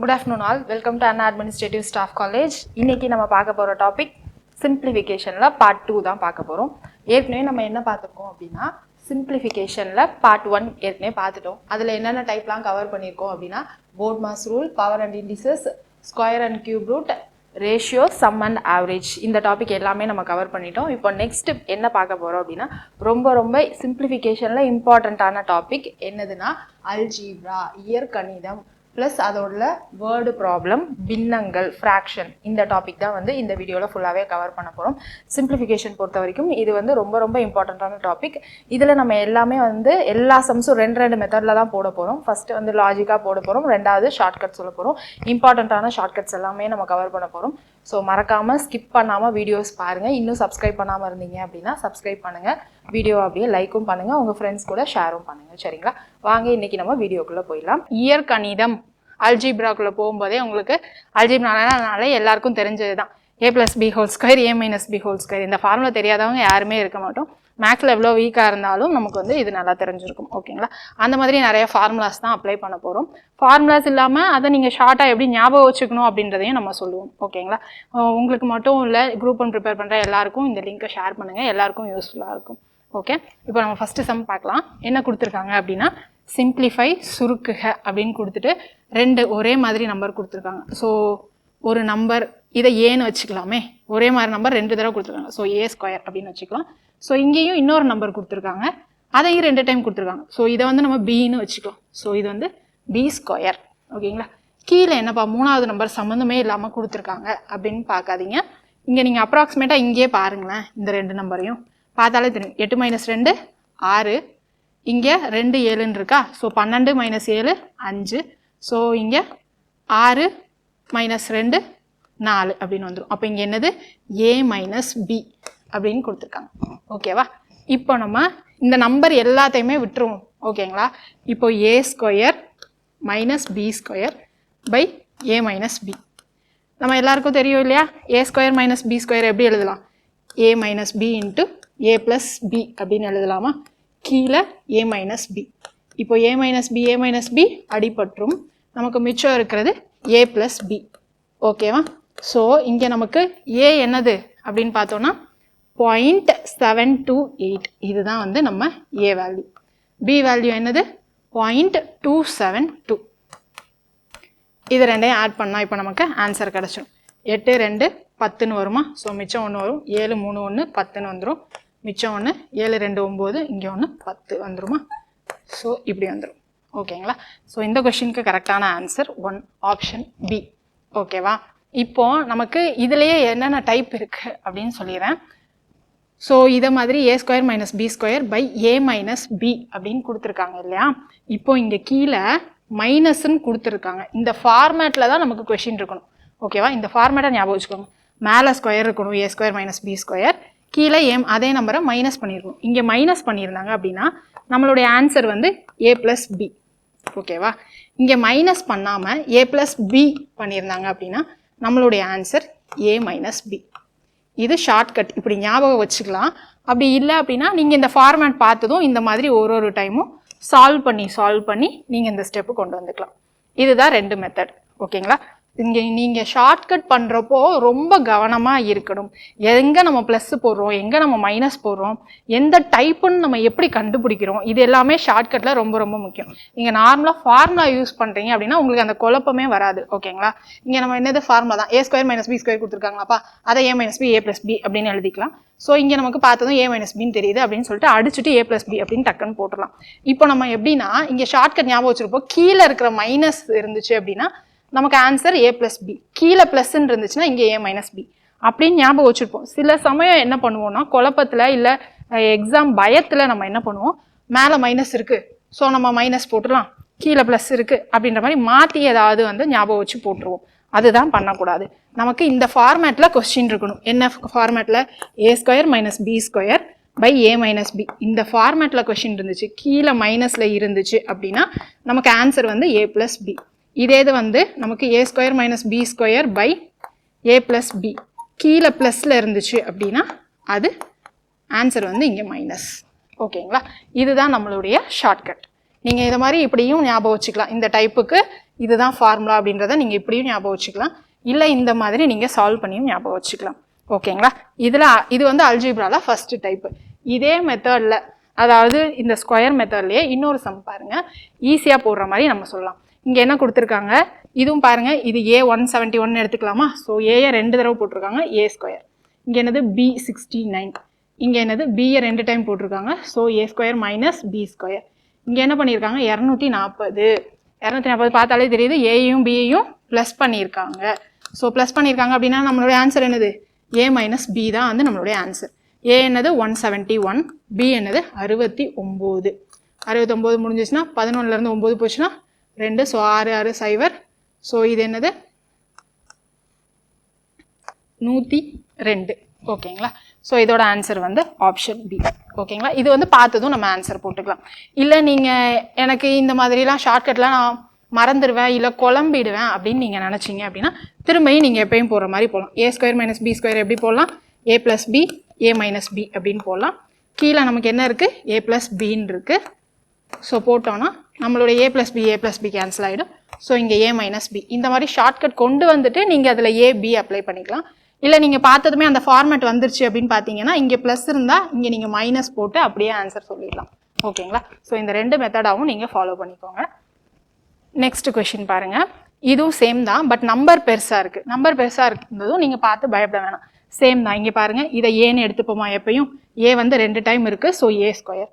Good afternoon all. Welcome to Anna Administrative Staff College. இன்னைக்கு நம்ம பார்க்க போற டாபிக் simplificationல part 2 தான் பார்க்க போறோம். ஏற்கனவே நம்ம என்ன பார்த்திருக்கோம் அப்படினா simplificationல part 1 ஏற்கனவே பார்த்துட்டோம். அதுல என்னென்ன டைப்லாம் கவர் பண்ணிருக்கோம் அப்படினா board mass rule, power and indices, square and cube root, ratio, sum and average. இந்த டாபிக் எல்லாமே நம்ம கவர் பண்ணிட்டோம். இப்போ நெக்ஸ்ட் என்ன பார்க்க போறோம் அப்படினா ரொம்ப simplificationல இம்பார்ட்டன்ட்டான டாபிக் என்னதுன்னா algebra, இயற்கணிதம் plus அதோட வேர்டு ப்ராப்ளம், பின்னங்கள், ஃப்ராக்ஷன் இந்த டாபிக் தான் வந்து இந்த வீடியோவில் ஃபுல்லாகவே கவர் பண்ண போகிறோம். சிம்பிளிஃபிகேஷன் பொறுத்த வரைக்கும் இது வந்து ரொம்ப இம்பார்ட்டண்ட்டான டாபிக். இதில் நம்ம எல்லாமே வந்து எல்லா சம்ஸும் ரெண்டு மெத்தடில் தான் போட போகிறோம். ஃபஸ்ட்டு வந்து லாஜிக்காக போட போகிறோம், ரெண்டாவது ஷார்ட்கட் சொல்ல போகிறோம். இம்பார்ட்டண்ட்டான ஷார்ட்கட்ஸ் எல்லாமே நம்ம கவர் பண்ண போகிறோம். ஸோ மறக்காமல் ஸ்கிப் பண்ணாமல் வீடியோஸ் பாருங்கள். இன்னும் சப்ஸ்கிரைப் பண்ணாமல் இருந்தீங்க அப்படின்னா சப்ஸ்கிரைப் பண்ணுங்கள், வீடியோ அப்படியே லைக்கும் பண்ணுங்கள், உங்கள் ஃப்ரெண்ட்ஸ் கூட ஷேரும் பண்ணுங்கள். சரிங்களா? வாங்க இன்றைக்கி நம்ம வீடியோக்குள்ளே போயிடலாம். இயற்கணிதம் அல்ஜிப்ராக்குள்ளே போகும்போதே உங்களுக்கு அல்ஜிப்ரானாலே எல்லாருக்கும் தெரிஞ்சது தான் a + b² a - b². இந்த ஃபார்முலா தெரியாதவங்க யாருமே இருக்க மாட்டோம். மேக்ஸில் எவ்வளோ வீக்காக இருந்தாலும் நமக்கு வந்து இது நல்லா தெரிஞ்சிருக்கும். ஓகேங்களா? அந்த மாதிரி நிறைய ஃபார்முலாஸ் தான் அப்ளை பண்ண போகிறோம். ஃபார்முலாஸ் இல்லாமல் அதை நீங்கள் ஷார்ட்டாக எப்படி ஞாபகம் வச்சுக்கணும் அப்படின்றதையும் நம்ம சொல்லுவோம். ஓகேங்களா? உங்களுக்கு மட்டும் இல்லை, குரூப் 1 ப்ரிப்பேர் பண்ணுற எல்லாருக்கும் இந்த லிங்க்கை ஷேர் பண்ணுங்கள், எல்லாருக்கும் யூஸ்ஃபுல்லாக இருக்கும். ஓகே, இப்போ நம்ம ஃபஸ்ட்டு சம் பார்க்கலாம். என்ன கொடுத்துருக்காங்க அப்படின்னா சிம்பிளிஃபை, சுருக்குக அப்படின்னு கொடுத்துட்டு ரெண்டு ஒரே மாதிரி நம்பர் கொடுத்துருக்காங்க. ஸோ ஒரு நம்பர் இதை ஏன்னு வச்சுக்கலாமே, ஒரே மாதிரி நம்பர் ரெண்டு தடவை கொடுத்துருக்காங்க. ஸோ a² அப்படின்னு வச்சுக்கலாம். ஸோ இங்கேயும் இன்னொரு நம்பர் கொடுத்துருக்காங்க, அதையும் 2 டைம் கொடுத்துருக்காங்க. ஸோ இதை வந்து நம்ம பின்னு வச்சுக்கலாம். ஸோ இது வந்து b². ஓகேங்களா? கீழே என்னப்பா மூணாவது நம்பர் சம்மந்தமே இல்லாமல் கொடுத்துருக்காங்க அப்படின்னு பார்க்காதீங்க. இங்கே நீங்கள் அப்ராக்சிமேட்டாக இங்கேயே பாருங்களேன், இந்த ரெண்டு நம்பரையும் பார்த்தாலே தெரியும். 8 - 2 6, இங்கே 2 7ன்னு இருக்கா. ஸோ 12 - 7 5. ஸோ இங்கே 6 - 2 4 அப்படின்னு வந்துடும். அப்போ இங்கே என்னது a - b அப்படின்னு கொடுத்துருக்காங்க. ஓகேவா? இப்போ நம்ம இந்த நம்பர் எல்லாத்தையுமே விட்டுருவோம். ஓகேங்களா? இப்போ a² - b² by a - b. நம்ம எல்லாருக்கும் தெரியும் இல்லையா, a² - b² எப்படி எழுதலாம்? a - b into a + b அப்படின்னு எழுதலாமா? கீழே a - b. இப்போ a - b அடிபற்றும், நமக்கு மிச்சம் இருக்கிறது a + b. ஓகேவா? ஸோ இங்கே நமக்கு a என்னது அப்படின்னு பார்த்தோன்னா 0.728. இதுதான் வந்து நம்ம a வேல்யூ. b வேல்யூ என்னது 0.272. இது ரெண்டையும் ஆட் பண்ணால் இப்போ நமக்கு ஆன்சர் கிடச்சிடும். 8 2 10ன்னு வருமா? ஸோ மிச்சம் 1 வரும். 7 3 1 10ன்னு வந்துடும். மிச்சம் 1 7 2 9, இங்கே 1 10 வந்துருமா? ஸோ இப்படி வந்துடும். ஓகேங்களா? ஸோ இந்த கொஷினுக்கு கரெக்டான ஆன்சர் 1, ஆப்ஷன் பி. ஓகேவா? இப்போ நமக்கு இதுலேயே என்னென்ன டைப் இருக்குது அப்படின்னு சொல்லிடுறேன். ஸோ இதை மாதிரி a² - b² by a - b அப்படின்னு கொடுத்துருக்காங்க இல்லையா? இப்போ இங்கே கீழே மைனஸ்ன்னு கொடுத்துருக்காங்க. இந்த ஃபார்மேட்டில் தான் நமக்கு கொஷின் இருக்கணும். ஓகேவா? இந்த ஃபார்மேட்டை ஞாபகம் வச்சுக்கோங்க. மேலே ஸ்கொயர் இருக்கணும் a² - b², கீழே அதே நம்பரை மைனஸ் பண்ணியிருக்கணும். இங்கே மைனஸ் பண்ணியிருந்தாங்க அப்படின்னா நம்மளுடைய ஆன்சர் வந்து a + b. ஓகேவா? இங்கே மைனஸ் பண்ணாமல் a + b பண்ணியிருந்தாங்க அப்படின்னா நம்மளுடைய ஆன்சர் a - b. இது ஷார்ட்கட், இப்படி ஞாபகம் வச்சுக்கலாம். அப்படி இல்லை அப்படின்னா நீங்கள் இந்த ஃபார்மேட் பார்த்ததும் இந்த மாதிரி ஒரு டைமும் சால்வ் பண்ணி நீங்கள் இந்த ஸ்டெப்பு கொண்டு வந்துக்கலாம். இதுதான் 2 மெத்தட். ஓகேங்களா? இங்கே நீங்கள் ஷார்ட்கட் பண்ணுறப்போ ரொம்ப கவனமாக இருக்கணும். எங்கே நம்ம ப்ளஸ் போடுறோம், எங்கே நம்ம மைனஸ் போடுறோம், எந்த டைப்புன்னு நம்ம எப்படி கண்டுபிடிக்கிறோம், இது எல்லாமே ஷார்ட்கட்டில் ரொம்ப முக்கியம். நீங்கள் நார்மலாக ஃபார்முலா யூஸ் பண்ணுறீங்க அப்படின்னா உங்களுக்கு அந்த குழப்பமே வராது. ஓகேங்களா? இங்கே நம்ம என்னது ஃபார்முலா தான், a² - b² கொடுத்துருக்காங்களாப்பா, அதை a - b a + b அப்படின்னு எழுதிக்கலாம். ஸோ இங்கே நமக்கு பார்த்ததும் a - bன்னு தெரியுது அப்படின்னு சொல்லிட்டு அடிச்சுட்டு a + b அப்படின்னு டக்குன்னு போட்டுடலாம். இப்போ நம்ம எப்படின்னா இங்கே ஷார்ட்கட் ஞாபகம் வச்சுருப்போம். கீழே இருக்கிற மைனஸ் இருந்துச்சு அப்படின்னா நமக்கு ஆன்சர் a + b, கீழே ப்ளஸ்ன்னு இருந்துச்சுன்னா இங்கே a - b அப்படின்னு ஞாபகம் வச்சுருப்போம். சில சமயம் என்ன பண்ணுவோம்னா குழப்பத்தில் இல்லை எக்ஸாம் பயத்தில் நம்ம என்ன பண்ணுவோம், மேலே மைனஸ் இருக்குது ஸோ நம்ம மைனஸ் போட்டுடலாம், கீழே ப்ளஸ் இருக்குது அப்படின்ற மாதிரி மாற்றி ஏதாவது வந்து ஞாபகம் வச்சு போட்டுருவோம். அதுதான் பண்ணக்கூடாது. நமக்கு இந்த ஃபார்மேட்டில் கொஸ்டின் இருக்கணும். என்ன ஃபார்மேட்டில்? a² - b² by a - b. இந்த ஃபார்மேட்டில் கொஸ்டின் இருந்துச்சு, கீழே மைனஸில் இருந்துச்சு அப்படின்னா நமக்கு ஆன்சர் வந்து a + b. இதே இது வந்து நமக்கு a² - b² by a + b கீழே ப்ளஸில் இருந்துச்சு அப்படின்னா அது ஆன்சர் வந்து இங்கே மைனஸ். ஓகேங்களா? இதுதான் நம்மளுடைய ஷார்ட்கட். நீங்கள் இதை மாதிரி இப்படியும் ஞாபகம் வச்சுக்கலாம். இந்த டைப்புக்கு இதுதான் ஃபார்முலா அப்படின்றத நீங்கள் இப்படியும் ஞாபகம் வச்சுக்கலாம், இல்லை இந்த மாதிரி நீங்கள் சால்வ் பண்ணியும் ஞாபகம் வச்சுக்கலாம். ஓகேங்களா? இது வந்து அல்ஜிப்ரால ஃபர்ஸ்ட் டைப்பு. இதே மெத்தடில், அதாவது இந்த ஸ்கொயர் மெத்தட்லேயே இன்னொரு சம் பாருங்கள், ஈஸியாக போடுற மாதிரி நம்ம சொல்லலாம். இங்கே என்ன கொடுத்துருக்காங்க, இதுவும் பாருங்கள், இது A171 எடுத்துக்கலாமா? ஸோ ஏயை 2 தடவை போட்டிருக்காங்க, A ஸ்கொயர். இங்கே என்னது B69, இங்கே என்னது பியை 2 டைம் போட்டிருக்காங்க, so A square minus B square. இங்கே என்ன பண்ணியிருக்காங்க, 240 பார்த்தாலே தெரியுது, ஏயும் பியையும் ப்ளஸ் பண்ணியிருக்காங்க. ஸோ ப்ளஸ் பண்ணியிருக்காங்க அப்படின்னா நம்மளுடைய ஆன்சர் என்னது, A மைனஸ் B தான் வந்து நம்மளுடைய ஆன்சர். A என்னது 171, B என்னது 69. 69 முடிஞ்சிச்சுன்னா 11லேருந்து 9 போச்சுன்னா 2, ஸோ 6 6 0. ஸோ இது என்னது 102. ஓகேங்களா? ஸோ இதோட ஆன்சர் வந்து ஆப்ஷன் பி. ஓகேங்களா? இது வந்து பார்த்ததும் நம்ம ஆன்சர் போட்டுக்கலாம். இல்லை நீங்கள் எனக்கு இந்த மாதிரிலாம் ஷார்ட்கட்லாம் நான் மறந்துடுவேன், இல்லை குழம்பிடுவேன் அப்படின்னு நீங்கள் நினச்சிங்க அப்படின்னா திரும்பியும் நீங்கள் எப்பயும் போடுற மாதிரி போகலாம். A square minus B square எப்படி போடலாம், A plus B A minus B அப்படின்னு போடலாம். கீழே நமக்கு என்ன இருக்குது, A ப்ளஸ் பின்னு இருக்குது. ஸோ போட்டோன்னா நம்மளுடைய A ப்ளஸ் B கேன்சல் ஆகிடும். ஸோ இங்கே A மைனஸ் B இந்த மாதிரி ஷார்ட்கட் கொண்டு வந்துட்டு நீங்கள் அதில் A B அப்ளை பண்ணிக்கலாம். இல்லை நீங்கள் பார்த்ததுமே அந்த ஃபார்மேட் வந்துருச்சு அப்படின்னு பார்த்தீங்கன்னா இங்கே ப்ளஸ் இருந்தால் இங்கே நீங்கள் மைனஸ் போட்டு அப்படியே ஆன்சர் சொல்லிடலாம். ஓகேங்களா? ஸோ இந்த 2 மெத்தடாகவும் நீங்கள் ஃபாலோ பண்ணிக்கோங்க. நெக்ஸ்ட் கொஷின் பாருங்கள், இதுவும் சேம் தான், பட் நம்பர் பெருசாக இருக்குது. நம்பர் பெருசாக இருந்ததும் நீங்கள் பார்த்து பயப்பட வேணாம், சேம் தான். இங்கே பாருங்கள், இதை ஏன்னு எடுத்துப்போமா, எப்பயும் A வந்து 2 டைம் இருக்குது, ஸோ A ஸ்கொயர்.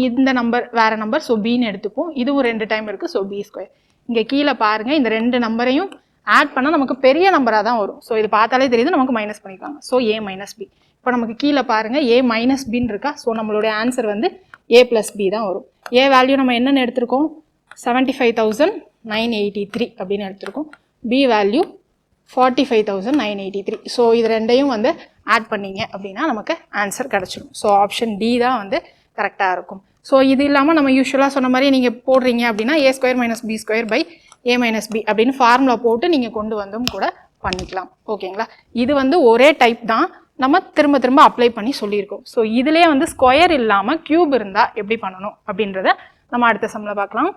இந்த நம்பர் வேறு நம்பர், ஸோ பின்னு எடுத்துப்போம். இதுவும் 2 டைம் இருக்குது, ஸோ B ஸ்கொயர். இங்கே கீழே பாருங்கள், இந்த 2 நம்பரையும் ஆட் பண்ணால் நமக்கு பெரிய நம்பராக தான் வரும். ஸோ இது பார்த்தாலே தெரியுது, நமக்கு மைனஸ் பண்ணிக்கலாம். So A minus B. இப்போ நமக்கு கீழே பாருங்கள் A மைனஸ் பின்னு இருக்கா, ஸோ நம்மளுடைய ஆன்சர் வந்து A ப்ளஸ் B தான் வரும். A வேல்யூ நம்ம என்னென்னு எடுத்திருக்கோம், 75,983 அப்படின்னு எடுத்திருக்கோம். B value 45,983. ஸோ இது ரெண்டையும் வந்து ஆட் பண்ணிங்க அப்படின்னா நமக்கு ஆன்சர் கிடச்சிடும். ஸோ ஆப்ஷன் டி தான் வந்து கரெக்டாக இருக்கும். ஸோ இது இல்லாமல் நம்ம யூஸ்வலாக சொன்ன மாதிரி நீங்கள் போடுறீங்க அப்படின்னா A square minus B square by A minus B அப்படின்னு ஃபார்முலா போட்டு நீங்கள் கொண்டு வந்தும் கூட பண்ணிக்கலாம். ஓகேங்களா? இது வந்து ஒரே டைப் தான், நம்ம திரும்ப திரும்ப அப்ளை பண்ணி சொல்லியிருக்கோம். ஸோ இதுலேயே வந்து ஸ்கொயர் இல்லாமல் க்யூப் இருந்தால் எப்படி பண்ணணும் அப்படின்றத நம்ம அடுத்த சம்மில் பார்க்கலாம்.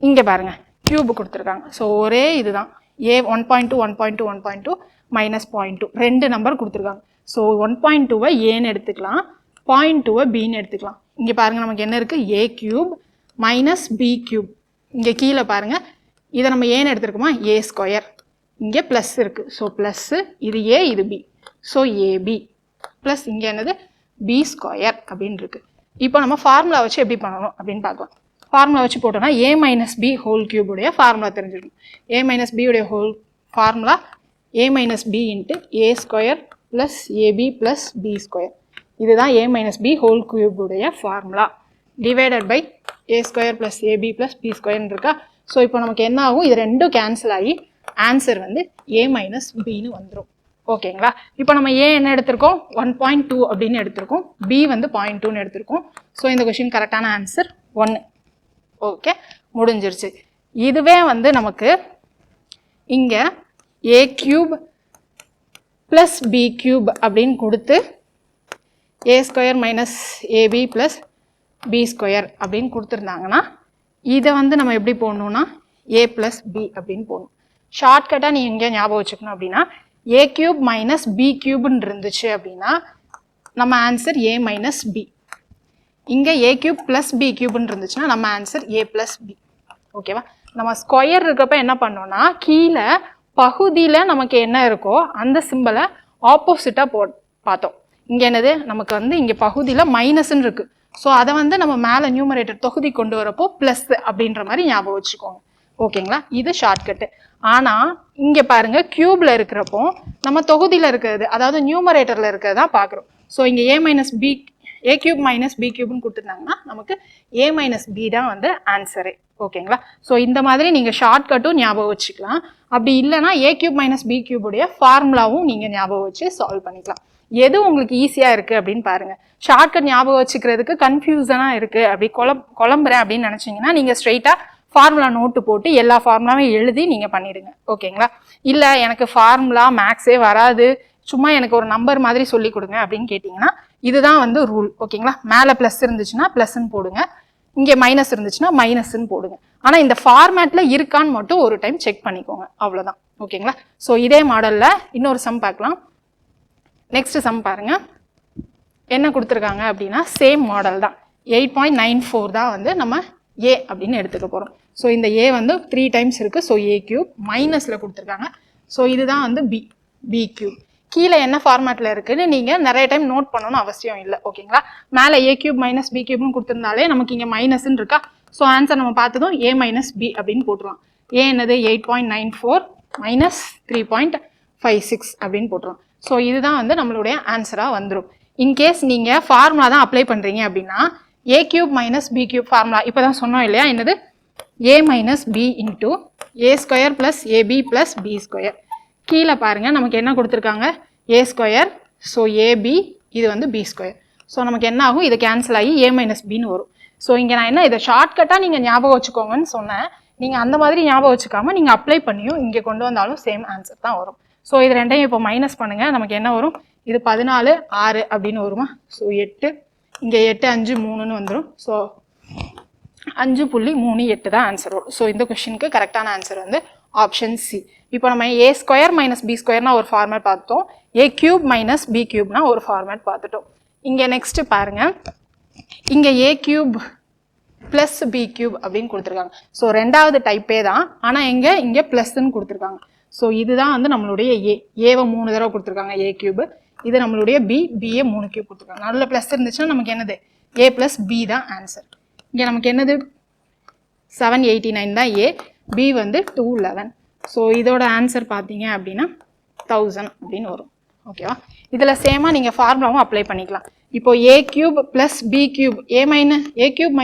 இங்கே பாருங்கள், க்யூப் கொடுத்துருக்காங்க. ஸோ ஒரே இதுதான், A 1.2 1.2 1.2 மைனஸ் 0.2 2 நம்பர் கொடுத்துருக்காங்க. ஸோ 1.2வை ஏன்னு எடுத்துக்கலாம், 0.2வை பின்னு எடுத்துக்கலாம். இங்கே பாருங்கள், நமக்கு என்ன இருக்குது, A cube minus B cube. இங்கே கீழே பாருங்கள், இதை நம்ம ஏன்னு எடுத்துருக்கோமா, A ஸ்கொயர். இங்கே ப்ளஸ் இருக்குது, ஸோ ப்ளஸ்ஸு, இது A இது B, ஸோ AB ப்ளஸ் இங்கே என்னது B ஸ்கொயர் அப்படின்னு இருக்குது. இப்போ நம்ம ஃபார்முலா வச்சு எப்படி பண்ணணும் அப்படின்னு பார்க்கலாம். ஃபார்முலா வச்சு போட்டோம்னா A மைனஸ் B ஹோல் கியூபுடைய ஃபார்முலா தெரிஞ்சிருக்கும். A மைனஸ் B உடைய whole formula A minus B into A square plus AB plus B square. இதுதான் A மைனஸ் B ஹோல் கியூபுடைய formula, divided by A square plus AB plus B ஸ்கொயர்னு இருக்கா. So இப்போ நமக்கு என்ன ஆகும், இது ரெண்டும் கேன்சல் ஆகி ஆன்சர் வந்து A மைனஸ் பின்னு வந்துடும். ஓகேங்களா? இப்போ நம்ம A என்ன எடுத்திருக்கோம், 1.2 அப்படின்னு எடுத்திருக்கோம், B வந்து 0.2ன்னு எடுத்திருக்கோம். ஸோ இந்த கொஷின் கரெக்டான ஆன்சர் 1. ஓகே, முடிஞ்சிருச்சு. இதுவே வந்து நமக்கு இங்கே A cube plus B cube அப்படின்னு கொடுத்து A square minus AB plus B square அப்படின்னு கொடுத்துருந்தாங்கன்னா இதை வந்து நம்ம எப்படி போடணும்னா A ப்ளஸ் B அப்படின்னு போடணும். ஷார்ட்கட்டாக நீங்கள் எங்கே ஞாபகம் வச்சுக்கணும் அப்படின்னா A கியூப் மைனஸ் B கியூப்னு இருந்துச்சு அப்படின்னா நம்ம ஆன்சர் A மைனஸ் B. இங்கே A கியூப் ப்ளஸ் B கியூப்னு இருந்துச்சுன்னா நம்ம ஆன்சர் A ப்ளஸ் B. ஓகேவா? நம்ம ஸ்கொயர் இருக்கப்போ என்ன பண்ணோம்னா கீழே பகுதியில் நமக்கு என்ன இருக்கோ அந்த சிம்பிளை ஆப்போசிட்டாக பார்த்தோம். இங்கே என்னது, நமக்கு வந்து இங்கே பகுதியில் மைனஸ்ன்னு இருக்குது. ஸோ அதை வந்து நம்ம மேலே நியூமரேட்டர் தொகுதி கொண்டு வரப்போ ப்ளஸ் அப்படின்ற மாதிரி ஞாபகம் வச்சுக்கோங்க. ஓகேங்களா? இது ஷார்ட்கட்டு. ஆனால் இங்கே பாருங்கள், க்யூபில் இருக்கிறப்போ நம்ம தொகுதியில் இருக்கிறது, அதாவது நியூமரேட்டரில் இருக்கிறது தான் பார்க்குறோம். ஸோ இங்கே A minus B, A cube minus B கியூப்னு கொடுத்துருந்தாங்கன்னா நமக்கு A மைனஸ் B தான் வந்து ஆன்சரே. ஓகேங்களா? ஸோ இந்த மாதிரி நீங்கள் ஷார்ட்கட்டும் ஞாபகம் வச்சுக்கலாம். அப்படி இல்லைனா A கியூப் மைனஸ் B கியூபுடைய ஃபார்முலாவும் நீங்கள் ஞாபகம் வச்சு சால்வ் பண்ணிக்கலாம். எது உங்களுக்கு ஈஸியாக இருக்குது அப்படின்னு பாருங்கள். ஷார்ட்கட் ஞாபகம் வச்சுக்கிறதுக்கு கன்ஃபியூசனாக இருக்குது, அப்படி குழம்புறேன் அப்படின்னு நினச்சிங்கன்னா நீங்கள் ஸ்ட்ரெயிட்டாக ஃபார்முலா நோட்டு போட்டு எல்லா ஃபார்முலாவும் எழுதி நீங்கள் பண்ணிடுங்க. ஓகேங்களா? இல்லை எனக்கு ஃபார்முலா மேக்ஸே வராது, சும்மா எனக்கு ஒரு நம்பர் மாதிரி சொல்லி கொடுங்க அப்படின்னு கேட்டிங்கன்னா இதுதான் வந்து ரூல். ஓகேங்களா? மேலே ப்ளஸ் இருந்துச்சுன்னா ப்ளஸ்ன்னு போடுங்க, இங்கே மைனஸ் இருந்துச்சுன்னா மைனஸ்ன்னு போடுங்க. ஆனால் இந்த ஃபார்மேட்டில் இருக்கான்னு மட்டும் ஒரு டைம் செக் பண்ணிக்கோங்க, அவ்வளோதான். ஓகேங்களா? ஸோ இதே மாடலில் இன்னொரு சம் பார்க்கலாம். நெக்ஸ்ட் சம் பாருங்கள். என்ன கொடுத்துருக்காங்க அப்படின்னா சேம் மாடல் தான். 8.94 தான் வந்து நம்ம ஏ அப்படின்னு எடுத்துக்க போகிறோம். ஸோ இந்த ஏ வந்து 3 டைம்ஸ் இருக்குது. ஸோ ஏ கியூப் மைனஸில் கொடுத்துருக்காங்க. ஸோ இதுதான் வந்து பி கியூப். கீழே என்ன ஃபார்மேட்டில் இருக்குதுன்னு நீங்கள் நிறைய டைம் நோட் பண்ணணும்னு அவசியம் இல்லை. ஓகேங்களா? மேலே ஏ கியூப் மைனஸ் பி கியூப்னு கொடுத்துருந்தாலே நமக்கு இங்கே மைனஸ்ன்னு இருக்கா. ஸோ ஆன்சர் நம்ம பார்த்ததும் ஏ மைனஸ் பி அப்படின்னு போட்டுருவோம். ஏ என்னது 8.94 மைனஸ் 3.56 அப்படின்னு போட்டுருவோம். ஸோ இதுதான் வந்து நம்மளுடைய ஆன்சராக வந்துடும். இன்கேஸ் நீங்கள் ஃபார்முலா தான் அப்ளை பண்ணுறீங்க அப்படின்னா A cube minus B cube formula இப்போ தான் சொன்னோம் இல்லையா, என்னது A minus B into A square plus A B plus B square. கீழே பாருங்கள் நமக்கு என்ன கொடுத்துருக்காங்க, ஏ ஸ்கொயர். ஸோ ஏபி இது வந்து பி ஸ்கொயர். ஸோ நமக்கு என்ன ஆகும், இது கேன்சல் ஆகி ஏ மைனஸ் பின்னு வரும். ஸோ இங்கே நான் என்ன இதை ஷார்ட்கட்டாக நீங்கள் ஞாபகம் வச்சுக்கோங்கன்னு சொன்னேன். நீங்கள் அந்த மாதிரி ஞாபகம் வச்சுக்காமல் நீங்கள் அப்ளை பண்ணியும் இங்கே கொண்டு வந்தாலும் சேம் ஆன்சர் தான் வரும். ஸோ இது ரெண்டையும் இப்போ மைனஸ் பண்ணுங்கள். நமக்கு என்ன வரும், இது 14 6 அப்படின்னு வருமா. ஸோ 8 இங்கே 8 5 3ன்னு வந்துடும். ஸோ 5.38 தான் ஆன்சர் வரும். ஸோ இந்த கொஷினுக்கு கரெக்டான ஆன்சர் வந்து ஆப்ஷன் சி. இப்போ நம்ம ஏ ஸ்கொயர் மைனஸ் பி ஸ்கொயர்னா ஒரு ஃபார்மேட் பார்த்துட்டோம். ஏ கியூப் மைனஸ் பி கியூப்னா ஒரு ஃபார்மேட் பார்த்துட்டோம். இங்கே நெக்ஸ்ட்டு பாருங்கள், இங்கே ஏ கியூப் ப்ளஸ் பி கியூப் அப்படின்னு கொடுத்துருக்காங்க. ஸோ ரெண்டாவது டைப்பே தான், ஆனால் இங்கே ப்ளஸ்ன்னு கொடுத்துருக்காங்க. ஸோ இதுதான் வந்து நம்மளுடைய ஏவை 3 தடவை கொடுத்துருக்காங்க ஏ கியூபு. இது நம்மளுடைய பிஏ 3 கியூப் கொடுத்துருக்காங்க. நல்ல ப்ளஸ் இருந்துச்சுன்னா நமக்கு என்னது ஏ ப்ளஸ் பி தான் ஆன்சர். இங்கே நமக்கு என்னது 789 தான் ஏ, பி வந்து 211. ஸோ இதோட ஆன்சர் பார்த்தீங்க அப்படின்னா 1000 அப்படின்னு வரும். ஓகேவா? இதில் சேமாக நீங்கள் ஃபார்முலாவும் அப்ளை பண்ணிக்கலாம். இப்போ A cube plus B cube A cube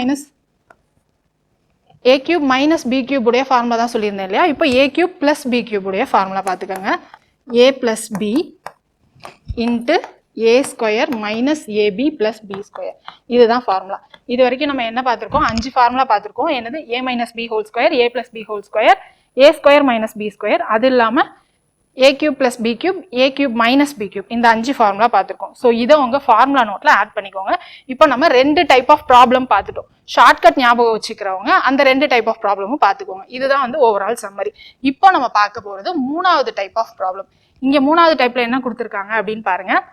minus B cube உடைய ஃபார்முலா தான் சொல்லியிருந்தேன் இல்லையா. இப்போ A cube plus B cube உடைய ஃபார்முலா பார்த்துக்கோங்க. A plus B into A square minus A B plus B square. இதுதான் ஃபார்முலா. இது வரைக்கும் நம்ம என்ன பார்த்துருக்கோம், 5 ஃபார்முலா பார்த்துருக்கோம். என்னது A minus B whole square, A plus B whole square, A square minus B square, அது இல்லாமல் A cube plus B cube, A cube minus B cube, இந்த 5 ஃபார்முலா பார்த்துருக்கோம். ஸோ இதை உங்கள் ஃபார்முலா நோட்டில் ஆட் பண்ணிக்கோங்க. இப்போ நம்ம 2 டைப் ஆஃப் ப்ராப்ளம் பார்த்துட்டோம். ஷார்ட்கட் ஞாபகம் வச்சுக்கிறவங்க அந்த 2 டைப் ஆஃப் ப்ராப்ளமும் பார்த்துக்கோங்க. இதுதான் வந்து ஓவரால் சம்மரி. இப்போ நம்ம பார்க்க போகிறது 3வது டைப் ஆஃப் ப்ராப்ளம். இங்கே 3வது டைப்பில் என்ன கொடுத்துருக்காங்க அப்படின்னு பாருங்கள்.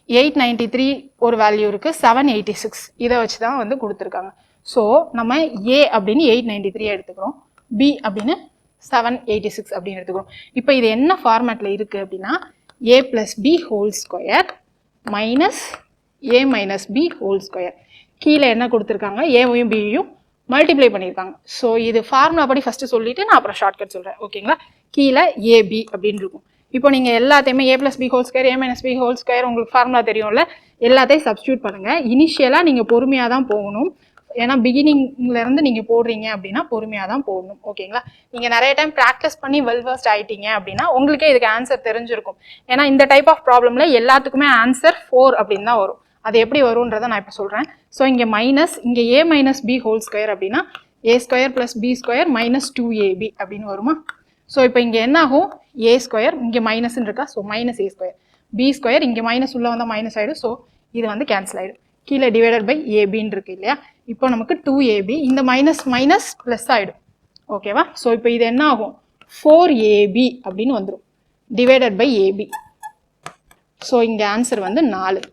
893 ஒரு வேல்யூ இருக்குது, 786 இதை வச்சு தான் வந்து கொடுத்துருக்காங்க. ஸோ நம்ம ஏ அப்படின்னு 893 எடுத்துக்கிறோம், பி அப்படின்னு 786 அப்படின்னு எடுத்துக்கிறோம். இப்போ இது என்ன ஃபார்மேட்டில் இருக்குது அப்படின்னா A plus B whole square minus A minus B whole square. கீழே என்ன கொடுத்துருக்காங்க, ஏவையும் பியையும் மல்டிப்ளை பண்ணியிருக்காங்க. ஸோ இது ஃபார்முலா படி ஃபஸ்ட்டு சொல்லிவிட்டு நான் அப்புறம் ஷார்ட்கட் சொல்கிறேன். ஓகேங்களா? கீழே ஏபி அப்படின்னு இருக்கும். இப்போ நீங்கள் எல்லாத்தையுமே ஏ ப்ளஸ் பி ஹோல் ஸ்கொயர், ஏ மைனஸ் பி ஹோல் ஸ்கொயர் உங்களுக்கு ஃபார்முலா தெரியும்ல, எல்லாத்தையும் சப்ஸ்டியூட் பண்ணுங்கள். இனிஷியலாக நீங்கள் பொறுமையாக தான் போகணும். ஏன்னா பிகினிங்லேருந்து நீங்கள் போடுறீங்க அப்படின்னா பொறுமையாக தான் போடணும். ஓகேங்களா? நீங்கள் நிறைய டைம் ப்ராக்டிஸ் பண்ணி வெல் வெர்ஸ்ட் ஆகிட்டீங்க அப்படின்னா உங்களுக்கே இதுக்கு ஆன்சர் தெரிஞ்சிருக்கும். ஏன்னா இந்த டைப் ஆஃப் ப்ராப்ளமில் எல்லாத்துக்குமே ஆன்சர் 4 அப்படின்னு தான் வரும். அது எப்படி வரும்ன்றதை நான் இப்போ சொல்கிறேன். ஸோ இங்கே மைனஸ், இங்கே A minus B whole square அப்படின்னா A square plus B square minus 2ab அப்படின்னு வருமா. ஸோ இப்போ இங்கே என்ன ஆகும், ஏ ஸ்கொயர் இங்கே மைனஸ்ன்னு இருக்கா, ஸோ மைனஸ் ஏ ஸ்கொயர், பி ஸ்கொயர் இங்கே மைனஸ் உள்ள வந்தால் மைனஸ் ஆகிடும். ஸோ இது வந்து கேன்சல் ஆகிடும். கீழே டிவைடட் பை ஏபின்னு இருக்கு இல்லையா. இப்போ நமக்கு 2ab, இந்த மைனஸ் மைனஸ் ப்ளஸ் ஆகிடும். ஓகேவா? ஸோ இப்போ இது என்ன ஆகும், 4ab அப்படின்னு வந்துடும் டிவைடட் பை ஏபி. ஸோ இங்கே ஆன்சர் வந்து 4.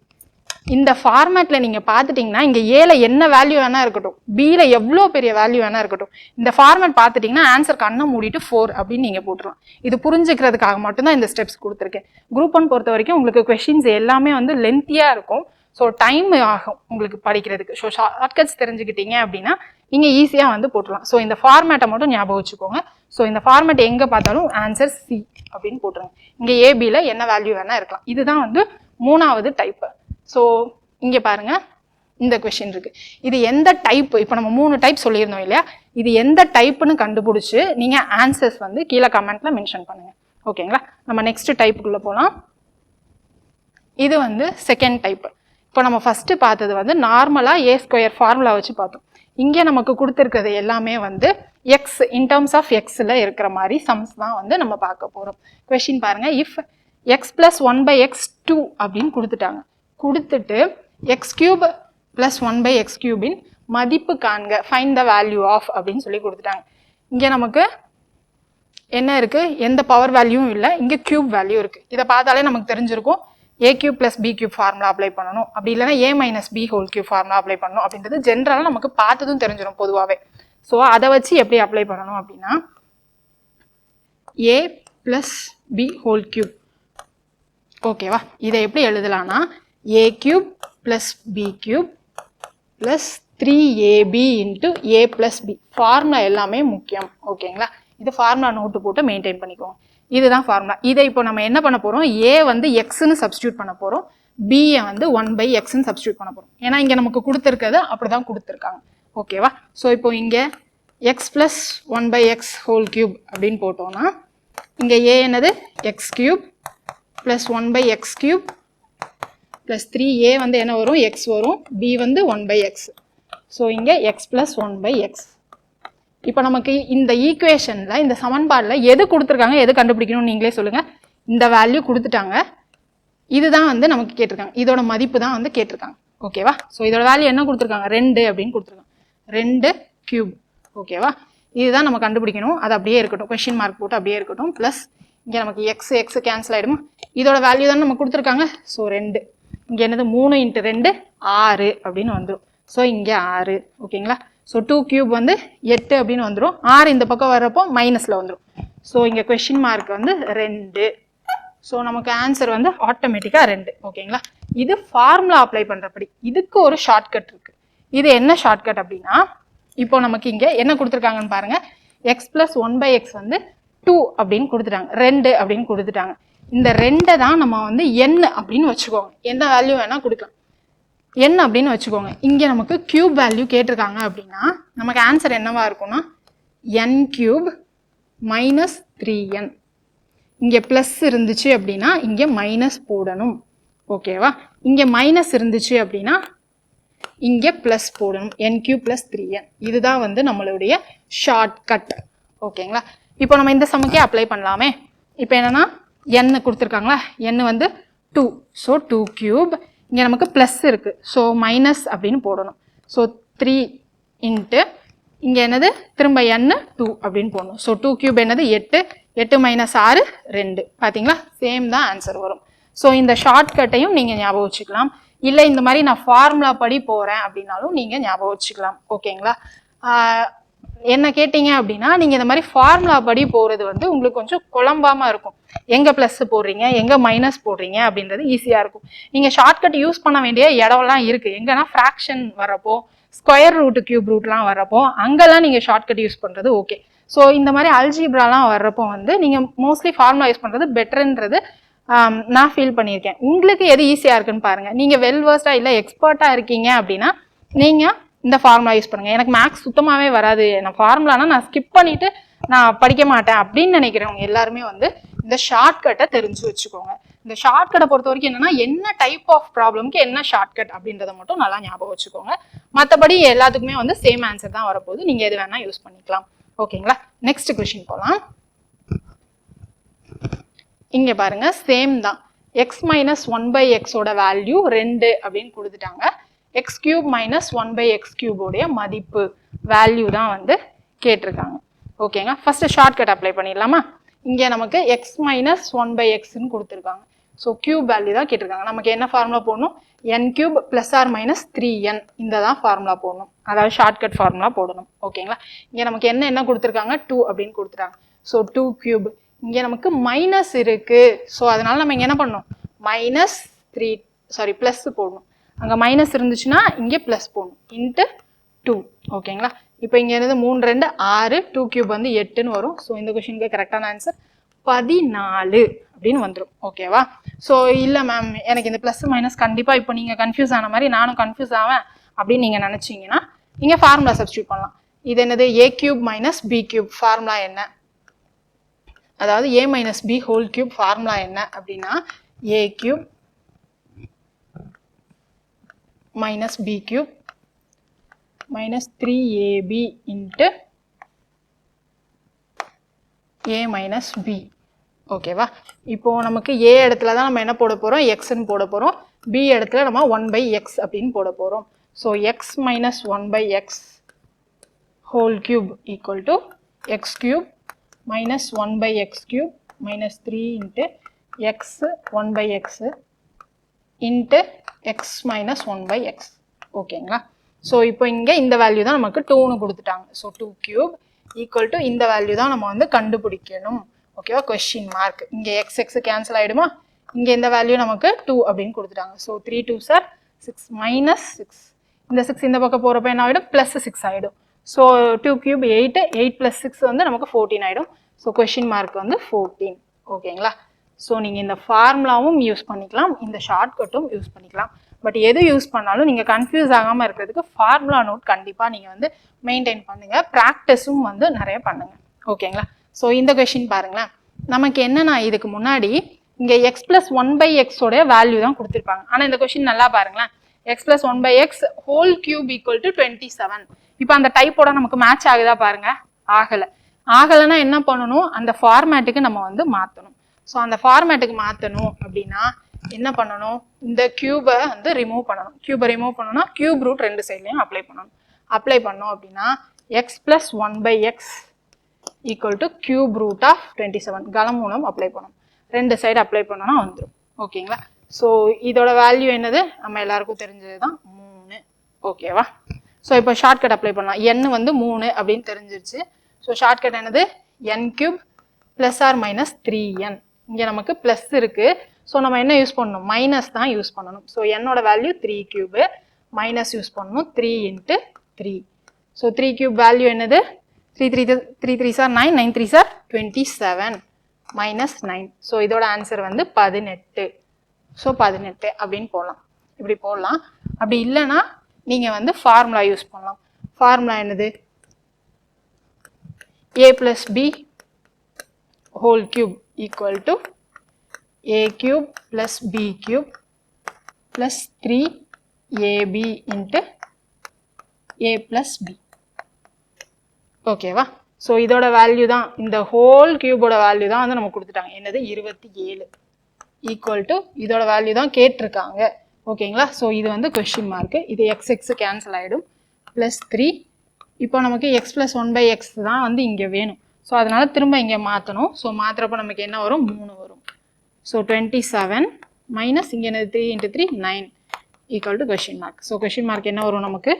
இந்த ஃபார்மேட்டில் நீங்கள் பார்த்துட்டிங்கன்னா இங்கே ஏல என்ன வேல்யூ வேணா இருக்கட்டும், பியில் எவ்வளோ பெரிய வேல்யூ வேணா இருக்கட்டும், இந்த ஃபார்மேட் பார்த்துட்டிங்கன்னா ஆன்சர் கண்ணை மூடிட்டு 4 அப்படின்னு நீங்கள் போட்டுடலாம். இது புரிஞ்சுக்கிறதுக்காக மட்டும்தான் இந்த ஸ்டெப்ஸ் கொடுத்துருக்கேன். குரூப் 1 பொறுத்த வரைக்கும் உங்களுக்கு கொஷின்ஸ் எல்லாமே வந்து லென்த்தியாக இருக்கும். ஸோ டைம் ஆகும் உங்களுக்கு படிக்கிறதுக்கு. ஸோ ஷார்ட்கட்ஸ் தெரிஞ்சுக்கிட்டீங்க அப்படின்னா நீங்கள் ஈஸியாக வந்து போட்டுடலாம். ஸோ இந்த ஃபார்மேட்டை மட்டும் ஞாபகம் வச்சுக்கோங்க. ஸோ இந்த ஃபார்மேட் எங்கே பார்த்தாலும் ஆன்சர் சி அப்படின்னு போட்டுருங்க. இங்கே ஏபியில் என்ன வேல்யூ வேணால் இருக்கலாம். இதுதான் வந்து 3வது டைப்பு. ஸோ இங்கே பாருங்கள், இந்த கொஷின் இருக்குது. இது எந்த டைப்பு, இப்போ நம்ம 3 டைப் சொல்லியிருந்தோம் இல்லையா, இது எந்த டைப்புன்னு கண்டுபிடிச்சி நீங்கள் ஆன்சர்ஸ் வந்து கீழே கமெண்ட்டில் மென்ஷன் பண்ணுங்கள். ஓகேங்களா? நம்ம நெக்ஸ்ட் டைப்புக்குள்ளே போகலாம். இது வந்து செகண்ட் டைப்பு. இப்போ நம்ம ஃபஸ்ட்டு பார்த்தது வந்து நார்மலாக ஏ ஸ்கொயர் ஃபார்முலா வச்சு பார்த்தோம். இங்கே நமக்கு கொடுத்துருக்கிறது எல்லாமே வந்து எக்ஸ், இன் டர்ம்ஸ் ஆஃப் எக்ஸில் இருக்கிற மாதிரி சம்ஸ் தான் வந்து நம்ம பார்க்க போகிறோம். கொஷின் பாருங்கள், இஃப் எக்ஸ் ப்ளஸ் 1/x2 அப்படின்னு கொடுத்துட்டாங்க. கொடுத்துட்டு எக்ஸ் கியூப் ப்ளஸ் 1/x கியூபின் மதிப்பு காண்க ஃபைண்ட் த வேல்யூ ஆஃப் அப்படின்னு சொல்லி கொடுத்துட்டாங்க. இங்கே நமக்கு என்ன இருக்குது, எந்த பவர் வேல்யூவும் இல்லை, இங்கே கியூப் வேல்யூ இருக்குது. இதை பார்த்தாலே நமக்கு தெரிஞ்சிருக்கும் a cube plus b cube formula apply பண்ணணும், அப்படி இல்லைனா a minus b whole cube formula apply பண்ணணும் அப்படின்றது ஜென்ரலாக நமக்கு பார்த்ததும் தெரிஞ்சிடும் பொதுவாகவே. ஸோ அதை வச்சு எப்படி அப்ளை பண்ணணும் அப்படின்னா a plus b whole cube. ஓகேவா, இதை எப்படி எழுதலாம்னா a cube plus b cube plus 3ab into a plus b. Formula எல்லாமே முக்கியம். ஓகேங்களா, இது ஃபார்முலா நோட்டு போட்டு மெயின்டைன் பண்ணிக்கோங்க. இதுதான் ஃபார்முலா. இதை இப்போ நம்ம என்ன பண்ண போகிறோம், a வந்து எக்ஸ்ன்னு சப்ஸ்டியூட் பண்ண போகிறோம், b வந்து 1/xன்னு சப்ஸ்டியூட் பண்ண போகிறோம். ஏன்னா இங்கே நமக்கு கொடுத்துருக்கிறது அப்படி தான் கொடுத்துருக்காங்க. ஓகேவா, ஸோ இப்போ இங்கே x plus 1/x whole cube அப்படின்னு போட்டோம்னா இங்கே a என்னது x cube plus 1/x cube plus 3a வந்து என்ன வரும், x வரும், b வந்து 1/x. ஸோ இங்கே x plus 1/x. இப்போ நமக்கு இந்த ஈக்குவேஷனில் இந்த சமன்பாடில் எது கொடுத்துருக்காங்க, எது கண்டுபிடிக்கணும்னு நீங்களே சொல்லுங்கள். இந்த வேல்யூ கொடுத்துட்டாங்க, இதுதான் வந்து நமக்கு கேட்டிருக்காங்க, இதோட மதிப்பு தான் வந்து கேட்டிருக்காங்க. ஓகேவா, ஸோ இதோட வேல்யூ என்ன கொடுத்துருக்காங்க, 2 அப்படின்னு கொடுத்துருக்காங்க, 2 கியூப். ஓகேவா, இதுதான் நம்ம கண்டுபிடிக்கணும். அது அப்படியே இருக்கட்டும், கொஸ்டின் மார்க் போட்டு அப்படியே இருக்கட்டும். ப்ளஸ் இங்கே நமக்கு எக்ஸ் கேன்சல் ஆகிடுமா, இதோட வேல்யூ தான் நம்ம கொடுத்துருக்காங்க. ஸோ 2, இங்கே என்னது 3 × 2 6 அப்படின்னு வந்துடும். ஸோ இங்கே 6. ஓகேங்களா, ஸோ 2 கியூப் வந்து 8 அப்படின்னு வந்துடும். 6 இந்த பக்கம் வர்றப்போ மைனஸில் வந்துடும். ஸோ இங்கே கொஸ்டின் மார்க் வந்து 2. ஸோ நமக்கு ஆன்சர் வந்து ஆட்டோமேட்டிக்காக 2. ஓகேங்களா, இது ஃபார்முலா அப்ளை பண்ணுறப்படி. இதுக்கு ஒரு ஷார்ட்கட் இருக்குது. இது என்ன ஷார்ட்கட் அப்படின்னா, இப்போ நமக்கு இங்கே என்ன கொடுத்துருக்காங்கன்னு பாருங்கள், எக்ஸ் ப்ளஸ் 1/x வந்து 2 அப்படின்னு கொடுத்துட்டாங்க, 2 அப்படின்னு கொடுத்துட்டாங்க. இந்த 2 தான் நம்ம வந்து n அப்படின்னு வச்சுக்கோங்க, என்ன வேல்யூ வேணால் கொடுக்கலாம், n அப்படின்னு வச்சுக்கோங்க. இங்கே நமக்கு கியூப் வேல்யூ கேட்டிருக்காங்க அப்படின்னா நமக்கு ஆன்சர் என்னவா இருக்கும்னா n கியூப் மைனஸ் 3n. இங்கே ப்ளஸ் இருந்துச்சு அப்படின்னா இங்கே மைனஸ் போடணும். ஓகேவா, இங்கே மைனஸ் இருந்துச்சு அப்படின்னா இங்கே ப்ளஸ் போடணும், n கியூப் ப்ளஸ் 3n. இதுதான் வந்து நம்மளுடைய ஷார்ட்கட். ஓகேங்களா, இப்போ நம்ம இந்த சமக்கே அப்ளை பண்ணலாமே. இப்போ என்னன்னா n கொடுத்துருக்காங்களா, n வந்து 2. ஸோ 2 கியூப், இங்கே நமக்கு ப்ளஸ் இருக்குது, ஸோ மைனஸ் அப்படின்னு போடணும். ஸோ 3 இன்ட்டு இங்கே என்னது திரும்ப n 2 அப்படின்னு போடணும். ஸோ 2 கியூப் என்னது 8, 8 மைனஸ் 6 2. பார்த்தீங்களா, சேம் தான் ஆன்சர் வரும். ஸோ இந்த ஷார்ட்கட்டையும் நீங்கள் ஞாபகம் வச்சுக்கலாம். இல்லை இந்த மாதிரி நான் ஃபார்முலா படி போகிறேன் அப்படின்னாலும் நீங்கள் ஞாபகம் வச்சுக்கலாம். ஓகேங்களா, என்ன கேட்டிங்க அப்படின்னா நீங்கள் இந்த மாதிரி ஃபார்முலா படி போகிறது வந்து உங்களுக்கு கொஞ்சம் குழம்பாமல் இருக்கும். எங்கே ப்ளஸ் போடுறீங்க, எங்கே மைனஸ் போடுறீங்க அப்படின்றது ஈஸியாக இருக்கும். நீங்கள் ஷார்ட்கட் யூஸ் பண்ண வேண்டிய இடம்லாம் இருக்குது. எங்கன்னா ஃப்ராக்ஷன் வரப்போ, ஸ்கொயர் ரூட் கியூப் ரூட்லாம் வரப்போ அங்கெல்லாம் நீங்கள் ஷார்ட்கட் யூஸ் பண்ணுறது ஓகே. ஸோ இந்த மாதிரி அல்ஜிப்ராலாம் வர்றப்போ வந்து நீங்கள் மோஸ்ட்லி ஃபார்முலா யூஸ் பண்ணுறது பெட்டர்ன்றது நான் ஃபீல் பண்ணியிருக்கேன். உங்களுக்கு எது ஈஸியாக இருக்குன்னு பாருங்கள். நீங்கள் வெல் வேர்ஸ்டாக இல்லை எக்ஸ்பர்ட்டாக இருக்கீங்க அப்படின்னா நீங்கள் இந்த ஃபார்முலா யூஸ் பண்ணுங்கள். எனக்கு மேக்ஸ் சுத்தமாகவே வராது, நான் ஃபார்முலானா நான் ஸ்கிப் பண்ணிவிட்டு நான் படிக்க மாட்டேன் அப்படின்னு நினைக்கிறவங்க எல்லாருமே வந்து இந்த ஷார்ட்கட்டை தெரிஞ்சு வச்சுக்கோங்க. இந்த ஷார்ட்கட்டை பொறுத்த வரைக்கும் என்னன்னா என்ன டைப் ஆஃப் ப்ராப்ளம்க்கு என்ன ஷார்ட்கட் அப்படின்றத மட்டும் நல்லா ஞாபகம் வச்சுக்கோங்க. மற்றபடி எல்லாத்துக்குமே வந்து சேம் ஆன்சர் தான் வரப்போகுது, நீங்கள் எது வேணால் யூஸ் பண்ணிக்கலாம். ஓகேங்களா, நெக்ஸ்ட் கொஸ்டின் போகலாம். இங்கே பாருங்க, சேம் தான். எக்ஸ் மைனஸ் 1/xோட வேல்யூ 2 அப்படின்னு கொடுத்துட்டாங்க. எக்ஸ் கியூப் மைனஸ் 1/x கியூபோடைய மதிப்பு வேல்யூ தான் வந்து கேட்டிருக்காங்க. ஓகேங்க, ஃபர்ஸ்ட் ஷார்ட்கட் அப்ளை பண்ணிடலாமா. இங்கே நமக்கு எக்ஸ் மைனஸ் 1/xன்னு கொடுத்துருக்காங்க. ஸோ கியூப் வேல்யூ தான் கேட்டிருக்காங்க. நமக்கு என்ன ஃபார்முலா போடணும், n cube plus or minus 3n, இந்த தான் ஃபார்முலா போடணும், அதாவது ஷார்ட்கட் ஃபார்முலா போடணும். ஓகேங்களா, இங்கே நமக்கு என்ன கொடுத்துருக்காங்க 2 அப்படின்னு கொடுத்துட்டாங்க. ஸோ 2 கியூப், இங்கே நமக்கு மைனஸ் இருக்குது, ஸோ அதனால நம்ம இங்கே என்ன பண்ணணும், மைனஸ் 3 ப்ளஸ் போடணும். அங்கே மைனஸ் இருந்துச்சுன்னா இங்கே ப்ளஸ் போடணும், இன்ட்டு 2. ஓகேங்களா, இப்போ இங்கே என்னது 3 2 6, 2 கியூப் வந்து 8ன்னு வரும். ஸோ இந்த கொஸ்டினுக்கு கரெக்டான ஆன்சர் 14 அப்படின்னு வந்துடும். ஓகேவா, ஸோ இல்லை மேம் எனக்கு இந்த ப்ளஸ் மைனஸ் கண்டிப்பாக இப்போ நீங்கள் கன்ஃபியூஸ் ஆன மாதிரி நானும் கன்ஃபியூஸ் ஆவேன் அப்படின்னு நீங்கள் நினச்சிங்கன்னா நீங்கள் ஃபார்முலா சப்ஸ்டியூட் பண்ணலாம். இது என்னது a cube minus b cube formula என்ன, அதாவது a minus b whole cube formula என்ன அப்படின்னா a cube minus b cube minus 3ab into a minus b. ஓகேவா, இப்போ நமக்கு a இடத்துல தான் நம்ம என்ன போட போகிறோம், எக்ஸ்ன்னு போட போகிறோம், b இடத்துல நம்ம 1/x அப்படின்னு போட போகிறோம். So x minus 1 by x whole cube equal to x cube minus 1 by x cube minus 3 into x 1 by x into x minus 1 by x. ஓகேங்களா? ஸோ இப்போ இங்கே இந்த வேல்யூ தான் நமக்கு 2னு கொடுத்துட்டாங்க. ஸோ 2 cube equal to இந்த value தான் நம்ம வந்து கண்டுபிடிக்கணும். ஓகேவா? Question mark. இங்கே எக்ஸ் எக்ஸ் கேன்சல் ஆகிடுமா? இங்கே இந்த வேல்யூ நமக்கு 2 அப்படின்னு கொடுத்துட்டாங்க. So 3 2s are 6 minus 6. இந்த 6 இந்த பக்கம் போகிறப்ப என்ன ஆகிடும்? ப்ளஸ் 6 ஆகிடும். ஸோ 2 cube 8 8 + 6 வந்து நமக்கு 14 ஆகிடும். ஸோ கொஸ்டின் மார்க் வந்து 14. ஓகேங்களா? ஸோ நீங்கள் இந்த ஃபார்முலாவும் யூஸ் பண்ணிக்கலாம், இந்த ஷார்ட்கட்டும் யூஸ் பண்ணிக்கலாம். பட் எது யூஸ் பண்ணாலும் நீங்கள் கன்ஃபியூஸ் ஆகாமல் இருக்கிறதுக்கு ஃபார்முலா நோட் கண்டிப்பாக நீங்கள் வந்து மெயின்டைன் பண்ணுங்கள். ப்ராக்டிஸும் வந்து நிறைய பண்ணுங்கள். ஓகேங்களா? ஸோ இந்த கொஷின் பாருங்களேன். நமக்கு என்னன்னா இதுக்கு முன்னாடி இங்கே எக்ஸ் ப்ளஸ் 1 by x உடைய வேல்யூ தான் கொடுத்துருப்பாங்க. ஆனால் இந்த கொஷின் நல்லா பாருங்களேன். X plus 1 by x whole cube equal to 27. இப்போ அந்த டைப்போட நமக்கு மேட்ச் ஆகுதா பாருங்க? ஆகலை. ஆகலைன்னா என்ன பண்ணணும்? அந்த ஃபார்மேட்டுக்கு நம்ம வந்து மாற்றணும். ஸோ அந்த ஃபார்மேட்டுக்கு மாற்றணும் அப்படின்னா என்ன பண்ணணும்? இந்த கியூபை வந்து ரிமூவ் பண்ணணும். கியூபை ரிமூவ் பண்ணணும்னா கியூப் ரூட் ரெண்டு சைட்லையும் அப்ளை பண்ணணும். அப்ளை பண்ணோம் அப்படின்னா x plus 1 by x equal to cube root of 27 கலம் மூலம் அப்ளை பண்ணணும். ரெண்டு சைடு அப்ளை பண்ணோன்னா வந்துடும். ஓகேங்களா? ஸோ இதோட வேல்யூ என்னது? நம்ம எல்லாருக்கும் தெரிஞ்சது தான் 3. ஓகேவா? ஸோ இப்போ ஷார்ட்கட் அப்ளை பண்ணலாம். n வந்து 3 அப்படின்னு தெரிஞ்சிருச்சு. ஸோ ஷார்ட்கட் என்னது? n cube plus or minus 3n. இங்கே நமக்கு ப்ளஸ் இருக்குது. ஸோ நம்ம என்ன யூஸ் பண்ணணும்? மைனஸ் தான் யூஸ் பண்ணணும். ஸோ என்னோட வேல்யூ 3 கியூபு, மைனஸ் யூஸ் பண்ணணும் 3 into 3. ஸோ 3 கியூப் வேல்யூ என்னது? 3 3s are 9, 9 3s are 27 minus 9. So இதோட ஆன்சர் வந்து 18. ஸோ 18 அப்படின்னு போடலாம். இப்படி போடலாம். அப்படி இல்லைன்னா நீங்கள் வந்து ஃபார்முலா யூஸ் பண்ணலாம். ஃபார்முலா என்னது? a plus b whole cube equal to a cube plus b cube plus 3ab into a plus b. ஓகேவா? ஸோ இதோட வேல்யூ தான், இந்த ஹோல் கியூபோட வேல்யூ தான் வந்து நம்ம கொடுத்துட்டாங்க. என்னது? 27 ஈக்குவல் டு இதோட வேல்யூ தான் கேட்டிருக்காங்க. ஓகேங்களா? ஸோ இது வந்து கொஸ்டின் மார்க்கு. இது எக்ஸ் எக்ஸ் கேன்சல் ஆகிடும். ப்ளஸ் 3. இப்போ நமக்கு எக்ஸ் ப்ளஸ் 1 by x தான் வந்து இங்கே வேணும். ஸோ அதனால் திரும்ப இங்கே மாற்றணும். ஸோ மாற்றுறப்போ நமக்கு என்ன வரும்? 3 வரும். ஸோ 27 மைனஸ் இங்கே என்னது? 3 into 3 9 equal to question mark. So question mark என்ன வரும் நமக்கு?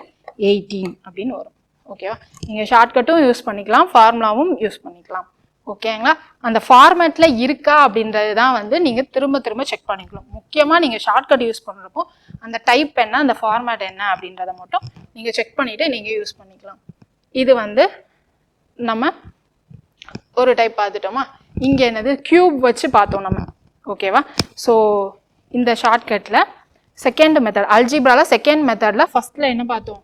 18 அப்படின்னு வரும். ஓகேவா? நீங்கள் ஷார்ட்கட்டும் யூஸ் பண்ணிக்கலாம், ஃபார்முலாவும் யூஸ் பண்ணிக்கலாம். ஓகேங்களா? அந்த ஃபார்மேட்டில் இருக்கா அப்படின்றது தான் வந்து நீங்கள் திரும்ப திரும்ப செக் பண்ணிக்கலாம். முக்கியமாக நீங்கள் ஷார்ட்கட் யூஸ் பண்ணுறப்போ அந்த டைப் என்ன, அந்த ஃபார்மேட் என்ன அப்படின்றத மட்டும் நீங்கள் செக் பண்ணிவிட்டு நீங்கள் யூஸ் பண்ணிக்கலாம். இது வந்து நம்ம ஒரு டைப் பார்த்துட்டோமா? இங்கே என்னது? கியூப் வச்சு பார்த்தோம் நம்ம. ஓகேவா? ஸோ இந்த ஷார்ட்கட்டில் செகண்ட் மெத்தட், அல்ஜிப்ராவில் செகண்ட் மெத்தடில் ஃபஸ்ட்டில் என்ன பார்த்தோம்?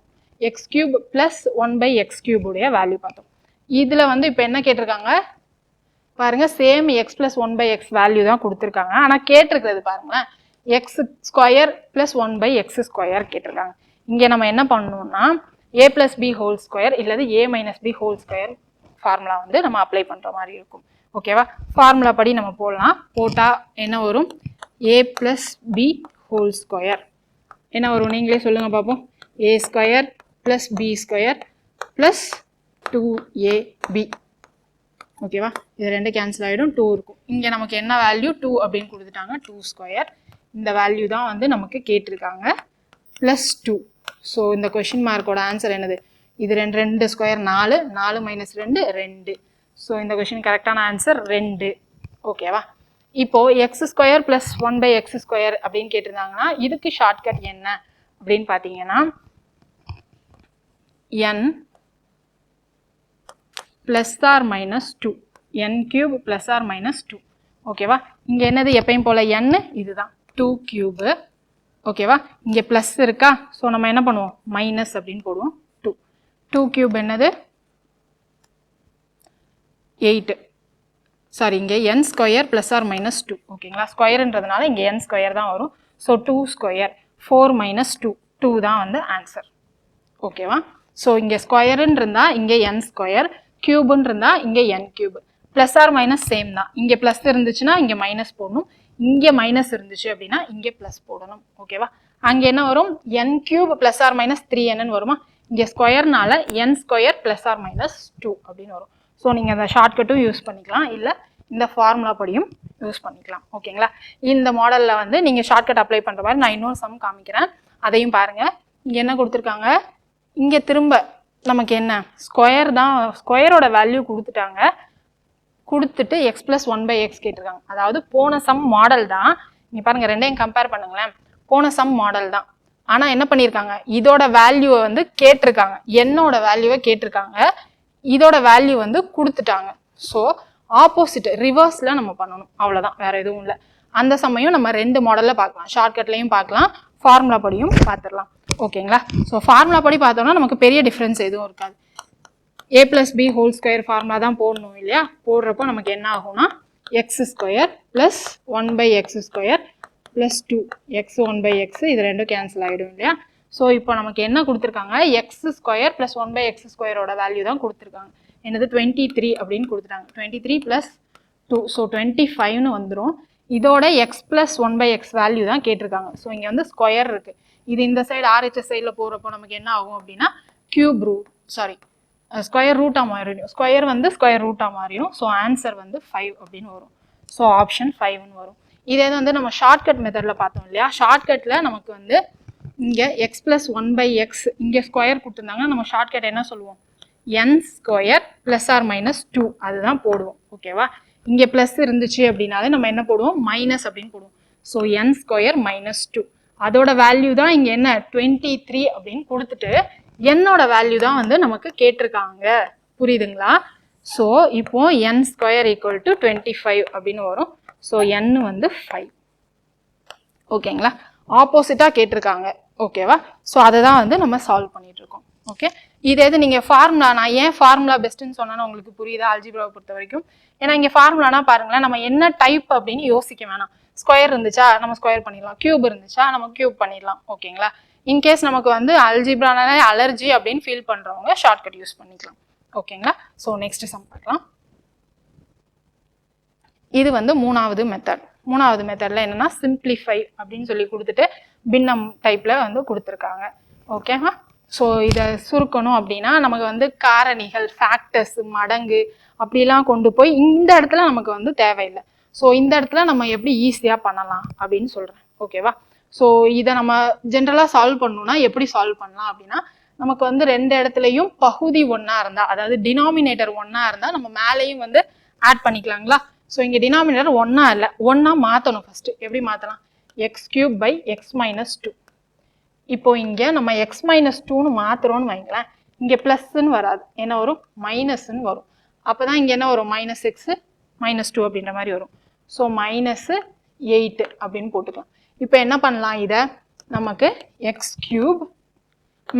X cube plus 1 by x cube உடைய வேல்யூ பார்த்தோம். இதில் வந்து இப்போ என்ன கேட்டிருக்காங்க பாருங்கள்? Same X plus 1 by x value தான் கொடுத்துருக்காங்க. ஆனால் கேட்டிருக்கிறது பாருங்களேன், X square plus 1 by x square கேட்டிருக்காங்க. இங்கே நம்ம என்ன பண்ணணும்னா a plus b whole square இல்லது a minus b whole square formula வந்து நம்ம அப்ளை பண்ணுற மாதிரி இருக்கும். ஓகேவா? ஃபார்முலா படி நம்ம போடலாம். போட்டால் என்ன வரும்? a plus b whole square என்ன வரும்? நீங்களே சொல்லுங்கள் பார்ப்போம். a square plus b square plus 2ab. ஓகேவா? இது ரெண்டு கேன்சல் ஆகிடும், 2 இருக்கும். இங்கே நமக்கு என்ன வேல்யூ? 2 அப்படின்னு கொடுத்துட்டாங்க. 2 ஸ்கொயர் இந்த வேல்யூ தான் வந்து நமக்கு கேட்டிருக்காங்க. ப்ளஸ் 2. ஸோ இந்த கொஷின் மார்க்கோட ஆன்சர் என்னது? இது 2 ஸ்கொயர் 4, 4 மைனஸ் 2 2. ஸோ இந்த கொஷின் கரெக்டான ஆன்சர் 2. ஓகேவா? இப்போது X square plus 1 by x square அப்படின்னு கேட்டிருந்தாங்கன்னா இதுக்கு ஷார்ட்கட் என்ன அப்படின்னு பார்த்தீங்கன்னா n plus or minus 2, n cube plus or minus 2. ஓகேவா? இங்கே என்னது? எப்பயும் போல் n இதுதான் 2 cube. ஓகேவா? இங்கே ப்ளஸ் இருக்கா? ஸோ நம்ம என்ன பண்ணுவோம்? மைனஸ் அப்படின்னு போடுவோம். 2 cube என்னது? 8. சாரி, இங்கே n square plus or minus 2. ஓகேங்களா? ஸ்கொயர்ன்றதுனால இங்கே n ஸ்கொயர் தான் வரும். ஸோ 2 ஸ்கொயர் 4 மைனஸ் 2, 2 தான் வந்து ஆன்சர். ஓகேவா? ஸோ இங்கே ஸ்கொயருன்னு இருந்தால் இங்கே n ஸ்கொயர், கியூபுன்னு இருந்தால் இங்கே n cube. Plus or minus same தான். இங்கே ப்ளஸ் இருந்துச்சுன்னா இங்கே மைனஸ் போடணும், இங்கே மைனஸ் இருந்துச்சு அப்படின்னா இங்கே ப்ளஸ் போடணும். ஓகேவா? அங்கே என்ன வரும் n cube plus or minus 3n வருமா, இங்கே ஸ்கொயர்னால n square plus or minus 2 அப்படின்னு வரும். ஸோ நீங்கள் அந்த ஷார்ட்கட்டும் யூஸ் பண்ணிக்கலாம், இல்லை இந்த ஃபார்முலா படியும் யூஸ் பண்ணிக்கலாம். ஓகேங்களா, இந்த மாடலில் வந்து நீங்கள் ஷார்ட்கட் அப்ளை பண்ணுற மாதிரி நான் இன்னொரு சம் காமிக்கிறேன், அதையும் பாருங்கள். இங்கே என்ன கொடுத்துருக்காங்க, இங்கே திரும்ப நமக்கு என்ன ஸ்கொயர் தான், ஸ்கொயரோட வேல்யூ கொடுத்துட்டாங்க, கொடுத்துட்டு எக்ஸ் ப்ளஸ் 1/x கேட்டிருக்காங்க. அதாவது போன சம் மாடல் தான், நீங்கள் பாருங்கள் ரெண்டையும் கம்பேர் பண்ணுங்களேன், போன சம் மாடல் தான். ஆனால் என்ன பண்ணியிருக்காங்க, இதோட வேல்யூவை வந்து கேட்டிருக்காங்க, என்னோட வேல்யூவை கேட்டிருக்காங்க, இதோட வேல்யூ வந்து கொடுத்துட்டாங்க. ஸோ ஆப்போசிட் ரிவர்ஸில் நம்ம பண்ணணும், அவ்வளோதான், வேற எதுவும் இல்லை. அந்த சமயம் நம்ம ரெண்டு மாடலில் பார்க்கலாம், ஷார்ட்கட்லையும் பார்க்கலாம், ஃபார்முலா படியும் பார்த்துடலாம். ஓகேங்களா, ஸோ ஃபார்முலா படி பார்த்தோம்னா நமக்கு பெரிய டிஃப்ரென்ஸ் எதுவும் இருக்காது. a + b whole square formula தான் போடணும் இல்லையா, போடுறப்போ நமக்கு என்ன ஆகும்னா X square plus 1/x² plus 2 x 1/x, இது ரெண்டும் கேன்சல் ஆகிடும் இல்லையா. ஸோ இப்போ நமக்கு என்ன கொடுத்துருக்காங்க, X square plus 1/x² value தான் கொடுத்துருக்காங்க. என்னது 23 அப்படின்னு கொடுத்துட்டாங்க. 23 + 2, ஸோ 25ன்னு வந்துடும். இதோட எக்ஸ் ப்ளஸ் 1/x வேல்யூ தான் கேட்டிருக்காங்க. ஸோ இங்கே வந்து ஸ்கொயர் இருக்குது, இது இந்த சைடு RHS சைடில் போகிறப்போ நமக்கு என்ன ஆகும் அப்படின்னா கியூப் ரூட், சாரி ஸ்கொயர் ரூட்டாக மாறிடும், ஸ்கொயர் வந்து ஸ்கொயர் ரூட்டாக மாறிடும். ஸோ ஆன்சர் வந்து 5 அப்படின்னு வரும். ஸோ ஆப்ஷன் 5ன்னு வரும். இதே வந்து நம்ம ஷார்ட்கட் மெத்தடில் பார்த்தோம் இல்லையா, ஷார்ட்கட்டில் நமக்கு வந்து இங்கே எக்ஸ் ப்ளஸ் 1/x இங்கே ஸ்கொயர் கொடுத்துருந்தாங்கன்னா நம்ம ஷார்ட்கட் என்ன சொல்லுவோம், n square plus or minus 2 அதுதான் போடுவோம். ஓகேவா, இங்கே ப்ளஸ் இருந்துச்சு அப்படின்னாலே நம்ம என்ன போடுவோம், மைனஸ் அப்படின்னு போடுவோம். ஸோ n ஸ்கொயர் மைனஸ் 2 அதோட வேல்யூ தான் இங்கே என்ன 23 அப்படின்னு கொடுத்துட்டு என்னோட வேல்யூ தான் வந்து நமக்கு கேட்டிருக்காங்க. புரியுதுங்களா? ஸோ இப்போ n ஸ்கொயர் ஈக்குவல் டு 25 அப்படின்னு வரும். ஸோ n வந்து 5. ஓகேங்களா, ஆப்போசிட்டாக கேட்டிருக்காங்க. ஓகேவா, ஸோ அதை தான் வந்து நம்ம சால்வ் பண்ணிட்டு இருக்கோம். ஓகே, இதே இது நீங்கள் ஃபார்முலா, நான் ஏன் ஃபார்முலா பெஸ்ட்டுன்னு சொன்னா உங்களுக்கு புரியுதா அல்ஜிப்ராவை பொறுத்த வரைக்கும். ஏன்னா இங்கே ஃபார்முலானா பாருங்களேன், நம்ம என்ன டைப் அப்படின்னு யோசிக்க வேணாம். ஸ்கொயர் இருந்துச்சா நம்ம ஸ்கொயர் பண்ணிடலாம், கியூப் இருந்துச்சா நம்ம கியூப் பண்ணிடலாம். ஓகேங்களா, இன்கேஸ் நமக்கு வந்து அல்ஜிப்ரானால அலர்ஜி அப்படின்னு ஃபீல் பண்ணுறவங்க ஷார்ட்கட் யூஸ் பண்ணிக்கலாம். ஓகேங்களா, ஸோ நெக்ஸ்ட் சம் பார்க்கலாம். இது வந்து மூணாவது மெத்தட். மூணாவது மெத்தடில் என்னென்னா சிம்பிளிஃபை அப்படின்னு சொல்லி கொடுத்துட்டு பின்னம் டைப்பில் வந்து கொடுத்துருக்காங்க. ஓகேவா, ஸோ இதை சுருக்கணும் அப்படின்னா நமக்கு வந்து காரணிகள், ஃபேக்டர்ஸ், மடங்கு அப்படிலாம் கொண்டு போய் இந்த இடத்துல நமக்கு வந்து தேவையில்லை. ஸோ இந்த இடத்துல நம்ம எப்படி ஈஸியாக பண்ணலாம் அப்படின்னு சொல்கிறேன். ஓகேவா, ஸோ இதை நம்ம ஜென்ரலாக சால்வ் பண்ணணும்னா எப்படி சால்வ் பண்ணலாம் அப்படின்னா, நமக்கு வந்து ரெண்டு இடத்துலையும் பகுதி ஒன்றா இருந்தால், அதாவது டினாமினேட்டர் ஒன்றா இருந்தால் நம்ம மேலேயும் வந்து ஆட் பண்ணிக்கலாங்களா. ஸோ இங்கே டினாமினேட்டர் ஒன்றா இல்லை, ஒன்றா மாற்றணும். ஃபஸ்ட்டு எப்படி மாற்றலாம், x³ / x - 2. இப்போ இங்கே நம்ம x-2ன்னு மாற்றுறோன்னு வைங்களேன், இங்கே ப்ளஸ்ன்னு வராது, என்ன வரும் மைனஸ்ன்னு வரும். அப்போ தான் இங்கே என்ன வரும் -x -2 அப்படின்ற மாதிரி வரும். ஸோ -8 அப்படின்னு போட்டுக்கலாம். இப்போ என்ன பண்ணலாம், இதை நமக்கு x³